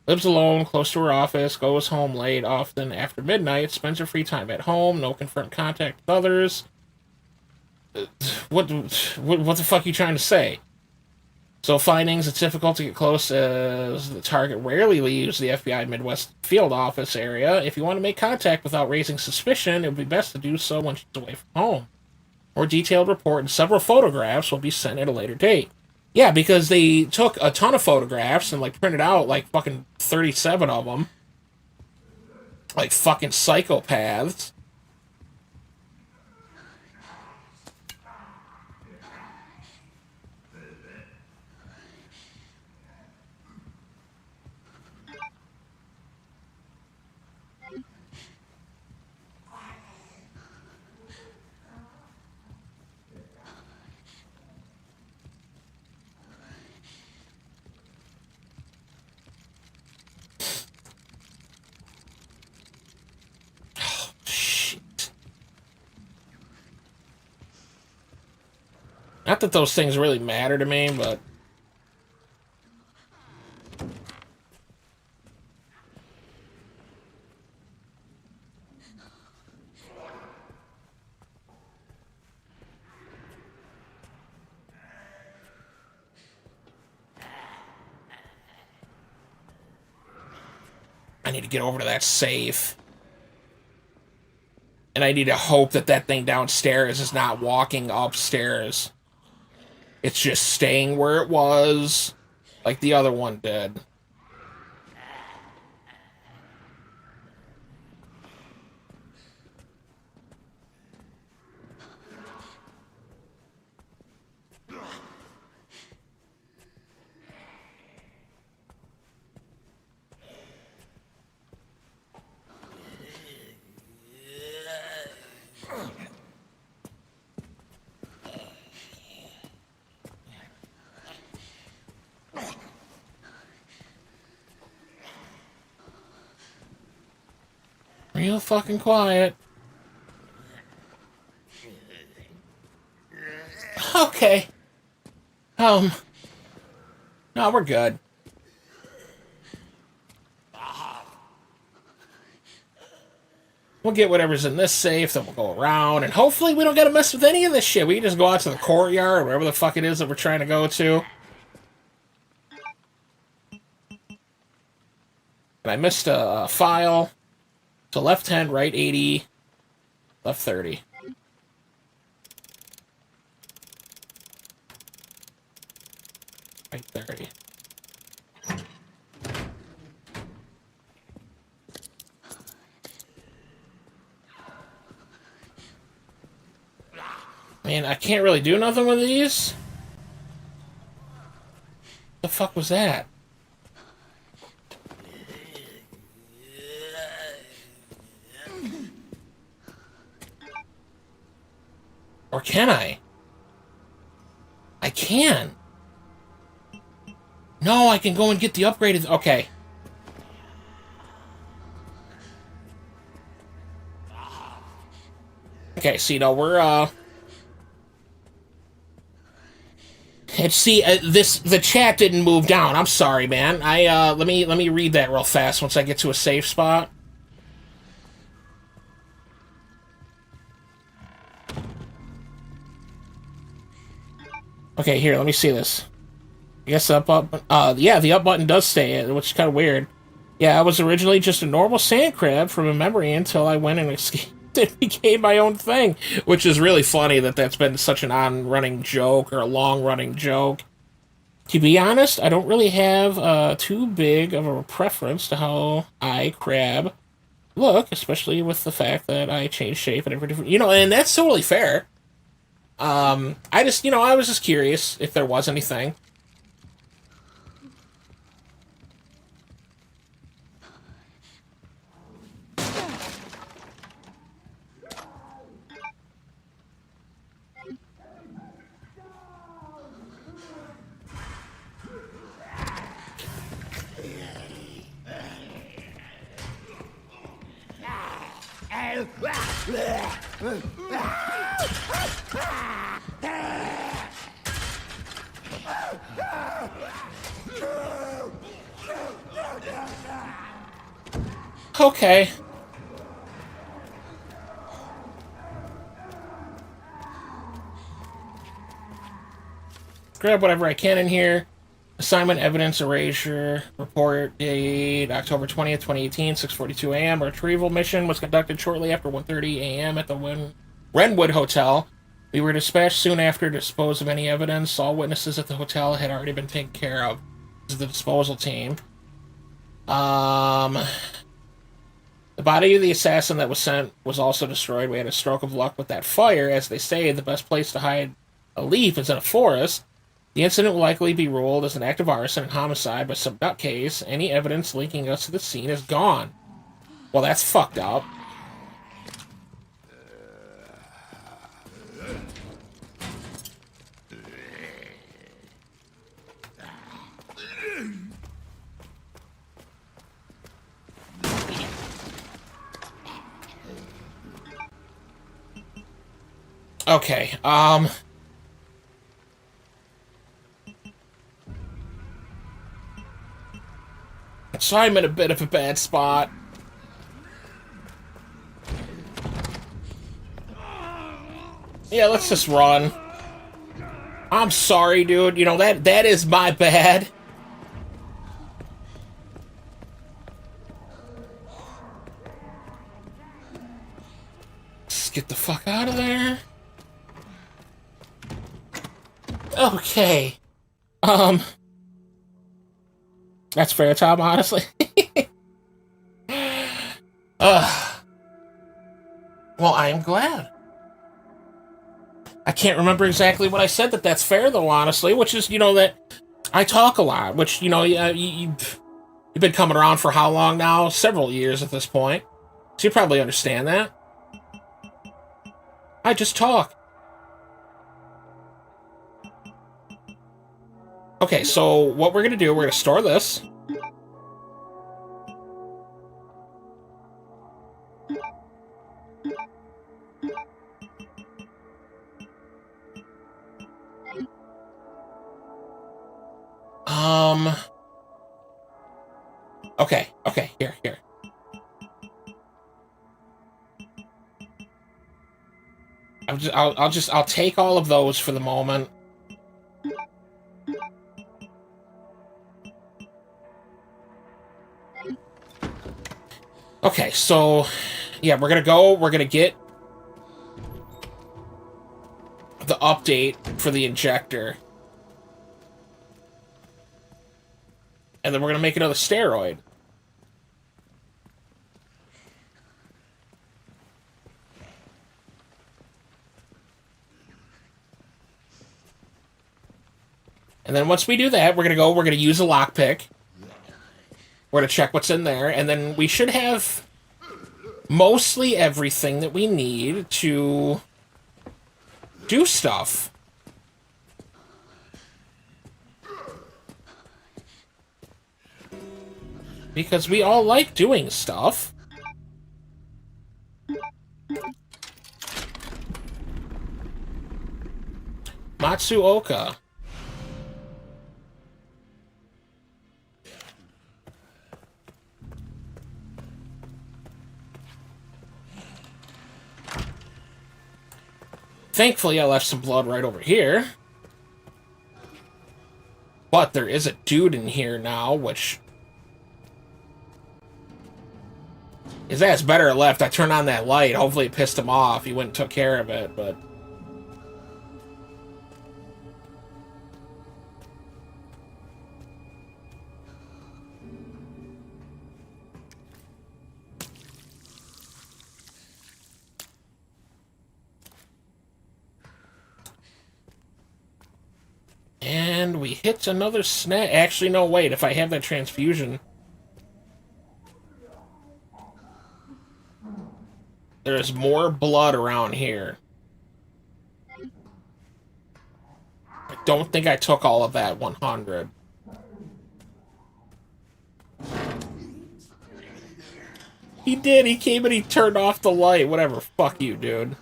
Lives alone, close to her office, goes home late, often after midnight, spends her free time at home, no confirmed contact with others. What the fuck are you trying to say? So findings, it's difficult to get close as the target rarely leaves the FBI Midwest Field Office area. If you want to make contact without raising suspicion, it would be best to do so when she's away from home. More detailed report and several photographs will be sent at a later date. Yeah, because they took a ton of photographs and, like, printed out, like, fucking 37 of them. Like, fucking psychopaths. Not that those things really matter to me, but... I need to get over to that safe. And I need to hope that that thing downstairs is not walking upstairs. It's just staying where it was, like the other one did. Real fucking quiet. Okay. No, we're good. We'll get whatever's in this safe, then we'll go around, and hopefully we don't gotta mess with any of this shit. We can just go out to the courtyard, or wherever the fuck it is that we're trying to go to. And I missed a file. So left 10, right 80, left 30. Right 30. Man, I can't really do nothing with these. The fuck was that? Or can I? I can. No, I can go and get the upgraded... Okay. Okay, so, you know, we're, And see, the chat didn't move down. I'm sorry, man. Let me read that real fast once I get to a safe spot. Okay, here, let me see this. I guess the up button... yeah, the up button does stay, which is kind of weird. Yeah, I was originally just a normal sand crab from a memory until I went and escaped. It became my own thing, which is really funny that that's been such an on-running joke, or a long-running joke. To be honest, I don't really have too big of a preference to how I crab look, especially with the fact that I change shape at every different, and that's totally fair. I just, I was just curious if there was anything. Okay. Grab whatever I can in here. Assignment, evidence, erasure, report date, October 20th, 2018, 6:42 a.m. Retrieval mission was conducted shortly after 1:30 a.m. at the Wrenwood Hotel. We were dispatched soon after to dispose of any evidence. All witnesses at the hotel had already been taken care of. This is the disposal team. The body of the assassin that was sent was also destroyed. We had a stroke of luck with that fire. As they say, the best place to hide a leaf is in a forest. The incident will likely be ruled as an act of arson and homicide by some nutcase. Any evidence linking us to the scene is gone. Well, that's fucked up. Okay, so I'm in a bit of a bad spot. Yeah, let's just run. I'm sorry, dude. That is my bad. Let's get the fuck out of there. Okay. That's fair, Tom, honestly. Well, I am glad. I can't remember exactly what I said that's fair, though, honestly, which is, that I talk a lot, which, you've been coming around for how long now? Several years at this point. So you probably understand that. I just talk. Okay, so what we're going to do, we're going to store this. Okay, here. I'll take all of those for the moment. Okay, so yeah, we're gonna get the update for the injector. And then we're gonna make another steroid. And then once we do that, we're gonna use a lockpick. We're gonna check what's in there, and then we should have mostly everything that we need to do stuff. Because we all like doing stuff. Matsuoka. Thankfully, I left some blood right over here. But there is a dude in here now, which... his ass better left. I turned on that light. Hopefully it pissed him off. He went and took care of it, but... And we hit another snag. Actually, no, wait. If I have that transfusion... There's more blood around here. I don't think I took all of that 100. He did. He came and he turned off the light. Whatever. Fuck you, dude.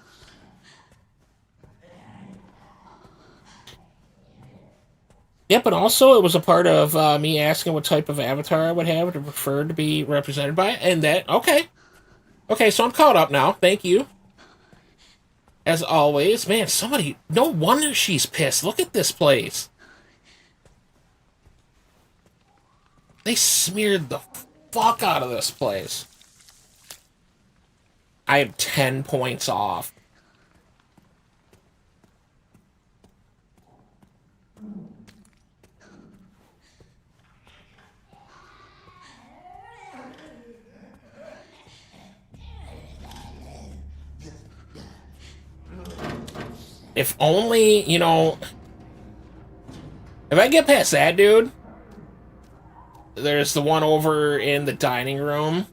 Yep, and also it was a part of me asking what type of avatar I would have to prefer to be represented by, and that, okay. Okay, so I'm caught up now. Thank you. As always. Man, somebody, no wonder she's pissed. Look at this place. They smeared the fuck out of this place. I am 10 points off. If only, you know... If I get past that dude... There's the one over in the dining room.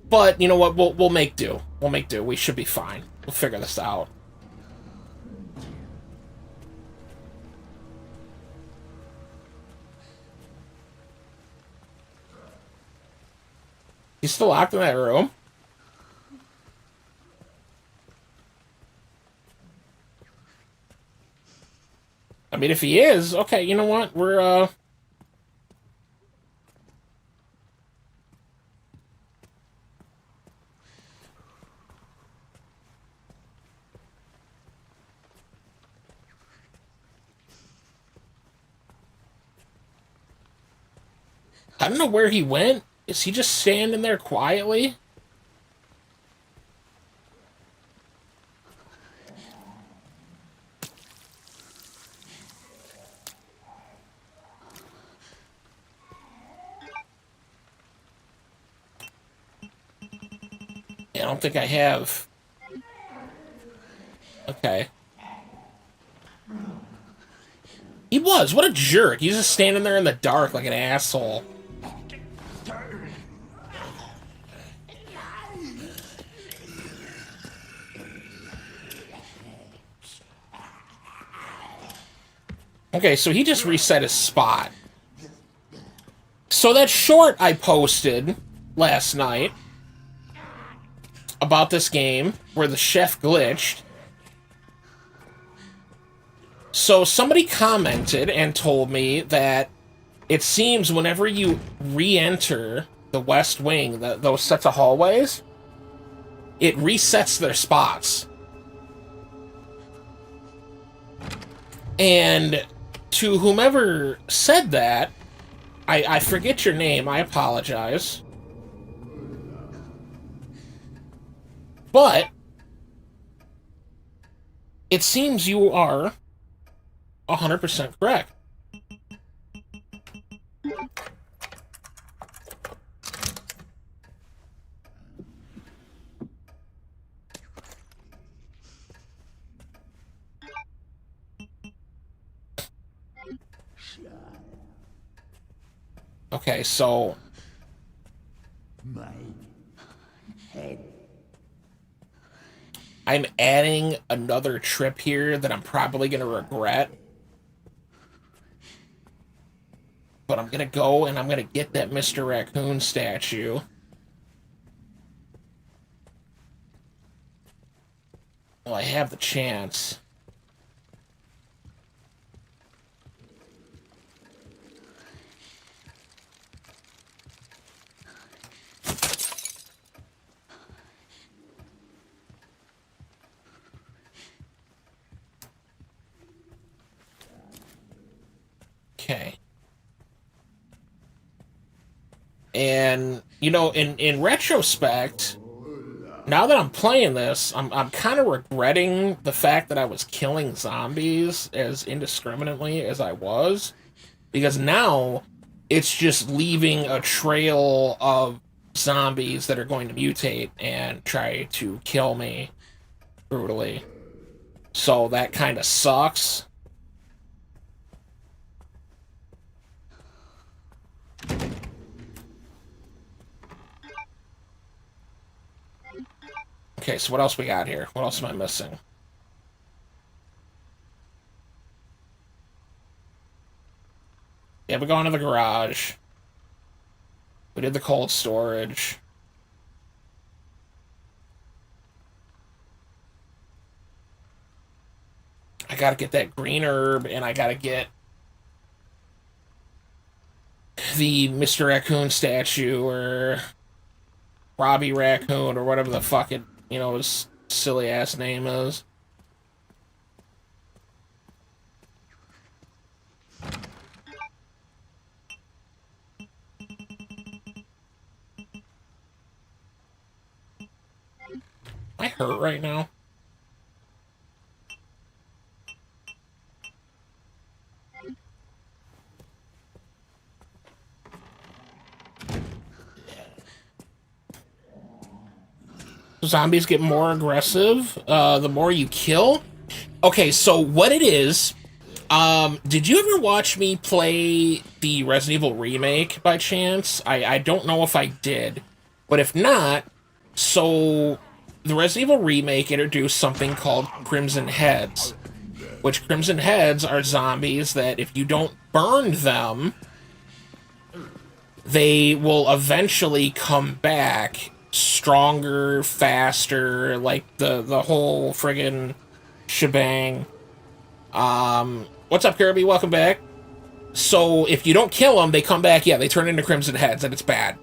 But, you know what? We'll make do. We'll make do. We should be fine. We'll figure this out. He's still locked in that room? I mean, if he is, okay, you know what? We're, I don't know where he went. Is he just standing there quietly? I don't think I have. Okay. He was. What a jerk. He's just standing there in the dark like an asshole. Okay, so he just reset his spot. So that short I posted last night about this game where the chef glitched. So somebody commented and told me that it seems whenever you re-enter the West Wing, those sets of hallways, it resets their spots. And to whomever said that, I forget your name, I apologize. But it seems you are 100% correct. Okay, so My head. I'm adding another trip here that I'm probably going to regret. But I'm going to go and I'm going to get that Mr. Raccoon statue. Well, I have the chance. Okay. And, you know, in retrospect, now that I'm playing this, I'm kind of regretting the fact that I was killing zombies as indiscriminately as I was. Because now, it's just leaving a trail of zombies that are going to mutate and try to kill me brutally. So that kind of sucks. Okay, so what else we got here? What else am I missing? Yeah, we go into the garage. We did the cold storage. I gotta get that green herb, and I gotta get the Mr. Raccoon statue, or Robbie Raccoon, or whatever the fuck it, his silly ass name is. Am I hurt right now? Zombies get more aggressive the more you kill. Okay, so what it is, did you ever watch me play the Resident Evil remake by chance? I don't know if I did, but if not, so the Resident Evil remake introduced something called Crimson Heads, which Crimson Heads are zombies that if you don't burn them, they will eventually come back stronger, faster, like the whole friggin' shebang. What's up, Kirby? Welcome back. So if you don't kill them, they come back. Yeah, they turn into Crimson Heads, and it's bad.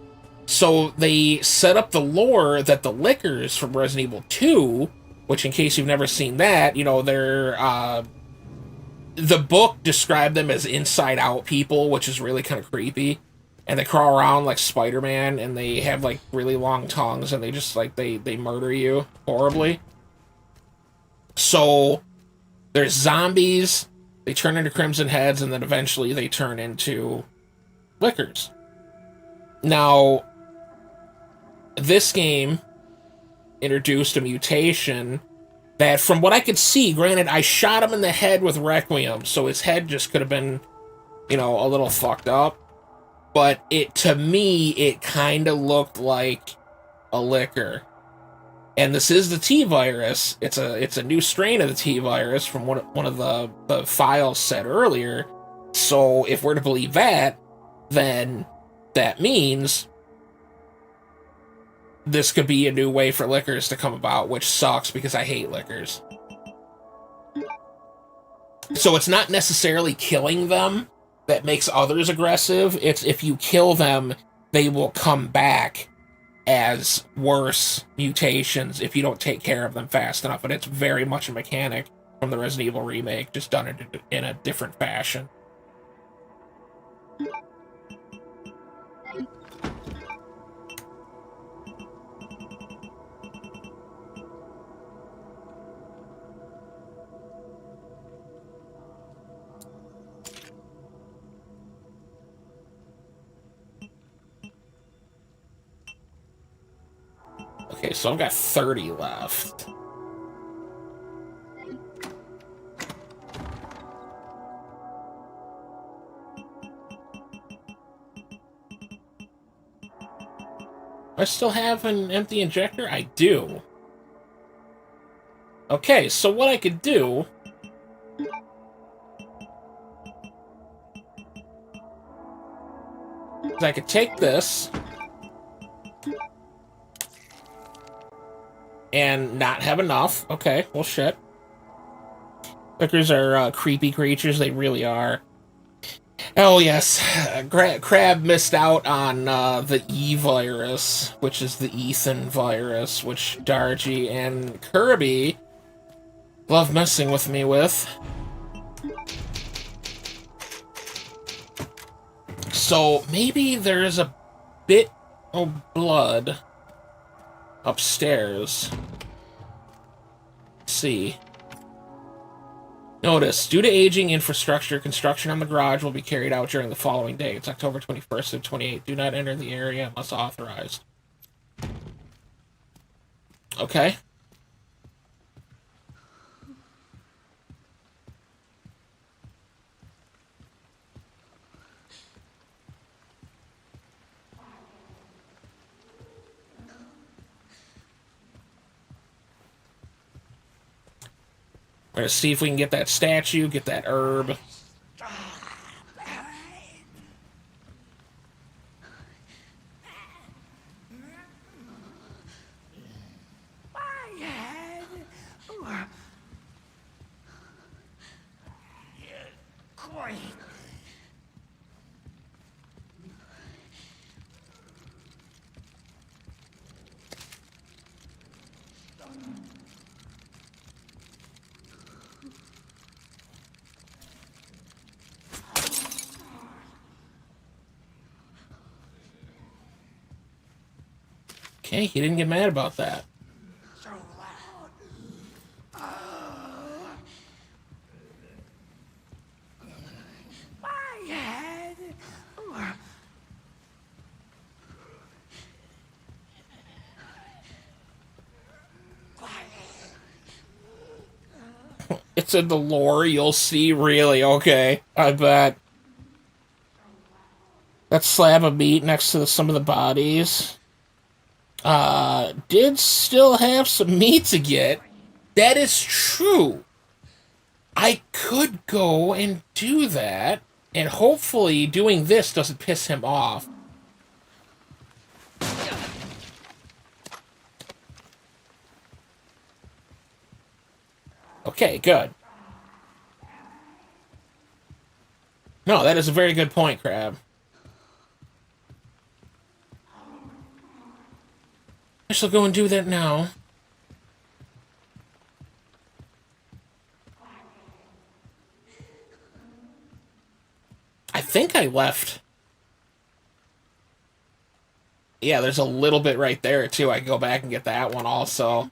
So they set up the lore that the Lickers from Resident Evil 2, which in case you've never seen that, they're the book described them as inside out people, which is really kind of creepy. And they crawl around like Spider-Man, and they have like really long tongues, and they just like they murder you horribly. So there's zombies, they turn into Crimson Heads, and then eventually they turn into Lickers. Now, this game introduced a mutation that, from what I could see, granted, I shot him in the head with Requiem, so his head just could have been, a little fucked up. But to me, it kind of looked like a Licker. And this is the T virus. It's a new strain of the T virus from one of the files said earlier. So if we're to believe that, then that means this could be a new way for Lickers to come about, which sucks because I hate Lickers. So it's not necessarily killing them that makes others aggressive. It's if you kill them, they will come back as worse mutations if you don't take care of them fast enough. And it's very much a mechanic from the Resident Evil remake, just done in a different fashion. Okay, so I've got 30 left. I still have an empty injector? I do. Okay, so what I could do is I could take this and not have enough. Okay, well, shit. Lickers are creepy creatures. They really are. Oh, yes. Crab missed out on the E virus, which is the Ethan virus, which Dargy and Kirby love messing with me with. So maybe there's a bit of blood upstairs. Let's see. Notice, due to aging infrastructure, construction on the garage will be carried out during the following day. It's October 21st to 28th. Do not enter the area unless authorized. Okay. We're gonna see if we can get that statue, get that herb. Okay, he didn't get mad about that. So loud. My head. It's in the lore, you'll see, really, okay. I bet. That slab of meat next to some of the bodies. Did still have some meat to get. That is true. I could go and do that, and hopefully doing this doesn't piss him off. Okay, good. No, that is a very good point, Crab. I shall go and do that now. I think I left. Yeah, there's a little bit right there, too. I can go back and get that one also.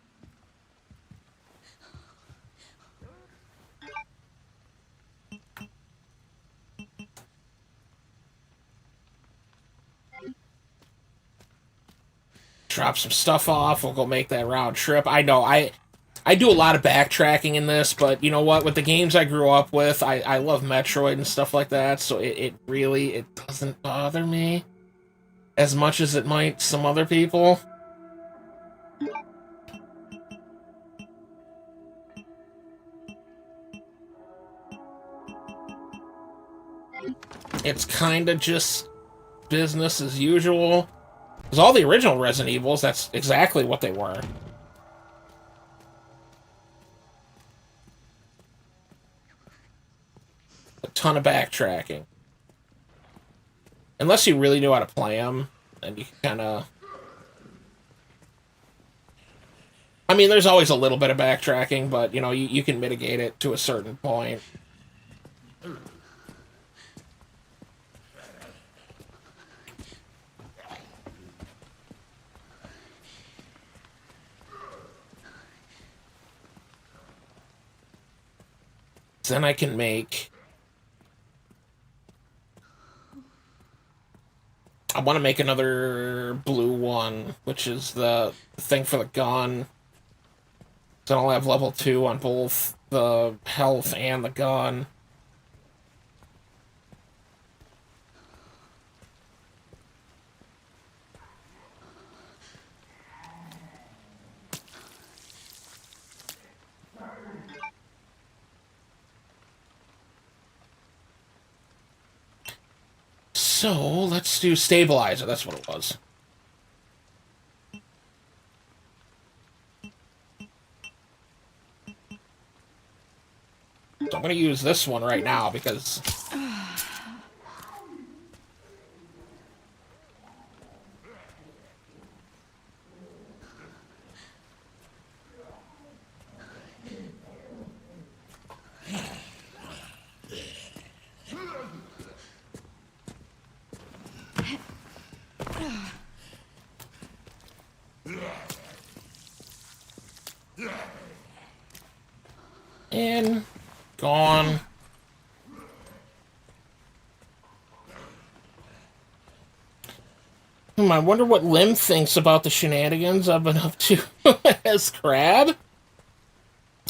Drop some stuff off. We'll go make that round trip. I know, I do a lot of backtracking in this, but you know what? With the games I grew up with, I love Metroid and stuff like that, so it really, it doesn't bother me as much as it might some other people. It's kind of just business as usual. Because all the original Resident Evils, that's exactly what they were. A ton of backtracking. Unless you really knew how to play them, and you can kind of... I mean, there's always a little bit of backtracking, but, you know, you can mitigate it to a certain point. Then I can make... I want to make another blue one, which is the thing for the gun. So I'll have level 2 on both the health and the gun. So, let's do stabilizer. That's what it was. So I'm going to use this one right now because... And... gone. I wonder what Lim thinks about the shenanigans I've been up to as Crab.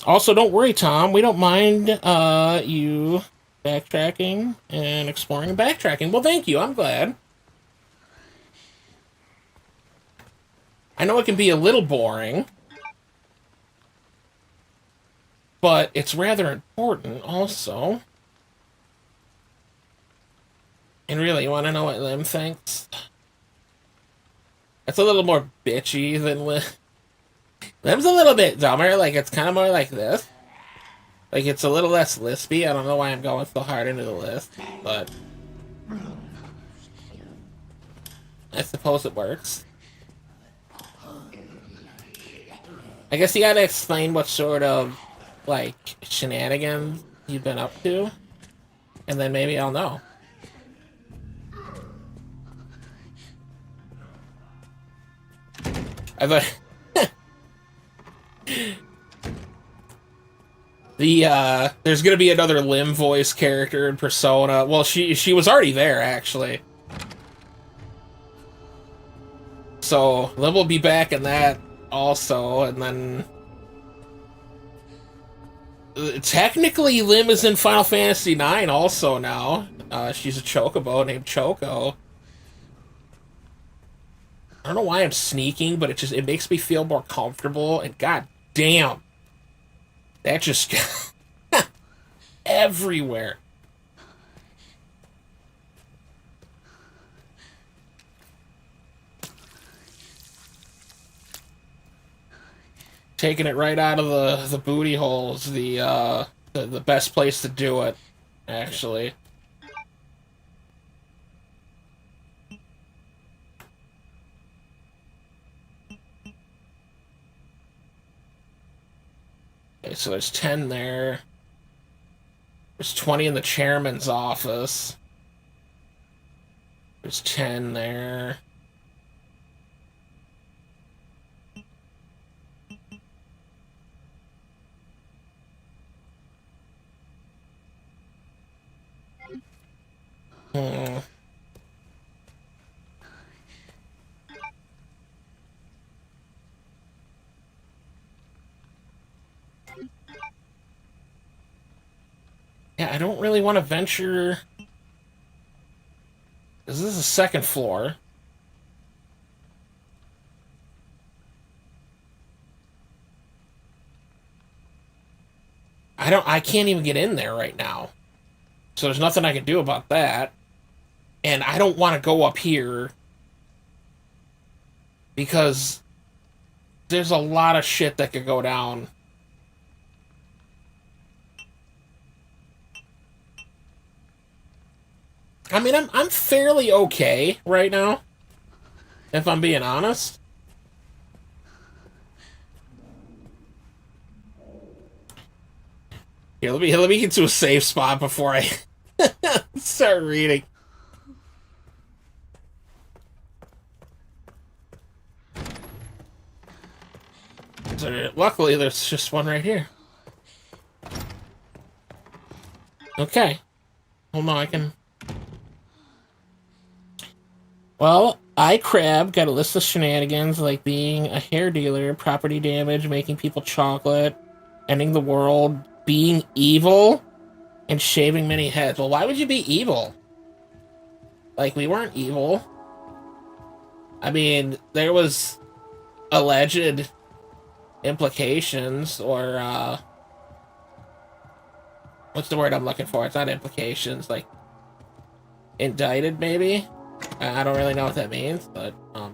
Also, don't worry, Tom. We don't mind you backtracking and exploring and backtracking. Well, thank you. I'm glad. I know it can be a little boring. but it's rather important also. And really, you want to know what Lim thinks? It's a little more bitchy than Lim. Lim's a little bit dumber. Like, it's kind of more like this. Like, it's a little less lispy. I don't know why I'm going so hard into the list, but I suppose it works. I guess you gotta explain what sort of, like, shenanigans you've been up to, and then maybe I'll know. I thought... there's gonna be another Lim voice character in Persona. Well, she was already there, actually. So, Lim will be back in that also, and then... technically, Lim is in Final Fantasy IX also now. She's a chocobo named Choco. I don't know why I'm sneaking, but it makes me feel more comfortable, and god damn, that just got everywhere. Taking it right out of the booty holes, the best place to do it, actually. Okay, so there's 10 there. There's 20 in the chairman's office. There's 10 there. Hmm. Yeah, I don't really want to venture... This is the second floor. I can't even get in there right now. So there's nothing I can do about that. And I don't want to go up here because there's a lot of shit that could go down. I mean, I'm fairly okay right now, if I'm being honest. Here, let me get to a safe spot before I start reading. So, luckily, there's just one right here. Okay. Hold on, I can... Well, iCrab got a list of shenanigans like being a hair dealer, property damage, making people chocolate, ending the world, being evil, and shaving many heads. Well, why would you be evil? Like, we weren't evil. I mean, there was alleged implications, or, what's the word I'm looking for? It's not implications, like, indicted, maybe? I don't really know what that means, but, and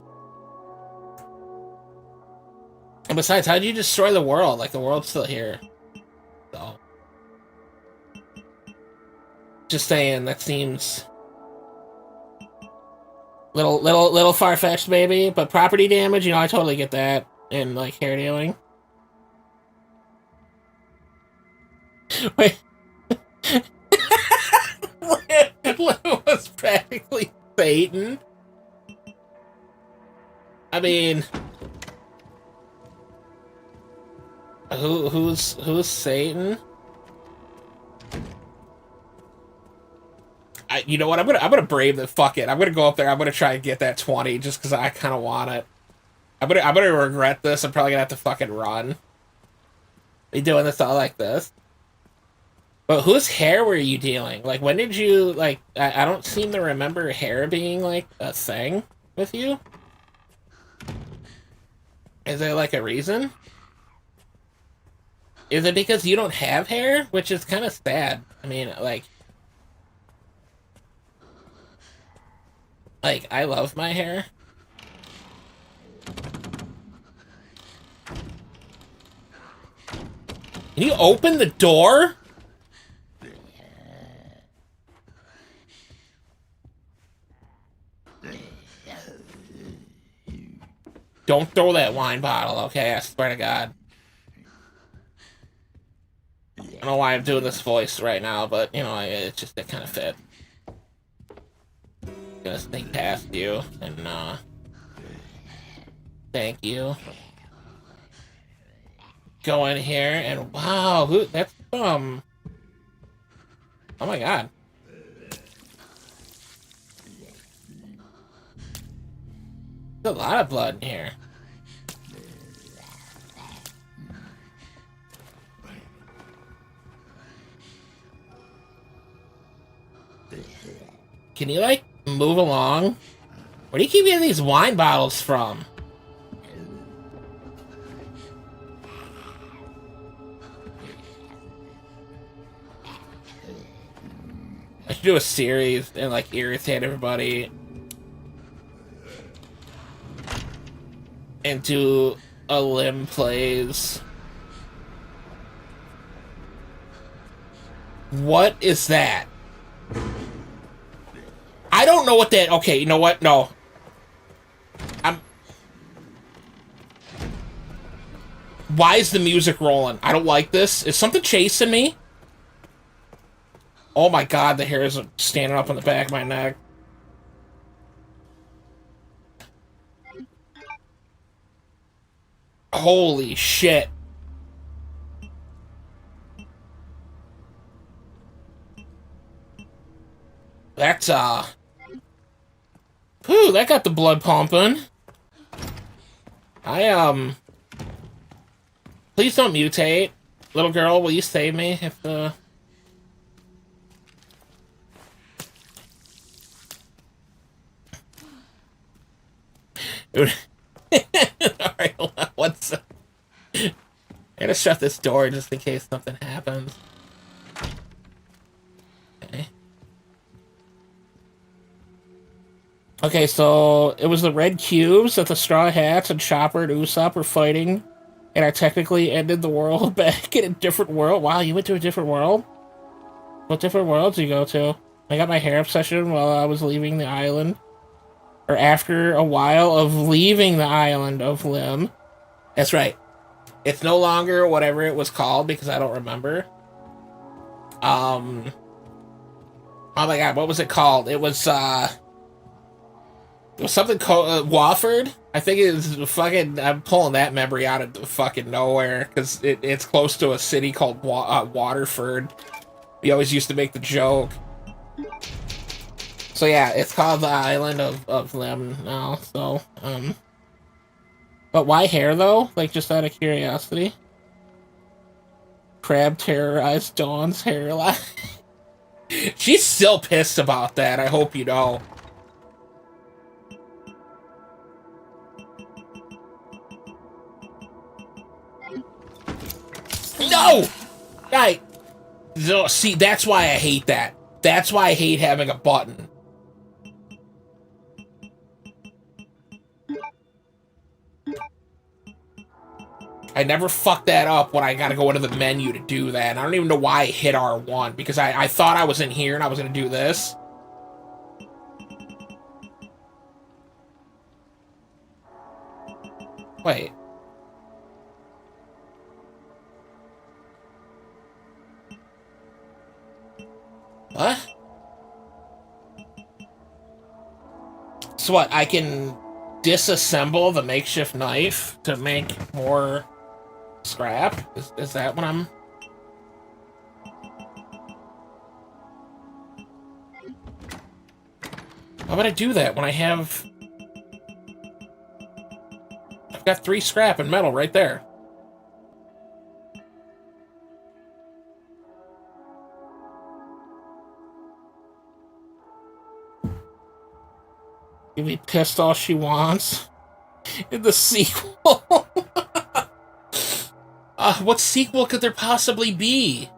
besides, how did you destroy the world? Like, the world's still here. So... Just saying, that seems... Little far-fetched, maybe, but property damage, you know, I totally get that. And, like, hair dealing. Wait. Lou was practically Satan. I mean... Who's Satan? You know what? I'm gonna brave the fuck it. I'm gonna go up there. I'm gonna try and get that 20 just because I kind of want it. I'm gonna regret this. I'm probably gonna have to fucking run. Be doing this all like this. But whose hair were you dealing? Like, when did you, like... I don't seem to remember hair being, like, a thing with you. Is there, like, a reason? Is it because you don't have hair? Which is kind of sad. I mean, like, I love my hair. Can you open the door? Don't throw that wine bottle, okay? I swear to God. I don't know why I'm doing this voice right now, but, you know, it's just that kind of fit. Gonna sneak past you, and, thank you. Go in here, and wow, that's, oh my God. There's a lot of blood in here. Can you, like, move along? Where do you keep getting these wine bottles from? I should do a series and, like, irritate everybody. And do a limb plays. What is that? I don't know what that... Okay, you know what? No. Why is the music rolling? I don't like this. Is something chasing me? Oh my God, the hair is standing up on the back of my neck. Holy shit. That's, whew, that got the blood pumping. Please don't mutate. Little girl, will you save me if the... Alright, hold on, what's... I gotta shut this door just in case something happens. Okay. Okay, so it was the red cubes that the Straw Hats and Chopper and Usopp were fighting, and I technically ended the world back in a different world. Wow, you went to a different world? What different world did you go to? I got my hair obsession while I was leaving the island. Or after a while of leaving the island of Lim. That's right. It's no longer whatever it was called because I don't remember. Oh my God, what was it called? It was something called Wofford. I think it was fucking... I'm pulling that memory out of fucking nowhere because it's close to a city called Waterford. We always used to make the joke. So yeah, it's called the Island of Lim now, so, But why hair, though? Like, just out of curiosity? Crab terrorized Dawn's hairline. She's still pissed about that, I hope you know. No! Right. No, see, that's why I hate that. That's why I hate having a button. I never fuck that up when I gotta go into the menu to do that. And I don't even know why I hit R1, because I thought I was in here and I was gonna do this. Wait. What? So what, I can disassemble the makeshift knife to make more scrap? Is that what I'm... Why would I do that when I have... I've got 3 scrap and metal right there. You'll be pissed all she wants in the sequel. What sequel could there possibly be?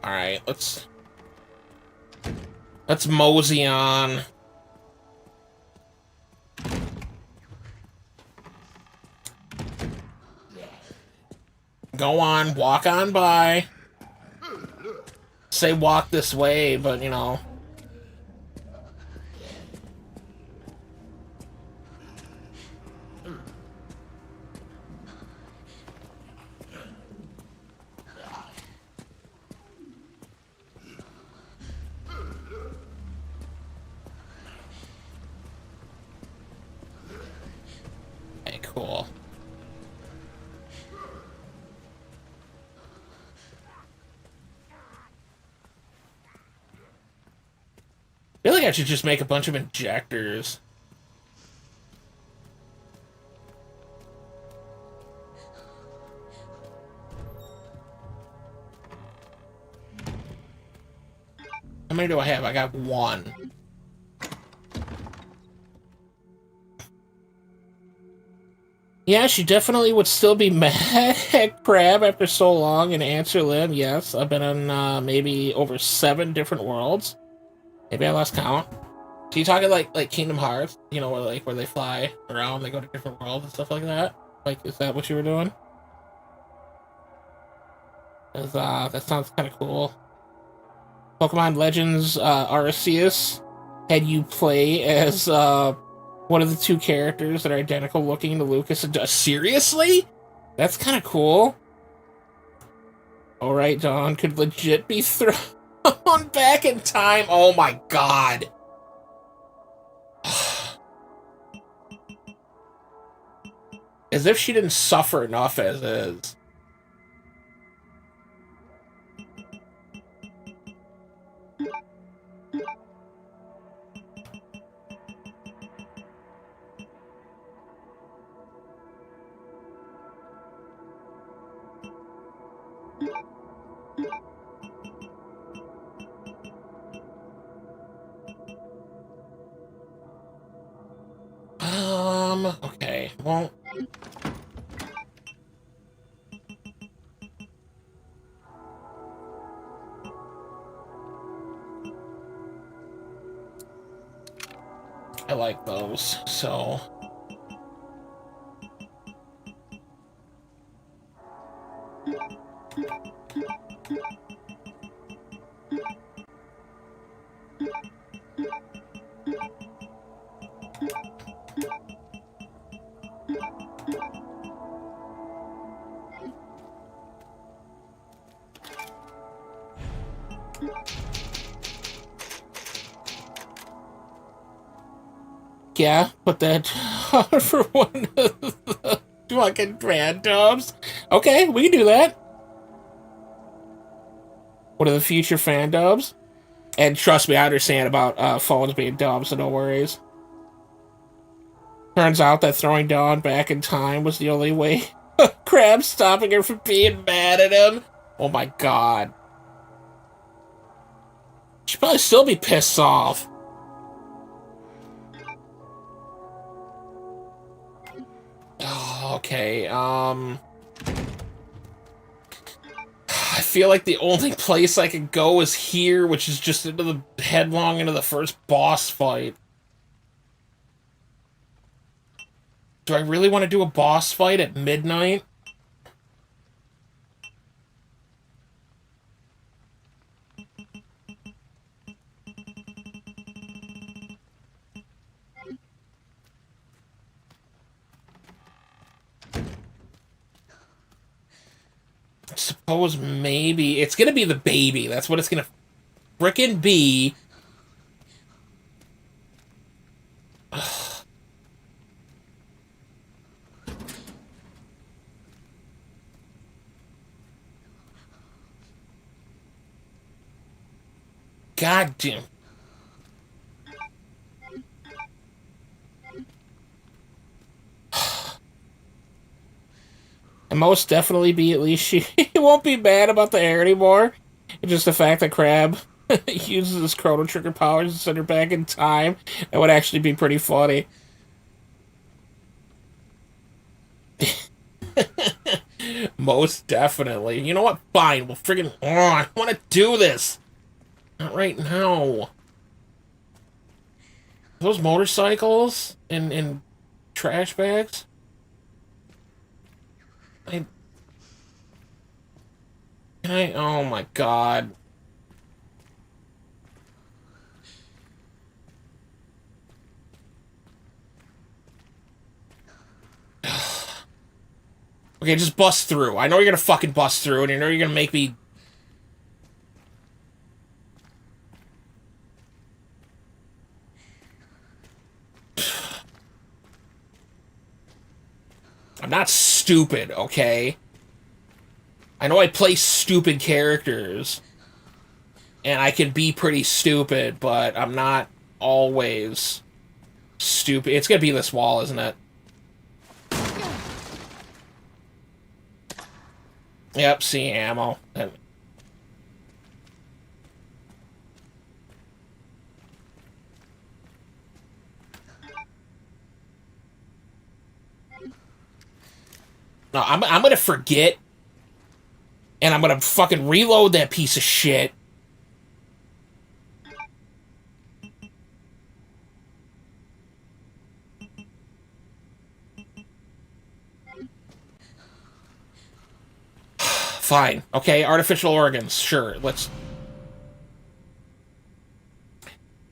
Alright, let's mosey on. Go on, walk on by. Say walk this way, but you know. Okay, cool. I feel like I should just make a bunch of injectors. How many do I have? I got one. Yeah, she definitely would still be mad at Crab after so long and answer Lynn. Yes, I've been on maybe over 7 different worlds. Maybe I lost count. So you talking like Kingdom Hearts? You know, where they fly around, they go to different worlds and stuff like that? Like, is that what you were doing? 'Cause, that sounds kind of cool. Pokemon Legends Arceus had you play as one of the 2 characters that are identical looking to Lucas and seriously? That's kind of cool. Alright, Dawn could legit be thrown back in time. Oh my god. As if she didn't suffer enough as is. Okay, well... I like those, so... Yeah, put that on for one of the fucking fandoms. Okay, we can do that. One of the future fandoms. And trust me, I understand about phones being dumb, so no worries. Turns out that throwing Dawn back in time was the only way. Crab stopping her from being mad at him. Oh my god. She'd probably still be pissed off. Oh, okay, I feel like the only place I can go is here, which is just headlong into the first boss fight. Do I really want to do a boss fight at midnight? I suppose maybe it's gonna be the baby. That's what it's gonna frickin' be. God damn. And most definitely be at least she won't be mad about the hair anymore. It's just the fact that Crab He uses his Chrono Trigger powers to send her back in time. That would actually be pretty funny. Most definitely. You know what? Fine. We'll friggin'... Oh, I want to do this. Not right now. Those motorcycles in trash bags? Can I... Oh my god. Okay, just bust through. I know you're gonna fucking bust through, and I know you're gonna make me... I'm not stupid, okay? I know I play stupid characters, and I can be pretty stupid, but I'm not always stupid. It's gonna be this wall, isn't it? Yep, see, ammo. No, I'm gonna forget, and I'm gonna fucking reload that piece of shit. Fine. Okay, artificial organs. Sure, let's...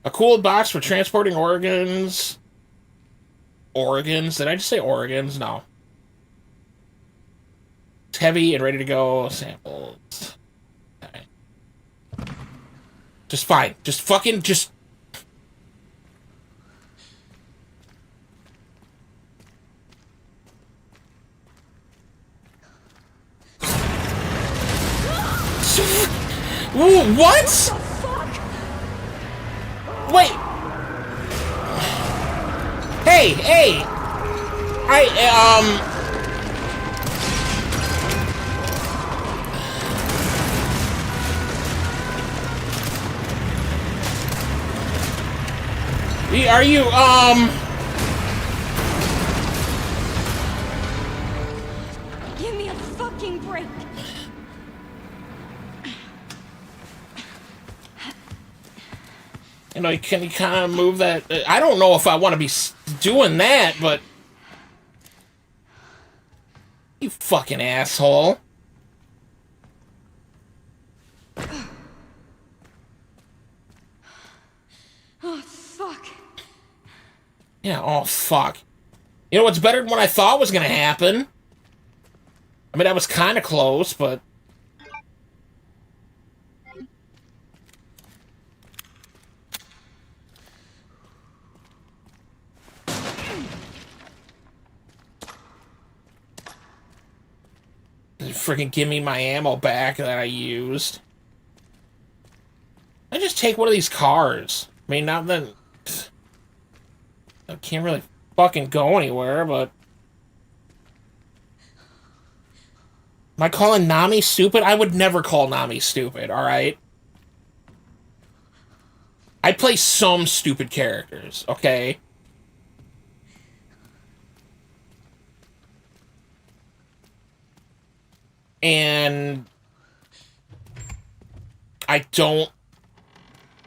A cooled box for transporting organs. Organs? Did I just say organs? No. It's heavy and ready to go. Samples. Okay. Just fine. Just fucking... Just... Ooh, what? Wait. Hey, hey. Are you, Give me a fucking break. You know, can you kind of move that? I don't know if I want to be doing that, but... You fucking asshole. Oh, fuck. Yeah, oh, fuck. You know what's better than what I thought was gonna happen? I mean, that was kind of close, but... Freaking give me my ammo back that I used. I just take one of these cars. I mean, not that... I can't really fucking go anywhere, but... Am I calling Nami stupid? I would never call Nami stupid, alright? I play some stupid characters, okay? And... I don't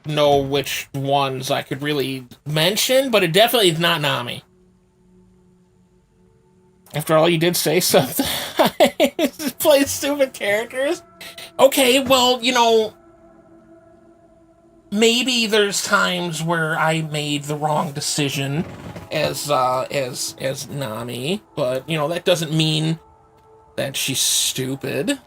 know which ones I could really mention, but it definitely is not Nami. After all, you did say something. Play stupid characters? Okay, well, you know... Maybe there's times where I made the wrong decision as Nami, but, you know, that doesn't mean that she's stupid.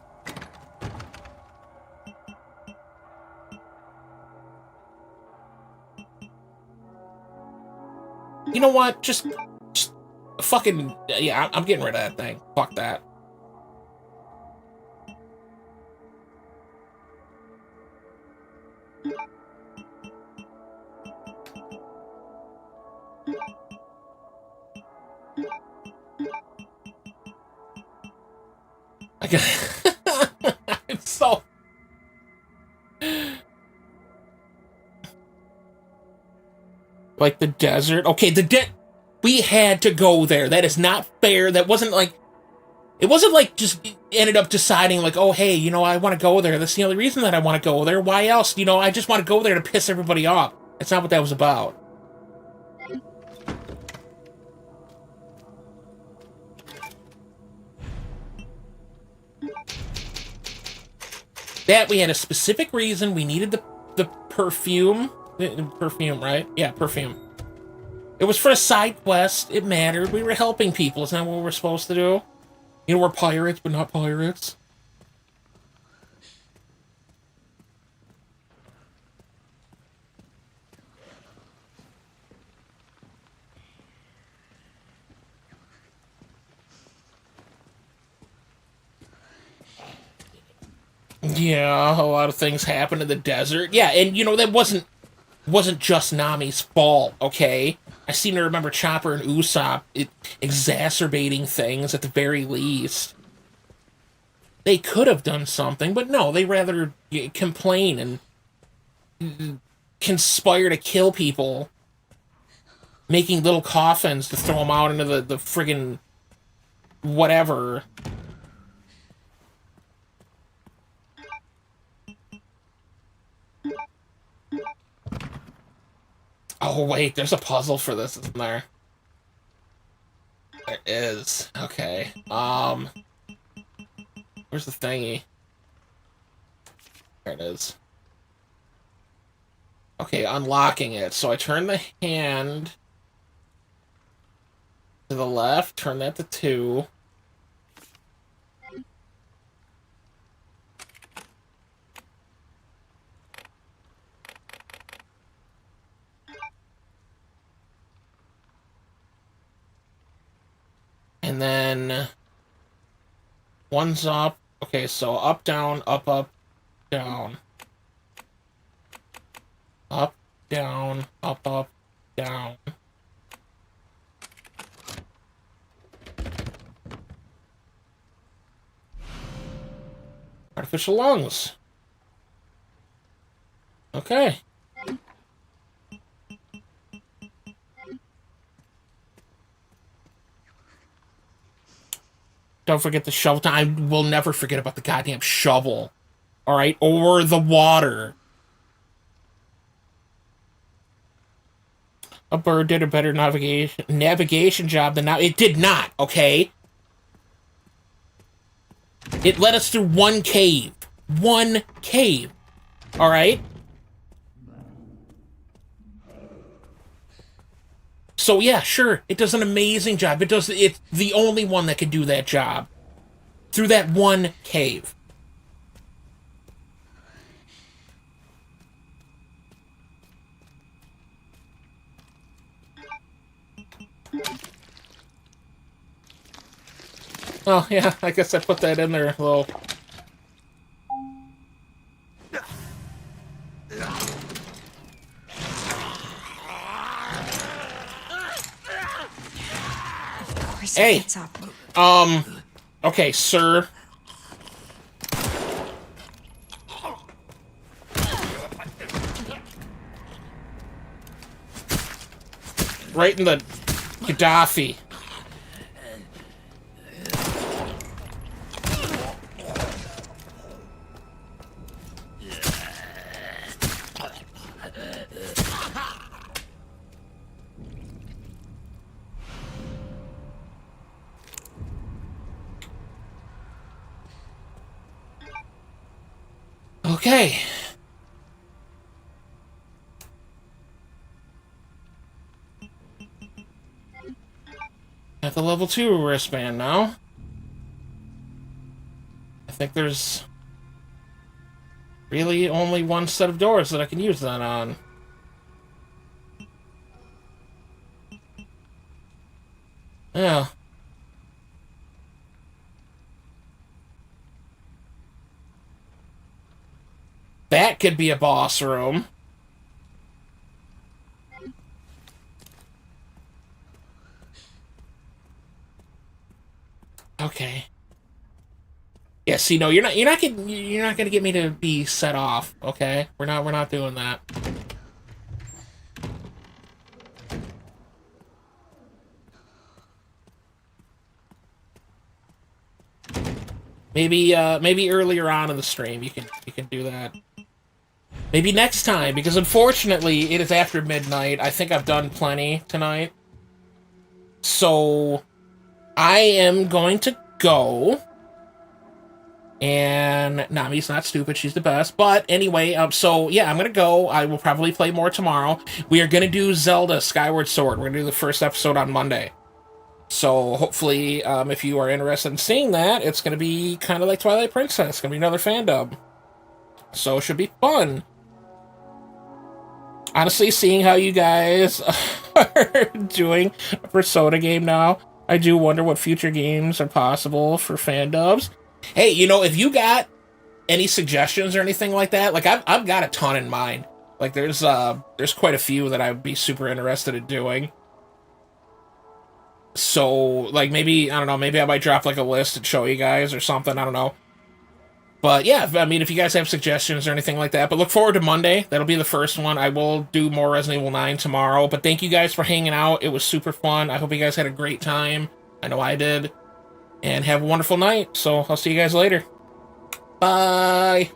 You know what? Just fucking... Yeah, I'm getting rid of that thing. Fuck that. It's so... Like the desert. Okay, we had to go there. That is not fair. That wasn't like... It wasn't like just ended up deciding like, oh, hey, you know, I want to go there. That's the only reason that I want to go there. Why else? You know, I just want to go there to piss everybody off. That's not what that was about. That we had a specific reason. We needed the perfume. Perfume, right? Yeah, perfume. It was for a side quest. It mattered. We were helping people. Isn't that what we're supposed to do? You know, we're pirates, but not pirates. Yeah, a lot of things happen in the desert. Yeah, and you know, that wasn't just Nami's fault, okay? I seem to remember Chopper and Usopp exacerbating things at the very least. They could have done something, but no, they rather complain and conspire to kill people, making little coffins to throw them out into the friggin' whatever. Oh, wait, there's a puzzle for this, isn't there? There is. Okay. Where's the thingy? There it is. Okay, unlocking it. So I turn the hand to the left, turn that to 2. And then one's up. Okay, so up, down, up, up, down. Up, down, up, up, down. Artificial lungs. Okay. Don't forget the shovel. I will never forget about the goddamn shovel. Alright? Or the water. A bird did a better navigation job than now. It did not, okay? It led us through one cave. One cave. Alright? So yeah, sure, it does an amazing job. It's the only one that can do that job. Through that one cave. Oh, yeah, I guess I put that in there a little. Hey, okay, sir. Right in the Gaddafi. Okay. At the level 2 wristband now. I think there's really only one set of doors that I can use that on. Yeah. That could be a boss room. Okay. Yeah, see, no, you're not gonna get me to be set off, okay? We're not doing that. Maybe earlier on in the stream you can do that. Maybe next time, because unfortunately it is after midnight. I think I've done plenty tonight. So I am going to go. And Nami's not stupid, she's the best. But anyway, so yeah, I'm gonna go. I will probably play more tomorrow. We are gonna do Zelda Skyward Sword. We're gonna do the first episode on Monday. So hopefully, if you are interested in seeing that, it's gonna be kind of like Twilight Princess. It's gonna be another fandom. So it should be fun. Honestly, seeing how you guys are doing a Persona game now, I do wonder what future games are possible for fandoms. Hey, you know, if you got any suggestions or anything like that, like I've got a ton in mind. Like there's quite a few that I'd be super interested in doing. So like maybe, I don't know, maybe I might drop like a list and show you guys or something, I don't know. But yeah, I mean, if you guys have suggestions or anything like that, but look forward to Monday. That'll be the first one. I will do more Resident Evil 9 tomorrow. But thank you guys for hanging out. It was super fun. I hope you guys had a great time. I know I did. And have a wonderful night. So I'll see you guys later. Bye.